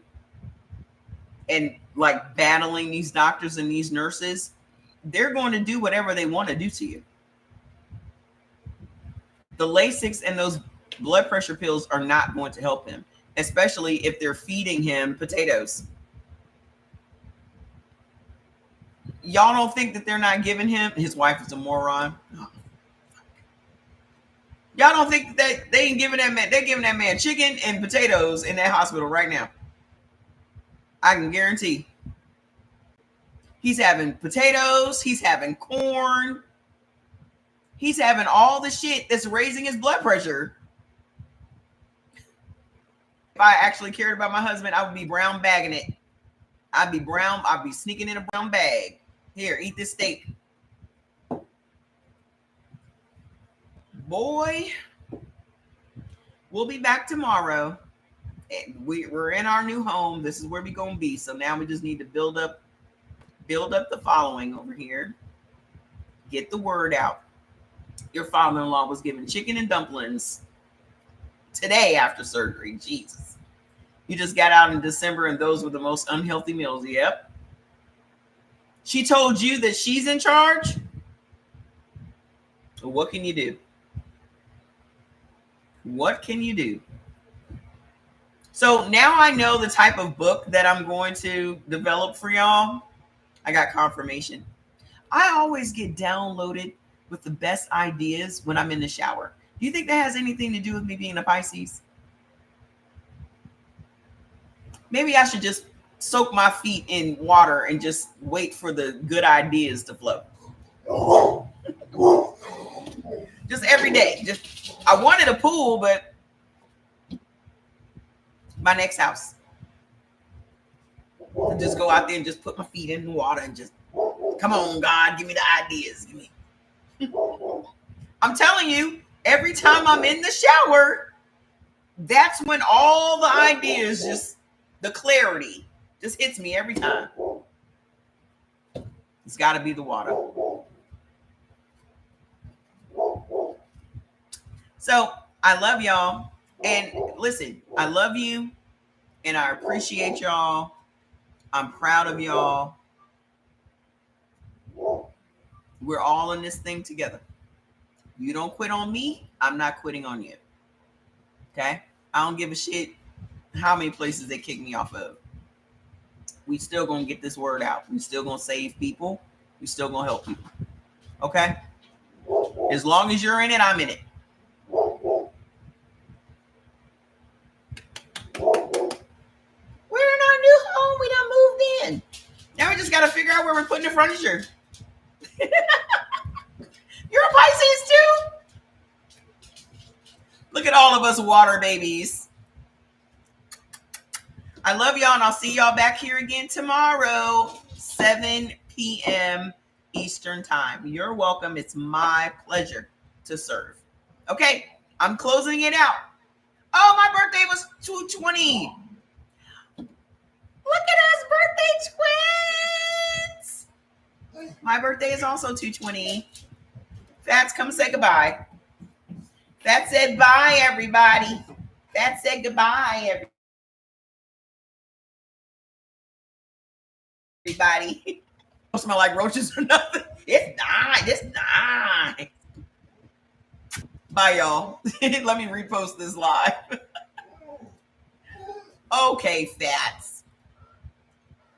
and like battling these doctors and these nurses, they're going to do whatever they want to do to you. The Lasix and those blood pressure pills are not going to help him, especially if they're feeding him potatoes. Y'all don't think that they're not giving him? His wife is a moron. Y'all don't think that they ain't giving that man? They're giving that man chicken and potatoes in that hospital right now. I can guarantee. He's having potatoes. He's having corn. He's having all the shit that's raising his blood pressure. If I actually cared about my husband, I would be brown bagging it. I'd be sneaking in a brown bag. Here, eat this steak. Boy, we'll be back tomorrow, we're in our new home. This is where we're gonna be. So now we just need to build up the following over here. Get the word out. Your father-in-law was given chicken and dumplings today after surgery. Jesus. You just got out in December and those were the most unhealthy meals. Yep. She told you that she's in charge? Well, what can you do? What can you do? So now I know the type of book that I'm going to develop for y'all. I got confirmation. I always get downloaded with the best ideas when I'm in the shower. Do you think that has anything to do with me being a Pisces? Maybe I should just soak my feet in water and just wait for the good ideas to flow. Just every day. Just I wanted a pool, but my next house. I'll just go out there and just put my feet in the water and just come on, God, give me the ideas. Give me. I'm telling you, every time I'm in the shower, that's when all the ideas, just the clarity, just hits me every time. It's got to be the water. So I love y'all. And listen, I love you and I appreciate y'all. I'm proud of y'all. We're all in this thing together. You don't quit on me, I'm not quitting on you. Okay? I don't give a shit how many places they kick me off of. We still gonna get this word out. We still gonna save people. We still gonna help people. Okay? As long as you're in it, I'm in it. We're in our new home. We done moved in. Now we just gotta figure out where we're putting the furniture. You're a Pisces too? Look at all of us water babies. I love y'all, and I'll see y'all back here again tomorrow, 7 p.m. Eastern time. You're welcome. It's my pleasure to serve. Okay, I'm closing it out. Oh, my birthday was 2/20. Look at us, birthday twins. My birthday is also 2/20. Fats, come say goodbye. Fats said bye, everybody. Fats said goodbye, everybody. Don't smell like roaches or nothing. It's nice. It's nice. Bye, y'all. Let me repost this live. Okay, Fats.